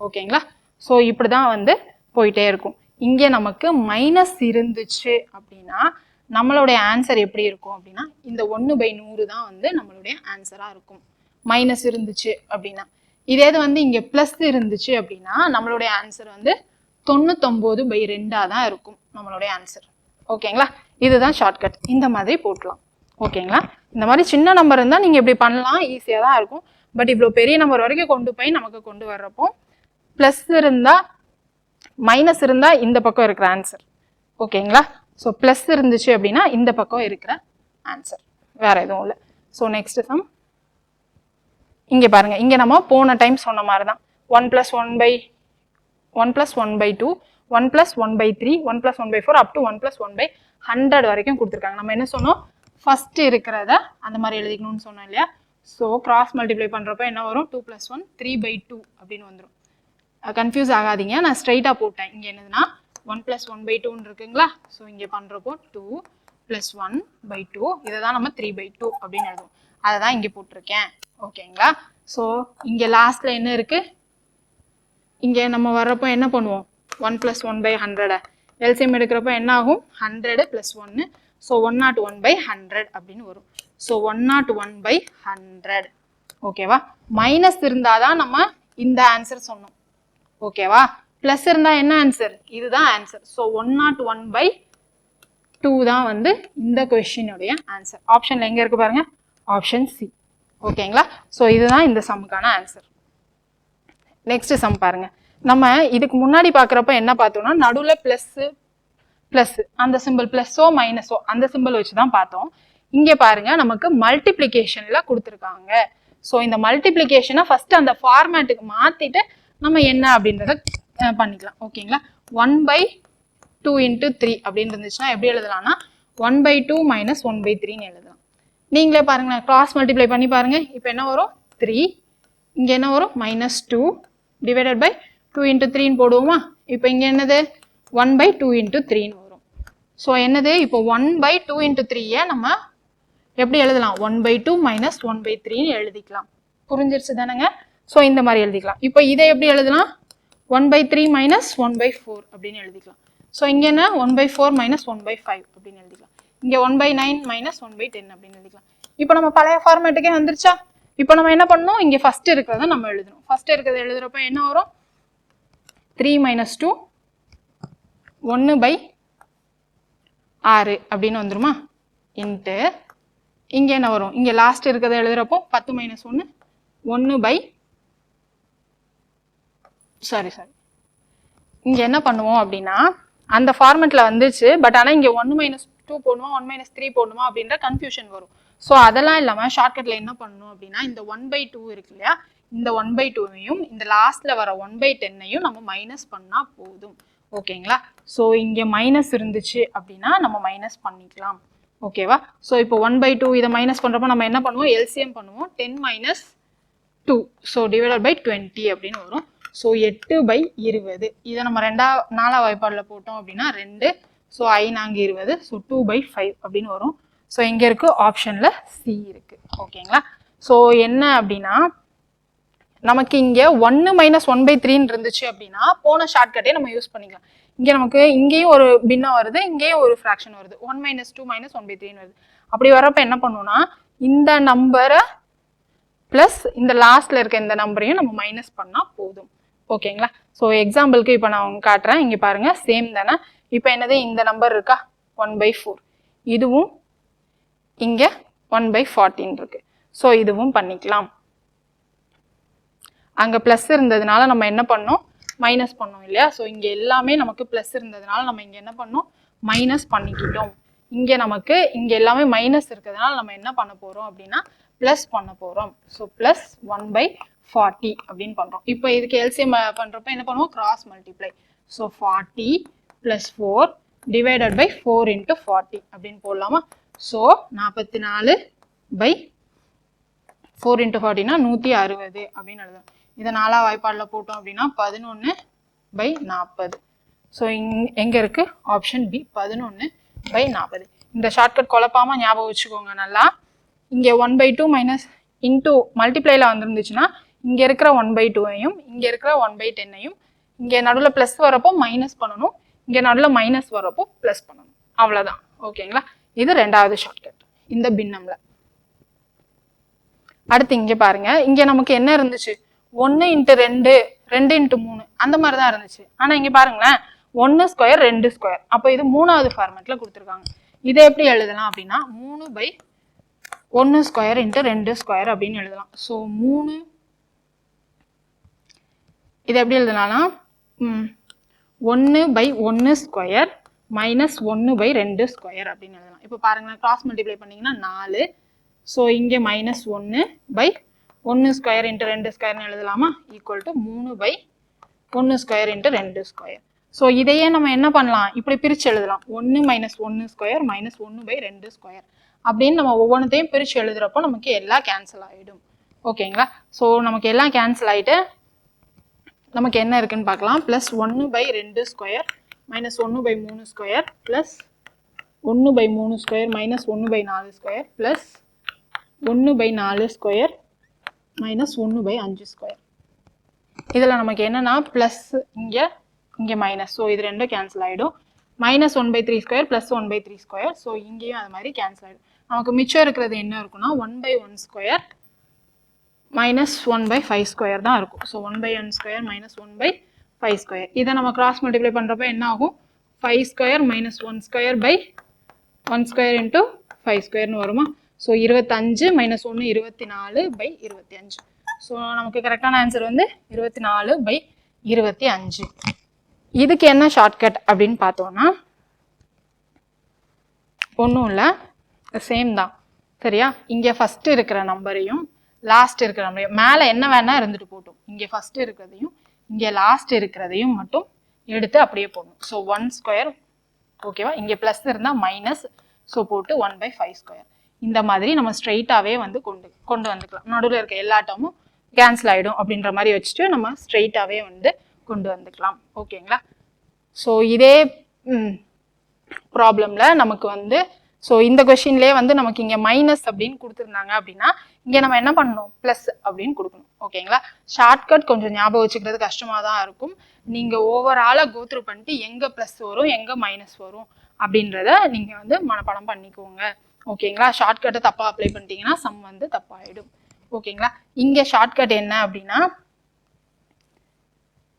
ஓகேங்களா? ஸோ இப்படி தான் வந்து போயிட்டே இருக்கும். இங்கே நமக்கு மைனஸ் இருந்துச்சு அப்படின்னா நம்மளுடைய ஆன்சர் எப்படி இருக்கும் அப்படின்னா இந்த 1/100 தான் வந்து நம்மளுடைய ஆன்சராக இருக்கும். மைனஸ் இருந்துச்சு அப்படின்னா. இதே வந்து இங்கே ப்ளஸ் இருந்துச்சு அப்படின்னா நம்மளுடைய ஆன்சர் வந்து 99/2 தான் இருக்கும் நம்மளுடைய ஆன்சர். ஓகேங்களா? இதுதான் ஷார்ட்கட். இந்த மாதிரி போட்டலாம். ஓகேங்களா? இந்த மாதிரி சின்ன நம்பர் இருந்தால் நீங்கள் இப்படி பண்ணலாம், ஈஸியாக தான் இருக்கும். பட் இவ்வளோ பெரிய நம்பர் வரைக்கும் கொண்டு போய் நமக்கு கொண்டு வர்றப்போ ப்ளஸ் இருந்தால் மைனஸ் இருந்தால் இந்த பக்கம் இருக்கிற ஆன்சர். ஓகேங்களா? ஸோ ப்ளஸ் இருந்துச்சு அப்படின்னா இந்த பக்கம் இருக்கிற ஆன்சர், வேறு எதுவும் இல்லை. ஸோ நெக்ஸ்ட் சம் இங்கே பாருங்கள். இங்கே நம்ம போன டைம் சொன்ன மாதிரி தான் 1 + 1/2 1 + 1/3 1 + 1/4 அப் டு 1 + 1/100 வரைக்கும் கொடுத்துருக்காங்க. நம்ம என்ன சொன்னோம், ஃபர்ஸ்ட் இருக்கிறத அந்த மாதிரி எழுதிக்கணும்னு சொன்னோம் இல்லையா. ஸோ கிராஸ் மல்டிப்ளை பண்ணுறப்ப என்ன வரும், 2 + 1 3/2 அப்படின்னு வந்துடும். கன்ஃபியூஸ் ஆகாதீங்க, நான் ஸ்ட்ரைட்டாக போட்டேன். இங்கே என்னதுன்னா 1 + 1/2 இருக்குங்களா. ஸோ இங்கே பண்ணுறப்போ 2 + 1/2 இதை தான் நம்ம 3/2 அப்படின்னு எழுதுவோம். அதை தான் இங்கே போட்டிருக்கேன். ஓகேங்களா? ஸோ இங்கே லாஸ்ட்டில் என்ன இருக்குது, இங்கே நம்ம வர்றப்போ என்ன பண்ணுவோம், 1 + 1/100 எல்சிஎம் எடுக்கிறப்போ என்ன ஆகும், 100 + 1, ஸோ 101/100 அப்படின்னு வரும். ஸோ 101/100. ஓகேவா? மைனஸ் இருந்தால் தான் நம்ம இந்த ஆன்சர் சொன்னோம். ஓகேவா? ப்ளஸ் இருந்தால் என்ன ஆன்சர், இதுதான் ஆன்சர். ஸோ 101/2 தான் வந்து இந்த கொஸ்டினுடைய ஆன்சர். ஆப்ஷனில் எங்கே இருக்குது பாருங்கள், ஆப்ஷன் சி. ஓகேங்களா? ஸோ இதுதான் இந்த சம்முக்கான ஆன்சர். நெக்ஸ்ட் சம் பாருங்கள். நம்ம இதுக்கு முன்னாடி பார்க்குறப்ப என்ன பார்த்தோம்னா நடுவில் ப்ளஸ் அந்த சிம்பிள் ப்ளஸ்ஸோ மைனஸோ அந்த சிம்பிள் வச்சு தான் பார்த்தோம். இங்கே பாருங்க நமக்கு மல்டிப்ளிகேஷனில் கொடுத்துருக்காங்க. ஸோ இந்த மல்டிப்ளிகேஷனை ஃபஸ்ட்டு அந்த ஃபார்மேட்டுக்கு மாற்றிட்டு நம்ம என்ன அப்படின்றத பண்ணிக்கலாம். ஓகேங்களா? 1/2 × 3 அப்படின்னு இருந்துச்சுன்னா எப்படி எழுதலாம்னா 1/2 - 1/3 எழுதலாம். நீங்களே பாருங்க, நான் கிராஸ் மல்டிப்ளை பண்ணி பாருங்க. இப்போ என்ன வரும், 3. இங்கே என்ன வரும், -2 / 2 × 3 போடுவோமா. இப்போ இங்கே என்னது 1/2 × 3 வரும். ஸோ என்னது, இப்போ 1/2 × 3 நம்ம எப்படி எழுதலாம், 1/2 - 1/3 எழுதிக்கலாம். புரிஞ்சிருச்சு தானேங்க? ஸோ இந்த மாதிரி எழுதிக்கலாம். இப்போ இதை எப்படி எழுதலாம், 1/3 - 1/4 அப்படின்னு எழுதிக்கலாம். ஸோ இங்கே என்ன 1/4 - 1/5 அப்படின்னு எழுதிக்கலாம். இங்கே 1/9 - 1/10 அப்படின்னு எழுதிக்கலாம். இப்போ நம்ம பழைய ஃபார்மேட்டுக்கே வந்துருச்சா. இப்போ நம்ம என்ன பண்ணணும், இங்கே ஃபர்ஸ்ட் இருக்கிறத நம்ம எழுதணும். ஃபர்ஸ்ட் இருக்கிறத எழுதுறப்ப என்ன வரும், 3 - 2 1/6 அப்படின்னு வந்துருமா, இன்ட்டு இங்கே என்ன வரும், இங்கே லாஸ்ட் இருக்கிறத எழுதுறப்போ 10 - 1 சாரி இங்கே என்ன பண்ணுவோம் அப்படின்னா அந்த ஃபார்மெட்டில் வந்துச்சு. பட் ஆனால் இங்கே 1 - 2 போடணுமா 1 - 3 போடணுமா அப்படின்ற கன்ஃபியூஷன் வரும். ஸோ அதெல்லாம் இல்லாமல் ஷார்ட்கட்டில் என்ன பண்ணணும் அப்படின்னா இந்த 1/2 இருக்கு இல்லையா, இந்த 1/2வையும் இந்த லாஸ்ட்டில் வர 1/10ஐயும் நம்ம மைனஸ் பண்ணால் போதும். ஓகேங்களா. ஸோ இங்கே மைனஸ் இருந்துச்சு அப்படின்னா நம்ம மைனஸ் பண்ணிக்கலாம். ஓகேவா. ஸோ இப்போ 1/2 இதை மைனஸ் பண்ணுறப்போ நம்ம என்ன பண்ணுவோம், எல்சிஎம் பண்ணுவோம். 10 - 2 ஸோ டிவைடட் பை 20 அப்படின்னு வரும். ஸோ 8/20 இதை நம்ம 4ஆம் வாய்ப்பாடில் போட்டோம் அப்படின்னா 2. ஸோ 5 - 20 ஸோ 2/5 அப்படின்னு வரும். ஸோ இங்கே இருக்கு ஆப்ஷனில் சி இருக்கு. ஓகேங்களா. ஸோ என்ன அப்படின்னா நமக்கு இங்கே 1 - 1/3 இருந்துச்சு அப்படின்னா போன ஷார்ட்கட்டே நம்ம யூஸ் பண்ணிக்கலாம். இங்கே நமக்கு இங்கேயும் ஒரு பின்னம் வருது, இங்கேயும் ஒரு ஃப்ராக்ஷன் வருது, 1 - 2 - 1/3 வருது. அப்படி வரப்ப என்ன பண்ணுவோம்னா இந்த நம்பரை ப்ளஸ் இந்த லாஸ்ட்ல இருக்க இந்த நம்பரையும் நம்ம மைனஸ் பண்ணால் போதும். ஓகேங்களா. ஸோ எக்ஸாம்பிளுக்கு இப்போ நான் காட்டுறேன், இங்கே பாருங்க சேம் தானே. இப்போ என்னது, இந்த நம்பர் இருக்கா 1/4, இதுவும் இங்கே 1/14 இருக்கு. ஸோ இதுவும் பண்ணிக்கலாம். அங்கே ப்ளஸ் இருந்ததுனால நம்ம என்ன பண்ணோம், மைனஸ் பண்ணோம் இல்லையா. ஸோ இங்கே எல்லாமே நமக்கு ப்ளஸ் இருந்ததுனால நம்ம இங்கே என்ன பண்ணோம், மைனஸ் பண்ணிக்கிட்டோம். இங்கே நமக்கு இங்கே எல்லாமே மைனஸ் இருக்கிறதுனால நம்ம என்ன பண்ண போகிறோம் அப்படின்னா ப்ளஸ் பண்ண போகிறோம். ஸோ ப்ளஸ் 1/40 அப்படின்னு பண்ணுறோம். இப்போ இதுக்கு எல்சிஎம் பண்ணுறப்ப என்ன பண்ணுவோம், cross multiply. So 40 + 4 divided by 4 × 40 அப்படின்னு போடலாமா. ஸோ 44/4 × 40 160 அப்படின்னு எழுதணும். இதை 4ஆம் வாய்ப்பாடில் போட்டோம் அப்படின்னா 11/40. ஸோ எங்கே இருக்கு, ஆப்ஷன் பி 11/40. இந்த ஷார்ட்கட் குழப்பாமல் ஞாபகம் வச்சுக்கோங்க நல்லா. இங்கே 1/2 மைனஸ் இன்டூ மல்டிப்ளைல வந்துருந்துச்சுன்னா இங்கே இருக்கிற 1/2ஐயும் இங்கே இருக்கிற 1/10ஐயும் இங்கே நடுவில் ப்ளஸ் வரப்போ மைனஸ் பண்ணணும், இங்கே நடுவில் மைனஸ் வரப்போ ப்ளஸ் பண்ணணும். அவ்வளோதான். ஓகேங்களா. இது 2வது ஷார்ட்கட் இந்த பின்னம்ல. அடுத்து இங்கே பாருங்க, இங்கே நமக்கு என்ன இருந்துச்சு, 1 × 2 2 × 3 அந்த மாதிரி தான் இருந்துச்சு. ஆனால் இங்கே பாருங்களேன் 1² 2². அப்போ இது 3வது ஃபார்மேட்டில் கொடுத்துருக்காங்க. இதை எப்படி எழுதலாம் அப்படின்னா 3/1² × 2² அப்படின்னு எழுதலாம். ஸோ 3 இதை எப்படி எழுதலாம்னா 1/1² மைனஸ் 1/2² அப்படின்னு எழுதலாம். இப்போ பாருங்களேன், கிராஸ் மல்டிப்ளை பண்ணிங்கன்னா 4. ஸோ இங்கே -1/1² × 2² எழுதலாமா, ஈக்குவல் டு 3/1² × 2². ஸோ இதையே நம்ம என்ன பண்ணலாம், இப்படி பிரித்து எழுதலாம். 1 - 1² மைனஸ் 1/2² அப்படின்னு நம்ம ஒவ்வொன்றுத்தையும் பிரித்து எழுதுறப்போ நமக்கு எல்லாம் கேன்சல் ஆகிடும். ஓகேங்களா. ஸோ நமக்கு எல்லாம் கேன்சல் ஆகிட்டு நமக்கு என்ன இருக்குன்னு பார்க்கலாம். Plus 1/2² minus 1/3² plus 1/3² minus 1/4² plus 1/4² minus 1/5². இதில் நமக்கு என்னன்னா ப்ளஸ் இங்கே மைனஸ். ஸோ இது ரெண்டும் கேன்சல் ஆகிடும். -1/3² + 1/3². ஸோ இங்கேயும் அது மாதிரி கேன்சல் ஆகிடும். நமக்கு மிச்சம் இருக்கிறது என்ன இருக்குன்னா 1/1² மைனஸ் 1/5² தான் இருக்கும். So 1/1² minus 1/5². இதை நம்ம கிராஸ் மல்டிப்ளை பண்ணுறப்ப என்ன ஆகும், 5² மைனஸ் 1² × 5² வருமா. ஸோ 25 - 1 24/25. ஸோ நமக்கு கரெக்டான ஆன்சர் வந்து 24/25. இதுக்கு என்ன ஷார்ட்கட் அப்படின்னு பார்த்தோம்னா ஒன்றும் இல்லை, சேம் தான் சரியா. இங்கே ஃபஸ்ட்டு இருக்கிற நம்பரையும் லாஸ்ட் இருக்கிற நம்பரையும் மேலே என்ன வேணா இருந்துட்டு போட்டோம், இங்கே ஃபஸ்ட்டு இருக்கிறதையும் இங்கே லாஸ்ட் இருக்கிறதையும் மட்டும் எடுத்து அப்படியே போடணும். ஸோ 1² ஓகேவா. இங்கே ப்ளஸ் இருந்தால் மைனஸ், ஸோ போட்டு 1/5². இந்த மாதிரி நம்ம ஸ்ட்ரெயிட்டாகவே வந்து கொண்டு வந்துக்கலாம். நடுவில் இருக்க எல்லா டேர்மும் கேன்சல் ஆகிடும் அப்படின்ற மாதிரி வச்சுட்டு நம்ம ஸ்ட்ரெயிட்டாகவே வந்து கொண்டு வந்துக்கலாம். ஓகேங்களா. ஸோ இதே ப்ராப்ளமில் நமக்கு வந்து ஸோ இந்த கொஷின்லேயே வந்து நமக்கு இங்கே மைனஸ் அப்படின்னு கொடுத்துருந்தாங்க அப்படின்னா இங்கே நம்ம என்ன பண்ணணும், ப்ளஸ் அப்படின்னு கொடுக்கணும். ஓகேங்களா. ஷார்ட்கட் கொஞ்சம் ஞாபகம் வச்சுக்கிறது கஷ்டமாக தான் இருக்கும். நீங்கள் ஓவராலாக கோத்ரூ பண்ணிட்டு எங்கே ப்ளஸ் வரும் எங்கே மைனஸ் வரும் அப்படின்றத நீங்கள் வந்து மனப்பாடம் பண்ணிக்கோங்க. ஓகேங்களா. ஷார்ட்கட்டை தப்பாக அப்ளை பண்ணிட்டீங்கன்னா சம் வந்து தப்பாகிடும். ஓகேங்களா. இங்கே ஷார்ட்கட் என்ன அப்படின்னா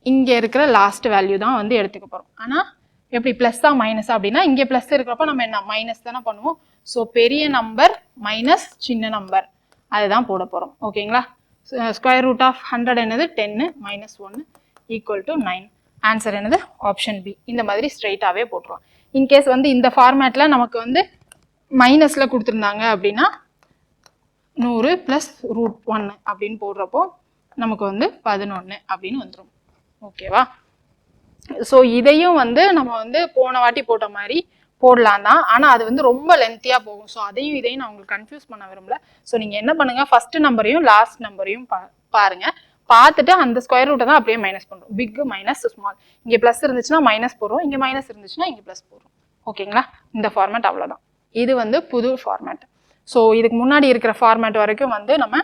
இங்கே இருக்கிற லாஸ்ட் வேல்யூ தான் வந்து எடுத்துக்க போகிறோம். ஆனால் எப்படி ப்ளஸ்ஸா மைனஸா அப்படின்னா இங்கே ப்ளஸ் இருக்கிறப்ப நம்ம என்ன மைனஸ் தானே பண்ணுவோம். ஸோ பெரிய நம்பர் மைனஸ் சின்ன நம்பர் அதுதான் போட போகிறோம். ஓகேங்களா. ஸ்கொயர் ரூட் ஆஃப் 100 என்னது 10 மைனஸ் 1 ஈக்குவல் டு 9. ஆன்சர் என்னது ஆப்ஷன் பி. இந்த மாதிரி ஸ்ட்ரைட்டாகவே போட்டுருவோம். இன்கேஸ் வந்து இந்த ஃபார்மேட்டில் நமக்கு வந்து மைனஸில் கொடுத்துருந்தாங்க அப்படின்னா 100 ப்ளஸ் ரூட் 1 அப்படின்னு போடுறப்போ நமக்கு வந்து 11 அப்படின்னு வந்துடும். ஓகேவா. ஸோ இதையும் வந்து நம்ம வந்து போன வாட்டி போட்ட மாதிரி போடலாம் தான். ஆனால் அது வந்து ரொம்ப லென்த்தியாக போகும். ஸோ அதையும் இதையும் நான் உங்களுக்கு கன்ஃபியூஸ் பண்ண விரும்பல. ஸோ நீங்கள் என்ன பண்ணுங்கள், ஃபர்ஸ்ட் நம்பரையும் லாஸ்ட் நம்பரையும் பாருங்கள். பார்த்துட்டு அந்த ஸ்கொயர் ரூட்டை தான் அப்படியே மைனஸ் பண்ணுறோம். Big minus small. இங்கே ப்ளஸ் இருந்துச்சுன்னா மைனஸ் போடுறோம், இங்கே மைனஸ் இருந்துச்சுன்னா இங்கே ப்ளஸ் போடுறோம். ஓகேங்களா. இந்த ஃபார்மேட் அவ்வளோதான். இது வந்து புது ஃபார்மேட். ஸோ இதுக்கு முன்னாடி இருக்கிற ஃபார்மேட் வரைக்கும் வந்து நம்ம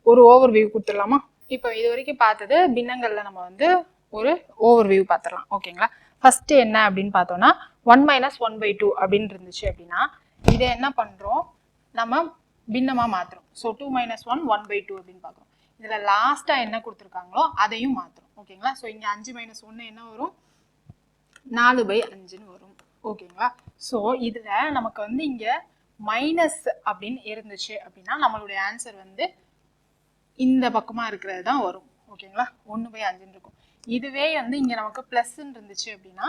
ஒரு ஓவர் வியூ கொடுத்துடலாமா. இப்போ இது வரைக்கும் பார்த்தது பின்னங்களில் நம்ம வந்து ஒரு ஓவர் வியூ பார்த்துடலாம். ஓகேங்களா. ஃபர்ஸ்ட் என்ன அப்படின்னு பார்த்தோம்னா 1 மைனஸ் 1/2 அப்படின்னு இருந்துச்சு அப்படின்னா இதை என்ன பண்ணுறோம், நம்ம பின்னமாக மாற்றுறோம். ஸோ 2 மைனஸ் 1 1/2 அப்படின்னு பார்க்குறோம். இதில் லாஸ்ட்டாக என்ன கொடுத்துருக்காங்களோ அதையும் மாற்றுறோம். ஓகேங்களா. ஸோ இங்கே 5 மைனஸ் 1 என்ன வரும், 4/5ன்னு வரும். ஓகேங்களா. ஸோ இதில் நமக்கு வந்து இங்கே மைனஸ் அப்படின்னு இருந்துச்சு அப்படின்னா நம்மளுடைய ஆன்சர் வந்து இந்த பக்கமாக இருக்கிறது தான் வரும். ஓகேங்களா. 1/5 இருக்கும். இதுவே வந்து இங்கே நமக்கு ப்ளஸ்ன்னு இருந்துச்சு அப்படின்னா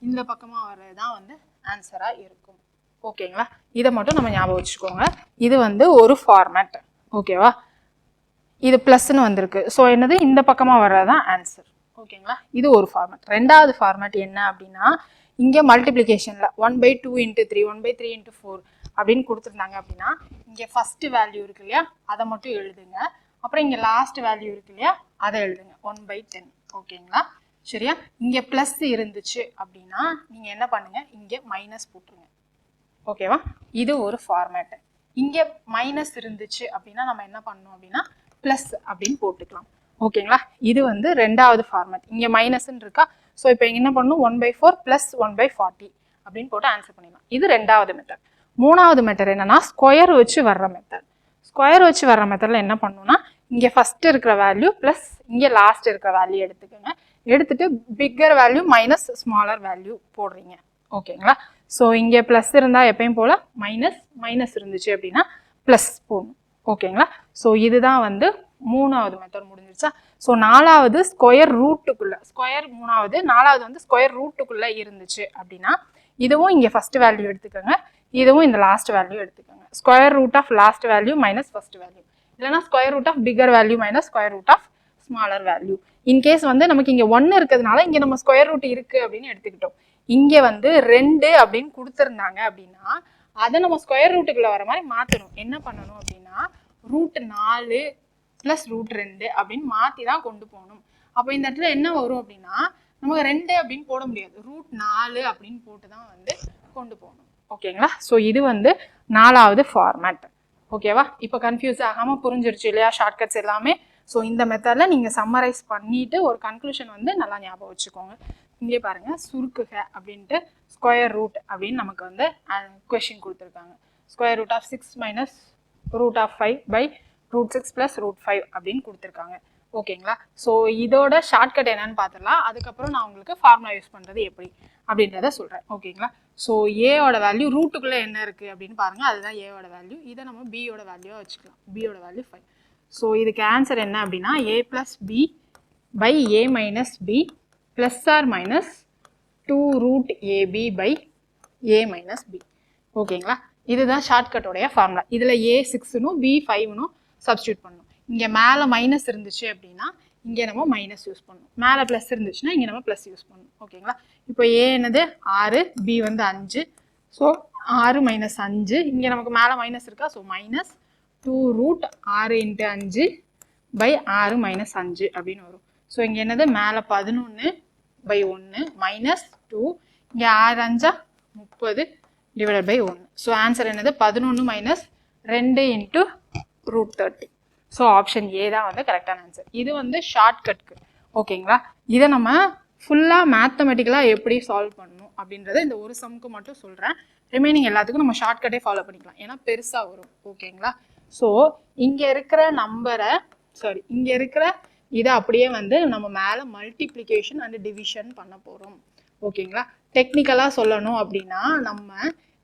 இந்த பக்கமாக வர்றது தான் வந்து ஆன்சராக இருக்கும். ஓகேங்களா. இதை மட்டும் நம்ம ஞாபகம் வச்சுக்கோங்க. இது வந்து ஒரு ஃபார்மேட். ஓகேவா. இது ப்ளஸ்ன்னு வந்திருக்கு. ஸோ என்னது இந்த பக்கமாக வர்றது தான் ஆன்சர். ஓகேங்களா. இது ஒரு ஃபார்மேட். ரெண்டாவது ஃபார்மேட் என்ன அப்படின்னா இங்கே மல்டிப்ளிகேஷனில் 1/2 × 3 1/3 × 4 அப்படின்னு கொடுத்துருந்தாங்க அப்படின்னா இங்கே ஃபர்ஸ்ட் வேல்யூ இருக்கு இல்லையா அதை மட்டும் எழுதுங்க. அப்புறம் இங்கே லாஸ்ட் வேல்யூ இருக்கு இல்லையா அதை எழுதுங்க 1/10. ஓகேங்களா. சரியா. இங்கே ப்ளஸ் இருந்துச்சு அப்படின்னா நீங்கள் என்ன பண்ணுங்க, இங்கே மைனஸ் போட்டுருங்க. ஓகேவா. இது ஒரு ஃபார்மேட்டு. இங்கே மைனஸ் இருந்துச்சு அப்படின்னா நம்ம என்ன பண்ணணும் அப்படின்னா ப்ளஸ் அப்படின்னு போட்டுக்கலாம். ஓகேங்களா. இது வந்து ரெண்டாவது ஃபார்மேட். இங்கே மைனஸ்ன்னு இருக்கா. ஸோ இப்போ என்ன பண்ணணும் 1/4 ப்ளஸ் 1/40 அப்படின்னு போட்டு ஆன்சர் பண்ணிடலாம். இது ரெண்டாவது மெத்தட். மூணாவது மெத்தட் என்னன்னா ஸ்கொயர் வச்சு வர்ற மெத்தட். ஸ்கொயர் வச்சு வர்ற மெத்தடில் என்ன பண்ணணும்னா இங்கே ஃபர்ஸ்ட் இருக்கிற வேல்யூ ப்ளஸ் இங்கே லாஸ்ட் இருக்கிற வேல்யூ எடுத்துக்கோங்க. எடுத்துட்டு bigger value minus smaller value போடுறீங்க. ஓகேங்களா. ஸோ இங்கே ப்ளஸ் இருந்தால் எப்பயும் போல் மைனஸ் இருந்துச்சு அப்படின்னா ப்ளஸ் போடணும். ஓகேங்களா. ஸோ இதுதான் வந்து மூணாவது மெத்தட் முடிஞ்சிருச்சா. ஸோ நாலாவது ஸ்கொயர் ரூட்டுக்குள்ளே நாலாவது வந்து ஸ்கொயர் ரூட்டுக்குள்ளே இருந்துச்சு அப்படின்னா இதுவும் இங்கே ஃபர்ஸ்ட் வேல்யூ எடுத்துக்கோங்க, இதுவும் இந்த லாஸ்ட் வேல்யூ எடுத்துக்கோங்க. Square root of last value minus first value, இல்லைனா square root of bigger value minus square root of smaller value. In case வந்து நமக்கு இங்கே 1 இருக்கிறதுனால இங்கே நம்ம ஸ்கொயர் ரூட் இருக்குது அப்படின்னு எடுத்துக்கிட்டோம். இங்கே வந்து 2 அப்படின்னு கொடுத்துருந்தாங்க அப்படின்னா அதை நம்ம ஸ்கொயர் ரூட்டுக்குள்ளே வர மாதிரி மாற்றணும். என்ன பண்ணணும் அப்படின்னா √4 + √2 அப்படின்னு மாற்றி தான் கொண்டு போகணும். அப்போ இந்த இடத்துல என்ன வரும் அப்படின்னா நமக்கு 2 அப்படின்னு போட முடியாது, √4 அப்படின்னு போட்டு தான் வந்து கொண்டு போகணும். ஓகேங்களா. ஸோ இது வந்து நாலாவது ஃபார்மேட். ஓகேவா. இப்போ கன்ஃபியூஸ் ஆகாமல் புரிஞ்சிருச்சு இல்லையா ஷார்ட்கட்ஸ் எல்லாமே. ஸோ இந்த மெத்தடில் நீங்கள் சம்மரைஸ் பண்ணிவிட்டு ஒரு கன்க்ளூஷன் வந்து நல்லா ஞாபகம் வச்சுக்கோங்க. இங்கே பாருங்கள் சுருக்குக அப்படின்ட்டு ஸ்கொயர் ரூட் அப்படின்னு நமக்கு வந்து கொஷின் கொடுத்துருக்காங்க. ஸ்கொயர் ரூட் ஆஃப் 6 மைனஸ் √5/√6 + √5 அப்படின்னு கொடுத்துருக்காங்க. ஓகேங்களா. ஸோ இதோட ஷார்ட்கட் என்னன்னு பார்த்துடலாம். அதுக்கப்புறம் நான் உங்களுக்கு ஃபார்முலா யூஸ் பண்ணுறது எப்படி அப்படின்றத சொல்கிறேன். ஓகேங்களா. ஸோ ஏயோட வேல்யூ ரூட்டுக்குள்ளே என்ன இருக்குது அப்படின்னு பாருங்கள், அதுதான் ஏயோட வேல்யூ. இதை நம்ம பியோட வேல்யூவாக வச்சுக்கலாம். பியோட வேல்யூ 5. ஸோ இதுக்கு ஆன்சர் என்ன அப்படின்னா a + b/a - b ± 2√ab/a - b. ஓகேங்களா. இதுதான் ஷார்ட்கட்டோடைய ஃபார்முலா. இதில் a 6னும் b 5னும் சப்ஸ்டியூட் பண்ணணும். இங்கே மேலே மைனஸ் இருந்துச்சு அப்படின்னா இங்கே நம்ம மைனஸ் யூஸ் பண்ணணும், மேலே ப்ளஸ் இருந்துச்சுன்னா இங்கே நம்ம ப்ளஸ் யூஸ் பண்ணணும். ஓகேங்களா. இப்போ ஏ என்னது 6, பி வந்து 5. ஸோ 6 - 5, இங்கே நமக்கு மேலே மைனஸ் இருக்கா. ஸோ -2√6 × 5/6 - 5 அப்படின்னு வரும். ஸோ இங்கே என்னது மேலே 11/1 -2, இங்கே 6 5 30 /1. ஸோ ஆன்சர் என்னது 11 - 2 × √30. ஸோ ஆப்ஷன் ஏ தான் வந்து கரெக்டான ஆன்சர். இது வந்து ஷார்ட்கட்க்கு. ஓகேங்களா. இதை நம்ம ஃபுல்லாக மேத்தமெட்டிக்கலாக எப்படி சால்வ் பண்ணணும் அப்படின்றத இந்த ஒரு சம்க்கு மட்டும் சொல்கிறேன். ரிமைனிங் எல்லாத்துக்கும் நம்ம ஷார்ட்கட்டே ஃபாலோ பண்ணிக்கலாம், ஏன்னா பெருசாக வரும். ஓகேங்களா. ஸோ இங்கே இருக்கிற நம்பரை இங்கே இருக்கிற இதை அப்படியே வந்து நம்ம மேலே மல்டிப்ளிகேஷன் அண்ட் டிவிஷன் பண்ண போகிறோம். ஓகேங்களா? டெக்னிக்கலாக சொல்லணும் அப்படின்னா நம்ம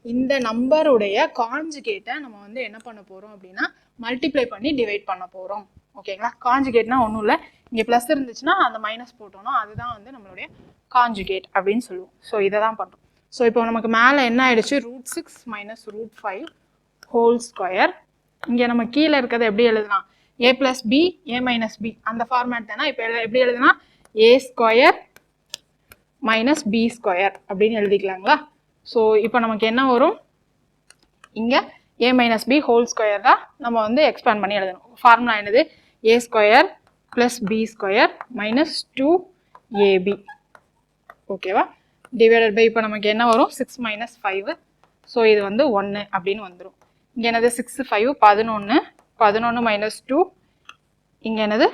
இந்த நம்பருடைய காஞ்சுகேட்டை நம்ம வந்து என்ன பண்ண போகிறோம் அப்படின்னா மல்டிப்ளை பண்ணி டிவைட் பண்ண போகிறோம். ஓகேங்களா? காஞ்சுகேட்னா ஒன்றும் இல்லை, இங்கே ப்ளஸ் இருந்துச்சுன்னா அந்த மைனஸ் போட்டோம்னா அதுதான் வந்து நம்மளுடைய காஞ்சுகேட் அப்படின்னு சொல்லுவோம். ஸோ இதை தான் பண்ணுறோம். ஸோ இப்போ நமக்கு மேலே என்ன ஆயிடுச்சு, √6 - √5 ஹோல் ஸ்கொயர். இங்கே நம்ம கீழே இருக்கிறத எப்படி எழுதலாம், a + b a - b அந்த ஃபார்மேட் தானே. இப்போ எப்படி எழுதுனா a² - b² அப்படின்னு எழுதிக்கலாங்களா? ஸோ இப்போ நமக்கு என்ன வரும், இங்கே a - b ஹோல் ஸ்கொயர் தான் நம்ம வந்து எக்ஸ்பேண்ட் பண்ணி எழுதணும். ஃபார்முலா என்னது, a² + b² - 2ab. ஓகேவா? டிவைடட் பை இப்போ நமக்கு என்ன வரும், 6 - 5. ஸோ இது வந்து 1 அப்படின்னு வந்துடும். இங்கே என்னது 6 5 11 11 - 2 இங்கே என்னது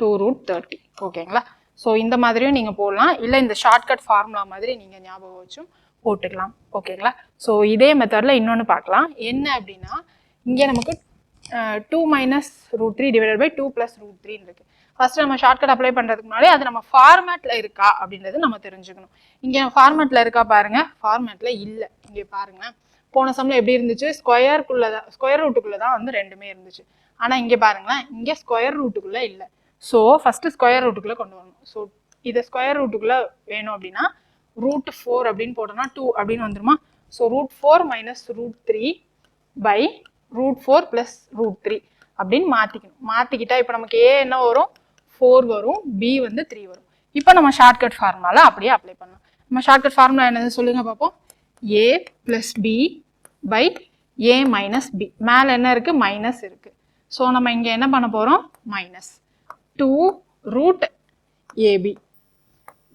2√30. ஓகேங்களா? ஸோ இந்த மாதிரியும் நீங்கள் போடலாம், இல்லை இந்த ஷார்ட்கட் ஃபார்முலா மாதிரி நீங்கள் ஞாபகம் வச்சும் போட்டுக்கலாம். ஓகேங்களா? ஸோ இதே மெத்தடில் இன்னொன்று பார்க்கலாம். என்ன அப்படின்னா இங்கே நமக்கு 2 - √3 டிவைடட் பை 2 + √3 இருக்கு. ஃபர்ஸ்ட் நம்ம ஷார்ட்கட் அப்ளை பண்ணுறதுக்கு முன்னாடி அது நம்ம ஃபார்மேட்டில் இருக்கா அப்படின்றது நம்ம தெரிஞ்சுக்கணும். இங்கே ஃபார்மேட்டில் இருக்கா பாருங்க, ஃபார்மேட்டில் இல்லை. இங்கே பாருங்க, போன சம்மில் எப்படி இருந்துச்சு, ஸ்கொயர் ரூட்டுக்குள்ளே தான் வந்து ரெண்டுமே இருந்துச்சு. ஆனால் இங்கே பாருங்களேன், இங்கே ஸ்கொயர் ரூட்டுக்குள்ளே இல்லை. ஸோ ஃபஸ்ட்டு ஸ்கொயர் ரூட்டுக்குள்ளே கொண்டு வரணும். ஸோ இதை ஸ்கொயர் ரூட்டுக்குள்ளே வேணும் அப்படின்னா √4 அப்படின்னு போட்டோம்னா 2 அப்படின்னு வந்துருமா. ஸோ √4 - √3 பை √4 + √3 அப்படின்னு மாற்றிக்கணும். மாற்றிக்கிட்டா இப்போ நமக்கு ஏ என்ன வரும், 4 வரும், பி வந்து 3 வரும். இப்போ நம்ம ஷார்ட்கட் ஃபார்முலால அப்படியே அப்ளை பண்ணலாம். நம்ம ஷார்ட்கட் ஃபார்முலா என்னது சொல்லுங்க பார்ப்போம். a + b by a - b. மேலே என்ன இருக்குது, மைனஸ் இருக்குது. ஸோ நம்ம இங்கே என்ன பண்ண போகிறோம், -2√ab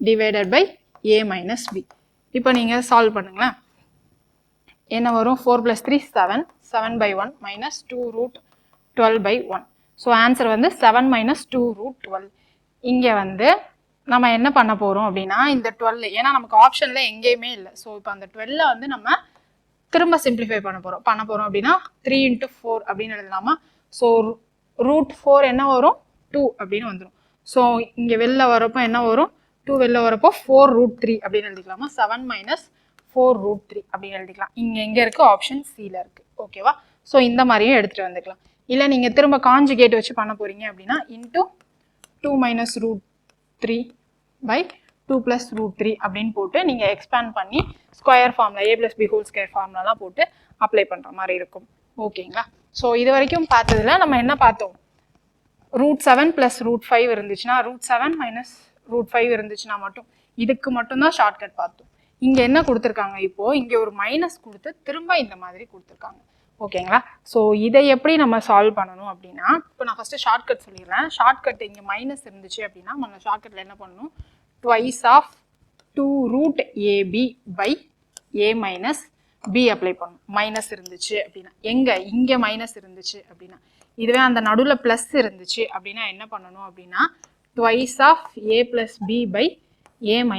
divided by a - b. இப்போ நீங்கள் சால்வ் பண்ணுங்களேன். என்ன வரும், 4 + 3 7 7/1 - 2√12/1. ஸோ ஆன்சர் வந்து 7 - 2√12. இங்கே வந்து நம்ம என்ன பண்ண போகிறோம் அப்படின்னா இந்த 12, ஏன்னா நமக்கு ஆப்ஷனில் எங்கேயுமே இல்லை. ஸோ இப்போ அந்த 12 வந்து நம்ம திரும்ப சிம்பிளிஃபை பண்ண போகிறோம் அப்படின்னா 3 × 4 அப்படின்னு எழுதலாமா. ஸோ √4 என்ன வரும், 2 அப்படின்னு வந்துடும். ஸோ இங்கே வெளில வரப்போ என்ன வரும், 2 வெளில வரப்போ 4√3 அப்படின்னு எழுதிக்கலாமா. 7 - 4√3 அப்படின்னு எழுதிக்கலாம். இங்கே எங்கே இருக்குது, ஆப்ஷன் சியில் இருக்குது. ஓகேவா? ஸோ இந்த மாதிரியும் எடுத்துகிட்டு வந்துக்கலாம். இல்லை நீங்கள் திரும்ப காஞ்சுகேட் வச்சு பண்ண போகிறீங்க அப்படின்னா × 2 - √3 பை 2 + √3 அப்படின்னு போட்டு நீங்கள் எக்ஸ்பேண்ட் பண்ணி square formula a + b whole square ஃபார்முலாலாம் போட்டு அப்ளை பண்ணுற மாதிரி இருக்கும். ஓகேங்களா? ஸோ இது வரைக்கும் பார்த்ததுல நம்ம என்ன பார்த்தோம், √7 + √5 இருந்துச்சுன்னா, √7 - √5 இருந்துச்சுன்னா மட்டும் இதுக்கு மட்டும்தான் ஷார்ட்கட் பார்த்தோம். இங்கே என்ன கொடுத்துருக்காங்க, இப்போது இங்கே ஒரு மைனஸ் கொடுத்து திரும்ப இந்த மாதிரி கொடுத்துருக்காங்க. ஓகேங்களா? ஸோ இதை எப்படி நம்ம சால்வ் பண்ணணும் அப்படின்னா, இப்போ நான் ஃபஸ்ட்டு ஷார்ட்கட் சொல்லிடுறேன். ஷார்ட்கட் இங்கே மைனஸ் இருந்துச்சு அப்படின்னா நம்ம ஷார்ட்கட்டில் என்ன பண்ணணும், twice of 2√ab by a - b apply பண்ணணும். மைனஸ் இருந்துச்சு அப்படின்னா, இங்கே மைனஸ் இருந்துச்சு அப்படின்னா, இதுவே அந்த நடுவில் ப்ளஸ் இருந்துச்சு அப்படின்னா என்ன பண்ணணும் அப்படின்னா twice of a + b by a -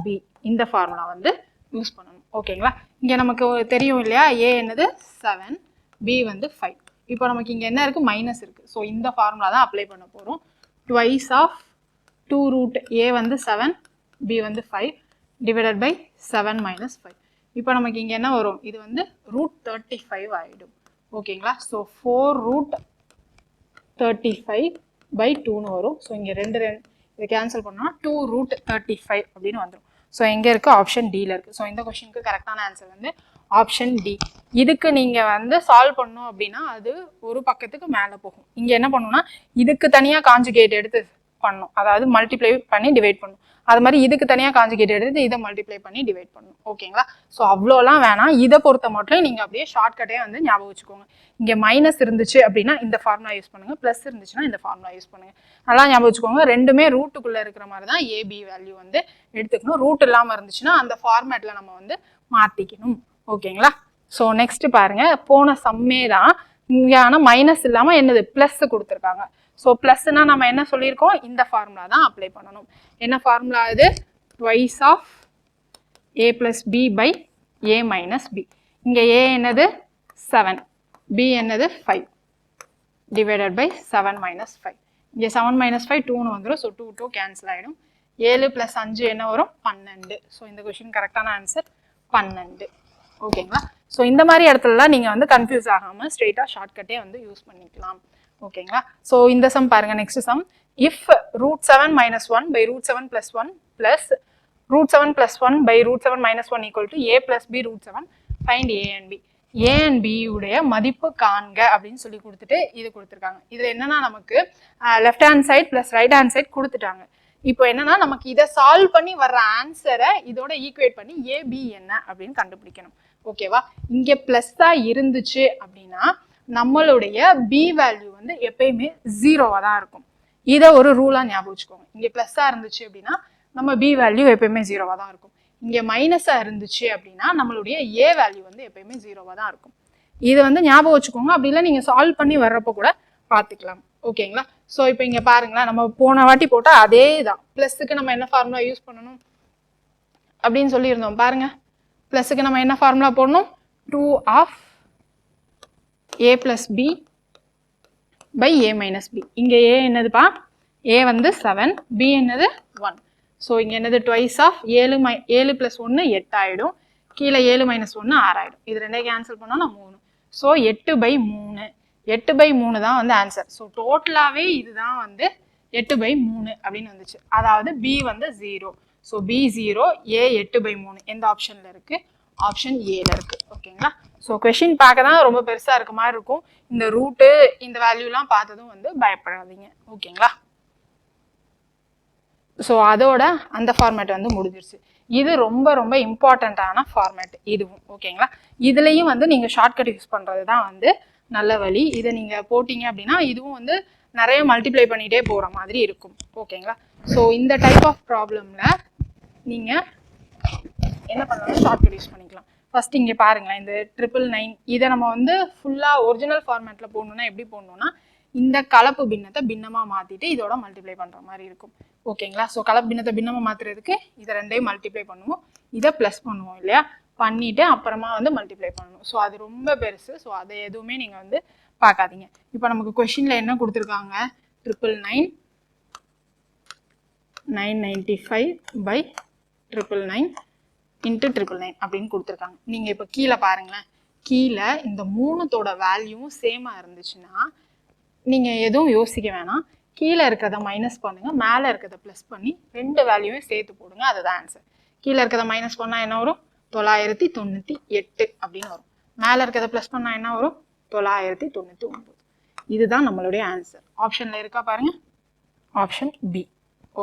b இந்த ஃபார்முலா வந்து யூஸ் பண்ணணும். ஓகேங்களா? இங்கே நமக்கு தெரியும் இல்லையா, a என்னது 7, b வந்து 5. இப்போ நமக்கு இங்கே என்ன இருக்குது, மைனஸ் இருக்குது. ஸோ இந்த ஃபார்முலா தான் அப்ளை பண்ண போகிறோம். ட்வைஸ் ஆஃப் 2√a வந்து 7, b வந்து 5 டிவைடட் பை 7 - 5. இப்போ நமக்கு இங்கே என்ன வரும், இது வந்து √35 ஆகிடும். ஓகேங்களா? ஸோ 4√35/2ன்னு வரும். ஸோ இங்கே ரெண்டு இதை கேன்சல் பண்ணோம்னா 2√35 அப்படின்னு வந்துடும். ஸோ எங்கே இருக்குது, ஆப்ஷன் டியில் இருக்குது. ஸோ இந்த கொஷினுக்கு கரெக்டான ஆன்சர் வந்து ஆப்ஷன் டி. இதுக்கு நீங்கள் வந்து சால்வ் பண்ணணும் அப்படின்னா அது ஒரு பக்கத்துக்கு மேலே போகும். இங்கே என்ன பண்ணணும்னா இதுக்கு தனியாக காஞ்சுகேட் எடுத்து பண்ணணும், அதாவது மல்டிப்ளை பண்ணி டிவைட் பண்ணணும். அது மாதிரி இதுக்கு தனியாக காஞ்சுகேட் எடுத்து இதை மல்டிப்ளை பண்ணி டிவைட் பண்ணணும். ஓகேங்களா? ஸோ அவ்வளோலாம் வேணாம். இதை பொறுத்த மட்டும் நீங்கள் அப்படியே ஷார்ட்கட்டே வந்து ஞாபகம் வச்சுக்கோங்க. இங்கே மைனஸ் இருந்துச்சு அப்படின்னா இந்த ஃபார்முலா யூஸ் பண்ணுங்கள், ப்ளஸ் இருந்துச்சுன்னா இந்த ஃபார்முலா யூஸ் பண்ணுங்கள். நல்லா ஞாபகம் வச்சுக்கோங்க. ரெண்டுமே ரூட்டுக்குள்ளே இருக்கிற மாதிரி தான் ஏபி வேல்யூ வந்து எடுத்துக்கணும். ரூட் இல்லாமல் இருந்துச்சுன்னா அந்த ஃபார்மேட்டில் நம்ம வந்து மாற்றிக்கணும். ஓகேங்களா? ஸோ நெக்ஸ்ட் பாருங்க, போன சம்மே தான் இங்கே ஆனால் மைனஸ் இல்லாமல் என்னது ப்ளஸ் கொடுத்துருக்காங்க. ஸோ ப்ளஸ்னா நம்ம என்ன சொல்லியிருக்கோம், இந்த ஃபார்முலா தான் அப்ளை பண்ணணும். என்ன ஃபார்முலா இது, twice of a + b by a - b. இங்கே a என்னது 7, b என்னது 5. divided by 7 minus 5. இங்கே 7 minus 5 2 வந்துரும். ஸோ 2 கேன்சல் ஆகிடும். 7 plus 5 என்ன வரும்? 12. ஸோ இந்த கொஷின் கரெக்டான ஆன்சர் 12. ஓகேங்களா? ஸோ இந்த மாதிரி இடத்துலலாம் நீங்கள் வந்து கன்ஃபியூஸ் ஆகாமல் ஸ்ட்ரெயிட்டாக ஷார்ட்கட்டே வந்து யூஸ் பண்ணிக்கலாம். ஓகேங்களா? ஸோ இந்த சம் பாருங்க. Next sum, if √7 minus 1 by √7 plus 1 plus √7 plus 1 by √7 minus 1 equal to a plus b √7, find a and b. a and b உடைய மதிப்பு காண்க அப்படின்னு சொல்லி கொடுத்துட்டு இது கொடுத்துருக்காங்க. இதில் என்னன்னா நமக்கு left hand side plus right hand side கொடுத்துட்டாங்க. இப்போ என்னன்னா நமக்கு இதை சால்வ் பண்ணி வர்ற ஆன்சரை இதோட ஈக்குவேட் பண்ணி ஏபி என்ன அப்படின்னு கண்டுபிடிக்கணும். ஓகேவா? இங்கே ப்ளஸ்ஸாக இருந்துச்சு அப்படின்னா நம்மளுடைய பி வேல்யூ வந்து எப்பயுமே 0வாக தான் இருக்கும். இதை ஒரு ரூலாக ஞாபகம் வச்சுக்கோங்க. இங்கே ப்ளஸ்ஸாக இருந்துச்சு அப்படின்னா நம்ம பி வேல்யூ எப்பயுமே 0வாக தான் இருக்கும். இங்கே மைனஸாக இருந்துச்சு அப்படின்னா நம்மளுடைய ஏ வேல்யூ வந்து எப்பயுமே 0வாக தான் இருக்கும். இது வந்து ஞாபகம் வச்சுக்கோங்க. அப்படி இல்லை நீங்கள் சால்வ் பண்ணி வர்றப்போ கூட பார்த்துக்கலாம். ஓகேங்களா? ஸோ இப்போ இங்கே பாருங்களேன், நம்ம போன வாட்டி போட்டால் அதே தான். ப்ளஸுக்கு நம்ம என்ன ஃபார்முலா யூஸ் பண்ணணும் அப்படின்னு சொல்லியிருந்தோம். பாருங்க, ப்ளஸுக்கு நம்ம என்ன ஃபார்முலா போடணும்? 2 of a plus b by a minus b. இங்கே a என்னதுப்பா? a வந்து 7, b என்னது 1. ஸோ இங்கே என்னது? ட்வைஸ் ஆஃப் 7 plus 1 8 ஆகிடும். கீழே 7 minus 1 6 ஆகிடும். இது ரெண்டே கேன்சல் பண்ணோம்னா 3. ஸோ 8/3. 8/3 தான் வந்து ஆன்சர். ஸோ டோட்டலாகவே இதுதான் வந்து 8/3 அப்படின்னு வந்துச்சு. அதாவது பி வந்து 0. ஸோ பி 0, ஏ 8/3 எந்த ஆப்ஷனில் இருக்குது? ஆப்ஷன் ஏல இருக்குது. ஓகேங்களா? ஸோ கொஷின் பார்க்க தான் ரொம்ப பெருசாக இருக்க மாதிரி இருக்கும். இந்த ரூட்டு இந்த வேல்யூலாம் பார்த்ததும் வந்து பயப்படாதீங்க. ஓகேங்களா? ஸோ அதோட அந்த ஃபார்மேட் வந்து முடிஞ்சிருச்சு. இது ரொம்ப ரொம்ப இம்பார்ட்டண்ட்டான ஃபார்மேட் இதுவும். ஓகேங்களா? இதுலேயும் வந்து நீங்கள் ஷார்ட்கட் யூஸ் பண்ணுறது தான் வந்து நல்ல வழி. இதை நீங்கள் போட்டிங்க அப்படின்னா இதுவும் வந்து நிறைய மல்டிப்ளை பண்ணிகிட்டே போகிற மாதிரி இருக்கும். ஓகேங்களா? ஸோ இந்த டைப் ஆஃப் ப்ராப்ளமில் நீங்கள் என்ன பண்ணலாம்? ஷார்ட்கட் யூஸ் பண்ணிக்கலாம். ஃபர்ஸ்ட் இங்கே பாருங்களேன், இந்த 999 இதை நம்ம வந்து ஃபுல்லாக ஒரிஜினல் ஃபார்மேட்டில் போடணுன்னா எப்படி போடணுன்னா இந்த கலப்பு பின்னத்தை பின்னமாக மாற்றிட்டு இதோட மல்டிப்ளை பண்ணுற மாதிரி இருக்கும். ஓகேங்களா? ஸோ கலப்பு பின்னத்தை பின்னமாக மாற்றுறதுக்கு இதை ரெண்டையும் மல்டிப்ளை பண்ணுவோம், இதை ப்ளஸ் பண்ணுவோம் இல்லையா? பண்ணிவிட்டு அப்புறமா வந்து மல்டிப்ளை பண்ணணும். ஸோ அது ரொம்ப பெருசு. ஸோ அதை எதுவுமே நீங்கள் வந்து பார்க்காதீங்க. இப்போ நமக்கு கொஷினில் என்ன கொடுத்துருக்காங்க? 999 995 by 999 into 999 அப்படின்னு கொடுத்துருக்காங்க. நீங்கள் இப்போ கீழே பாருங்களேன், கீழே இந்த 3தோட வேல்யூவும் சேமாக இருந்துச்சுன்னா நீங்கள் எதுவும் யோசிக்க வேணாம். கீழே இருக்கிறத மைனஸ் பண்ணுங்கள், மேலே இருக்கிறத ப்ளஸ் பண்ணி ரெண்டு வேல்யூவையும் சேர்த்து போடுங்க. அதுதான் ஆன்சர். கீழே இருக்கிறத மைனஸ் பண்ணால் என்ன வரும்? 998 அப்படின்னு வரும். மேலே இருக்கிறத ப்ளஸ் பண்ணால் என்ன வரும்? 999. இதுதான் நம்மளுடைய ஆன்சர். ஆப்ஷனில் இருக்கா பாருங்க, ஆப்ஷன் பி.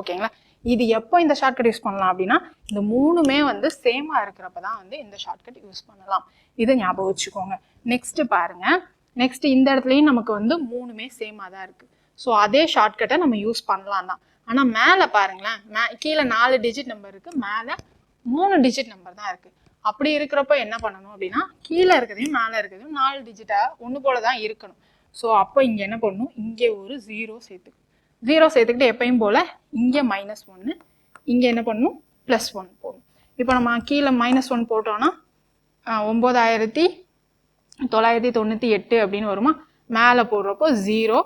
ஓகேங்களா? இது எப்போ இந்த ஷார்ட்கட் யூஸ் பண்ணலாம் அப்படின்னா இந்த மூணுமே வந்து சேமாக இருக்கிறப்ப தான் வந்து இந்த ஷார்ட்கட் யூஸ் பண்ணலாம். இதை ஞாபகம் வச்சுக்கோங்க. நெக்ஸ்ட் பாருங்க, நெக்ஸ்ட் இந்த இடத்துலையும் நமக்கு வந்து மூணுமே சேமாக தான் இருக்குது. ஸோ அதே ஷார்ட்கட்டை நம்ம யூஸ் பண்ணலாம் தான். ஆனால் மேலே பாருங்களேன், கீழே 4 டிஜிட் நம்பர் இருக்குது, மேலே 3 டிஜிட் நம்பர் தான் இருக்குது. அப்படி இருக்கிறப்ப என்ன பண்ணணும் அப்படின்னா கீழே இருக்கிறதையும் மேலே இருக்கிறதையும் 4 டிஜிட்டாக ஒன்று போல தான் இருக்கணும். ஸோ அப்போ இங்கே என்ன பண்ணணும்? இங்கே ஒரு 0 சேர்த்துக்கணும். 0 சேர்த்துக்கிட்டு எப்பயும் போல் இங்கே -1, இங்கே என்ன பண்ணணும்? +1 போடணும். இப்போ நம்ம கீழே -1 போட்டோன்னா 9998 அப்படின்னு வருமா? மேலே போடுறப்போ 0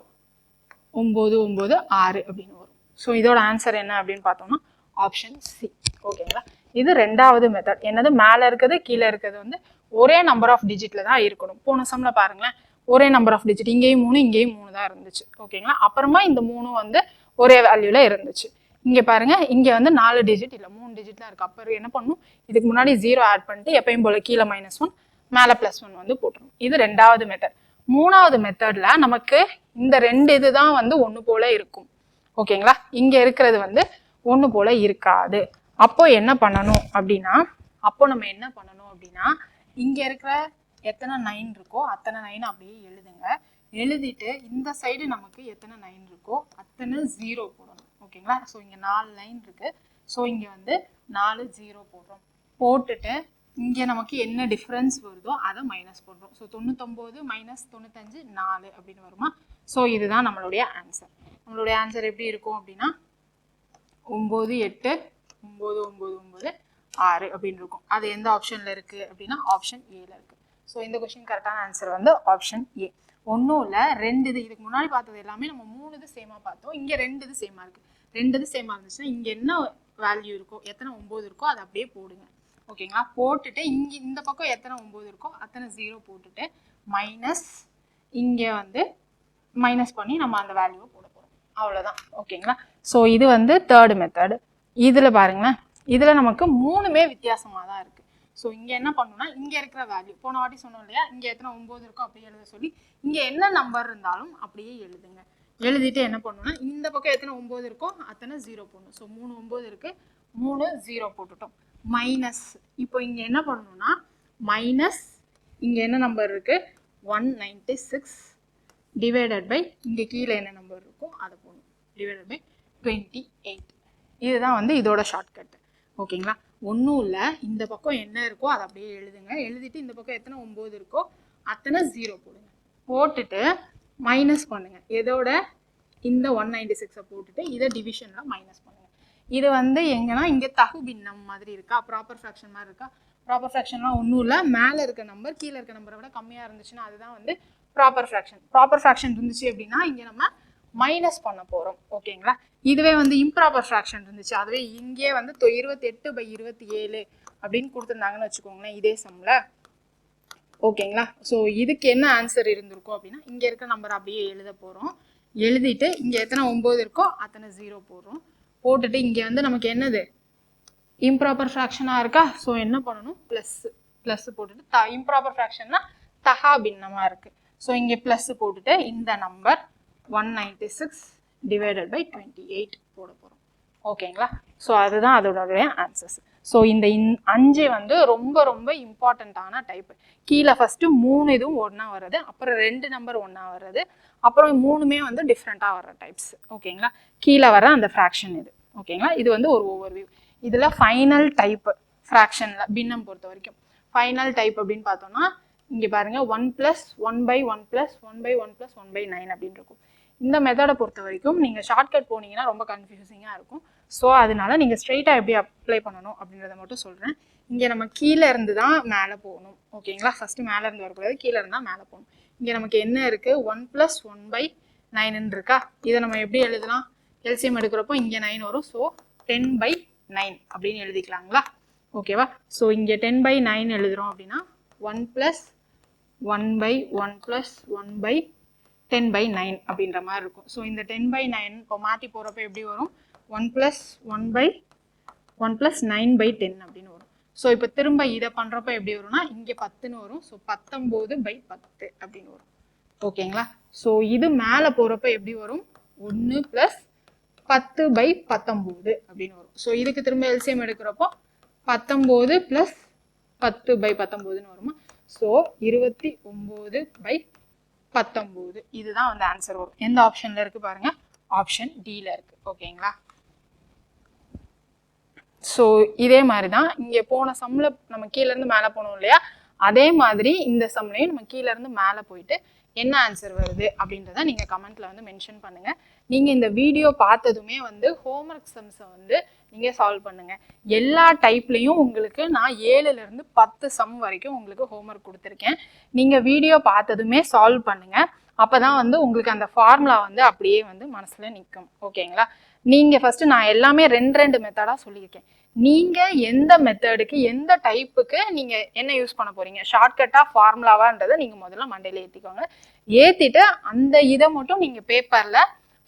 996 அப்படின்னு வரும். ஸோ இதோட ஆன்சர் என்ன அப்படின்னு பார்த்தோம்னா ஆப்ஷன் சி. ஓகேங்களா? இது ரெண்டாவது மெத்தட். என்னது? மேலே இருக்கிறது கீழே இருக்கிறது வந்து ஒரே நம்பர் ஆஃப் டிஜிட்டில் தான் இருக்கணும். போன சம்மில் பாருங்களேன், ஒரே நம்பர் ஆஃப் டிஜிட், இங்கேயும் 3 இங்கேயும் 3 தான் இருந்துச்சு. ஓகேங்களா? அப்புறமா இந்த 3 வந்து ஒரே வேல்யூவில் இருந்துச்சு. இங்கே பாருங்க, இங்கே வந்து 4 டிஜிட் இல்லை 3 டிஜிட் தான் இருக்குது. அப்புறம் என்ன பண்ணணும்? இதுக்கு முன்னாடி 0 ஆட் பண்ணிட்டு எப்பயும் போல் கீழே -1 மேலே +1 வந்து போட்டுருணும். இது ரெண்டாவது மெத்தட். மூணாவது மெத்தடில் நமக்கு இந்த ரெண்டு இது தான் வந்து ஒன்று போல இருக்கும். ஓகேங்களா? இங்கே இருக்கிறது வந்து ஒன்று போல இருக்காது. அப்போ என்ன பண்ணணும் அப்படின்னா இங்கே இருக்கிற எத்தனை 9 இருக்கோ அத்தனை 9 அப்படியே எழுதுங்க. எழுதிட்டு இந்த சைடு நமக்கு எத்தனை 9 இருக்கோ அத்தனை 0 போடணும். ஓகேங்களா? ஸோ இங்கே 4 9 இருக்குது. ஸோ இங்கே வந்து 4 0 போடுறோம். போட்டுட்டு இங்கே நமக்கு என்ன டிஃப்ரென்ஸ் வருதோ அதை மைனஸ் பண்ணுறோம். ஸோ 99 - 95 4 அப்படின்னு வருமா? ஸோ இதுதான் நம்மளுடைய ஆன்சர். நம்மளுடைய ஆன்சர் எப்படி இருக்கும் அப்படின்னா 989996 அப்படின்னு இருக்கும். அது எந்த ஆப்ஷனில் இருக்குது அப்படின்னா ஆப்ஷன் ஏல இருக்குது. ஸோ இந்த கொஸ்டின் கரெக்டான ஆன்சர் வந்து ஆப்ஷன் ஏ. ஒன்றும் இல்லை, 2 இது. இதுக்கு முன்னாடி பார்த்தது எல்லாமே நம்ம 3 இது சேமாக பார்த்தோம். இங்கே 2 இது சேமாக இருக்குது. 2 இது சேமாக இருந்துச்சுன்னா இங்கே என்ன வேல்யூ இருக்கோ, எத்தனை 9 இருக்கோ அதை அப்படியே போடுங்க. ஓகேங்களா? போட்டுட்டு இங்கே இந்த பக்கம் எத்தனை 9 இருக்கோ அத்தனை 0 போட்டுட்டு மைனஸ் இங்கே வந்து மைனஸ் பண்ணி நம்ம அந்த வேல்யூவை போட போகிறோம். அவ்வளோதான். ஓகேங்களா? ஸோ இது வந்து தேர்டு மெத்தட். இதில் பாருங்களேன், இதில் நமக்கு 3மே வித்தியாசமாக தான் இருக்குது. ஸோ இங்கே என்ன பண்ணணும்னா, இங்கே இருக்கிற வேல்யூ போன வாட்டி சொன்னோம் இல்லையா, இங்கே எத்தனை 9 இருக்கோ அப்படியே எழுத சொல்லி இங்கே என்ன நம்பர் இருந்தாலும் அப்படியே எழுதுங்க. எழுதிட்டு என்ன பண்ணணும்னா, இந்த பக்கம் எத்தனை 9 இருக்கோ அத்தனை 0 போடணும். ஸோ 3 9 இருக்குது, 3 0 போட்டுட்டோம். மைனஸ் இப்போ இங்கே என்ன பண்ணணும்னா, மைனஸ் இங்கே என்ன நம்பர் இருக்குது 196 டிவைடட் பை இங்கே கீழே என்ன நம்பர் இருக்கோ அதை போடணும், டிவைடட் பை 28. இதுதான் வந்து இதோட ஷார்ட்கட். ஓகேங்களா? ஒன்றும் இல்லை, இந்த பக்கம் என்ன இருக்கோ அதை அப்படியே எழுதுங்க. எழுதிட்டு இந்த பக்கம் எத்தனை 9 இருக்கோ அத்தனை 0 போடுங்க. போட்டுட்டு மைனஸ் பண்ணுங்க. இதோட இந்த 196 போட்டுட்டு இதை டிவிஷனில் மைனஸ் பண்ணுங்க. இது வந்து எங்கன்னா இங்கே தகு பின்னம் மாதிரி இருக்கா, ப்ராப்பர் ஃப்ராக்ஷன் மாதிரி இருக்கா. ப்ராப்பர் ஃப்ராக்ஷன்லாம் ஒன்றும் இல்லை, மேலே இருக்க நம்பர் கீழே இருக்க நம்பரை விட கம்மியாக இருந்துச்சுன்னா அதுதான் வந்து ப்ராப்பர் ஃப்ராக்ஷன். ப்ராப்பர் ஃப்ராக்ஷன் இருந்துச்சு அப்படின்னா இங்கே நம்ம மைனஸ் பண்ண போகிறோம். ஓகேங்களா? இதுவே வந்து இம்ப்ராப்பர் ஃப்ராக்ஷன் இருந்துச்சு, அதுவே இங்கே வந்து 28/27 அப்படின்னு கொடுத்துருந்தாங்கன்னு வச்சுக்கோங்களேன் இதே சம்மில். ஓகேங்களா? ஸோ இதுக்கு என்ன ஆன்சர் இருந்திருக்கும் அப்படின்னா, இங்கே இருக்க நம்பர் அப்படியே எழுத போகிறோம். எழுதிட்டு இங்கே எத்தனை 9 இருக்கோ அத்தனை 0 போடுறோம். போட்டுட்டு இங்கே வந்து நமக்கு என்னது இம்ப்ராப்பர் ஃப்ராக்ஷனாக இருக்கா. ஸோ என்ன பண்ணணும், ப்ளஸ் போட்டுட்டு இம்ப்ராப்பர் ஃப்ராக்ஷன்னா தகா பின்னமாக இருக்குது. ஸோ இங்கே ப்ளஸ் போட்டுட்டு இந்த நம்பர் 196 டிவைடட் பை 28 போட போகிறோம். ஓகேங்களா? ஸோ அதுதான் அதோடைய ஆன்சர்ஸ். ஸோ இந்த 5 வந்து ரொம்ப ரொம்ப இம்பார்ட்டண்ட்டான டைப்பு. கீழே ஃபஸ்ட்டு 3 இதுவும் ஒன்றா வர்றது, அப்புறம் 2 நம்பர் ஒன்றா வர்றது, அப்புறம் 3மே வந்து டிஃப்ரெண்ட்டாக வர்ற டைப்ஸ். ஓகேங்களா? கீழே வர அந்த ஃப்ராக்ஷன் இது. ஓகேங்களா? இது வந்து ஒரு ஓவர்வியூ. இதில் ஃபைனல் டைப்பு ஃப்ராக்ஷனில் பின்னம் பொறுத்த வரைக்கும் ஃபைனல் டைப் அப்படின்னு பார்த்தோம்னா இங்கே பாருங்கள் 1 + 1/1 + 1/1 + 1/9 அப்படின்னு இருக்கும். இந்த மெத்தடை பொறுத்த வரைக்கும் நீங்கள் ஷார்ட்கட் போனீங்கன்னா ரொம்ப கன்ஃபியூசிங்காக இருக்கும். ஸோ அதனால நீங்கள் ஸ்ட்ரெயிட்டாக எப்படி அப்ளை பண்ணணும் அப்படின்றத மட்டும் சொல்கிறேன். இங்கே நம்ம கீழே இருந்து தான் மேலே போகணும். ஓகேங்களா? ஃபஸ்ட்டு மேலே இருந்து வரக்கூடாது, கீழே இருந்தால் மேலே போகணும். இங்கே நமக்கு என்ன இருக்குது 1 + 1/9 இருக்கா. இதை நம்ம எப்படி எழுதலாம், எல்சிஎம் எடுக்கிறப்போ இங்கே 9 வரும். ஸோ 10/9 அப்படின்னு எழுதிக்கலாங்களா. ஓகேவா? ஸோ இங்கே 10/9 எழுதுகிறோம் அப்படின்னா 1 + 1/1 + 1/10/9 அப்படின்ற மாதிரி இருக்கும். ஸோ இந்த 10/9 இப்போ மாற்றி போகிறப்ப எப்படி வரும் 1 + 1/1 + 9/10 அப்படின்னு வரும். ஸோ இப்போ திரும்ப இதை பண்ணுறப்ப எப்படி வரும்னா இங்கே 10ன்னு வரும். ஸோ 19/10 அப்படின்னு வரும். ஓகேங்களா? ஸோ இது மேலே போகிறப்ப எப்படி வரும் 1 + 10/19 அப்படின்னு வரும். ஸோ இதுக்கு திரும்ப எல்சிஎம் எடுக்கிறப்போ 19 + 10/19ன்னு வருமா. ஸோ 29/19 இதுதான் வந்து ஆன்சர் வரும். எந்த ஆப்ஷனில் இருக்குது பாருங்கள், ஆப்ஷன் டியில் இருக்குது. ஓகேங்களா? ஸோ இதே மாதிரி தான் இங்கே போன சம்மில் நம்ம கீழேருந்து மேலே போனோம் இல்லையா, அதே மாதிரி இந்த சம்லையும் நம்ம கீழேருந்து மேலே போயிட்டு என்ன ஆன்சர் வருது அப்படின்றத நீங்கள் கமெண்ட்டில் வந்து மென்ஷன் பண்ணுங்கள். நீங்கள் இந்த வீடியோ பார்த்ததுமே வந்து ஹோம்ஒர்க் சம்ஸை வந்து நீங்கள் சால்வ் பண்ணுங்கள். எல்லா டைப்லேயும் உங்களுக்கு நான் 7லேருந்து 10 சம் வரைக்கும் உங்களுக்கு ஹோம்ஒர்க் கொடுத்துருக்கேன். நீங்கள் வீடியோ பார்த்ததுமே சால்வ் பண்ணுங்கள். அப்போ தான் வந்து உங்களுக்கு அந்த ஃபார்முலா வந்து அப்படியே வந்து மனசில் நிற்கும். ஓகேங்களா? நீங்கள் ஃபஸ்ட்டு நான் எல்லாமே 2 மெத்தடாக சொல்லியிருக்கேன். நீங்கள் எந்த மெத்தடுக்கு எந்த டைப்புக்கு நீங்கள் என்ன யூஸ் பண்ண போகிறீங்க, ஷார்ட்கட்டாக ஃபார்முலாவான்றதை நீங்கள் முதல்ல மண்டையில் ஏற்றிக்கோங்க. ஏற்றிட்டு அந்த இதை மட்டும் நீங்கள் பேப்பரில்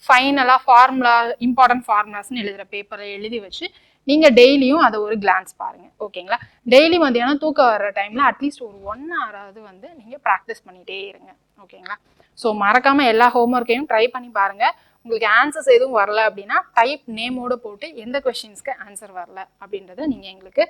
ஃபைனலாக ஃபார்முலா இம்பார்ட்டன்ட் ஃபார்முலாஸ்ன்னு எழுதுகிற பேப்பரை எழுதி வச்சு நீங்கள் டெய்லியும் அதை ஒரு கிளான்ஸ் பாருங்கள். ஓகேங்களா? டெய்லி மத்தியானம் தூக்கம் வர்ற டைமில் அட்லீஸ்ட் ஒரு 1 ஹவராவது வந்து நீங்கள் ப்ராக்டிஸ் பண்ணிகிட்டே இருங்க. ஓகேங்களா? ஸோ மறக்காமல் எல்லா ஹோம்ஒர்க்கையும் ட்ரை பண்ணி பாருங்கள். உங்களுக்கு ஆன்சர்ஸ் எதுவும் வரல அப்படின்னா டைப் நேமோடு போட்டு எந்த கொஷின்ஸ்க்கு ஆன்சர் வரல அப்படின்றத நீங்கள் எங்களுக்கு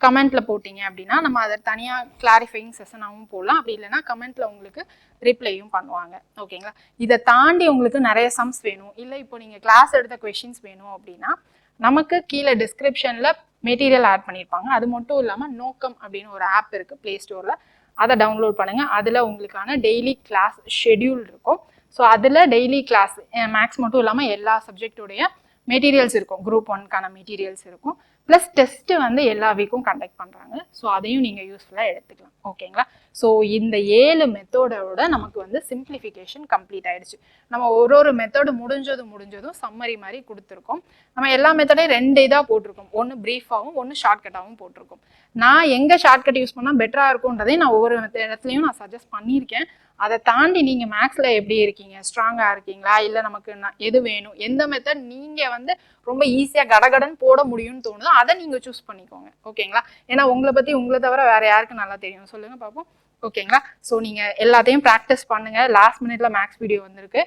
கமெண்ட்டில் போட்டிங்க அப்படின்னா நம்ம அதை தனியாக கிளாரிஃபையிங் செஷனாகவும் போடலாம். அப்படி இல்லைனா கமெண்ட்டில் உங்களுக்கு ரிப்ளையும் பண்ணுவாங்க. ஓகேங்களா? இதை தாண்டி உங்களுக்கு நிறைய சம்ஸ் வேணும், இல்லை இப்போ நீங்கள் கிளாஸ் எடுத்த கொஷின்ஸ் வேணும் அப்படின்னா நமக்கு கீழே டிஸ்கிரிப்ஷனில் மெட்டீரியல் ஆட் பண்ணியிருப்பாங்க. அது மட்டும் இல்லாமல் நோக்கம் அப்படின்னு ஒரு ஆப் இருக்குது ப்ளே ஸ்டோரில், அதை டவுன்லோட் பண்ணுங்கள். அதில் உங்களுக்கான டெய்லி கிளாஸ் ஷெட்யூல் இருக்கும். ஸோ அதில் டெய்லி கிளாஸ் மேக்ஸ் மட்டும் இல்லாமல் எல்லா சப்ஜெக்டோடைய மெட்டீரியல்ஸ் இருக்கும். குரூப் 1க்கான மெட்டீரியல்ஸ் இருக்கும். ப்ளஸ் டெஸ்ட்டு வந்து எல்லா வீக்கும் கண்டக்ட் பண்ணுறாங்க. ஸோ அதையும் நீங்கள் யூஸ்ஃபுல்லாக எடுத்துக்கலாம். ஓகேங்களா? ஸோ இந்த 7 மெத்தடோட நமக்கு வந்து சிம்பிளிஃபிகேஷன் கம்ப்ளீட் ஆயிடுச்சு. நம்ம ஒரு மெத்தடு முடிஞ்சதும் சம்மரி மாதிரி கொடுத்துருக்கோம். நம்ம எல்லா மெத்தடையும் 2 இதாக போட்டிருக்கோம். ஒன்று ப்ரீஃபாகவும் ஒன்று ஷார்ட்கட்டாகவும் போட்டிருக்கோம். நான் எங்கே ஷார்ட்கட் யூஸ் பண்ணால் பெட்டராக இருக்கும்ன்றதையும் நான் ஒவ்வொரு இடத்துலையும் நான் சஜஸ்ட் பண்ணியிருக்கேன். அதை தாண்டி நீங்கள் மேக்ஸில் எப்படி இருக்கீங்க, ஸ்ட்ராங்காக இருக்கீங்களா, இல்லை நமக்கு எது வேணும், எந்த மெத்தட் நீங்கள் வந்து ரொம்ப ஈஸியாக கடகடன் போட முடியும்னு தோணுதோ அதை நீங்கள் சூஸ் பண்ணிக்கோங்க. ஓகேங்களா? ஏன்னா உங்களை தவிர வேற யாருக்கு நல்லா தெரியும் சொல்லுங்க பார்ப்போம். ஓகேங்களா? ஸோ நீங்கள் எல்லாத்தையும் ப்ராக்டிஸ் பண்ணுங்கள். லாஸ்ட் மினிட்ல மேக்ஸ் வீடியோ வந்திருக்கு.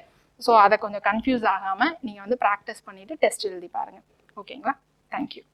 ஸோ அதை கொஞ்சம் கன்ஃபியூஸ் ஆகாமல் நீங்கள் வந்து ப்ராக்டிஸ் பண்ணிவிட்டு டெஸ்ட் எழுதி பாருங்கள். ஓகேங்களா? தேங்க்யூ.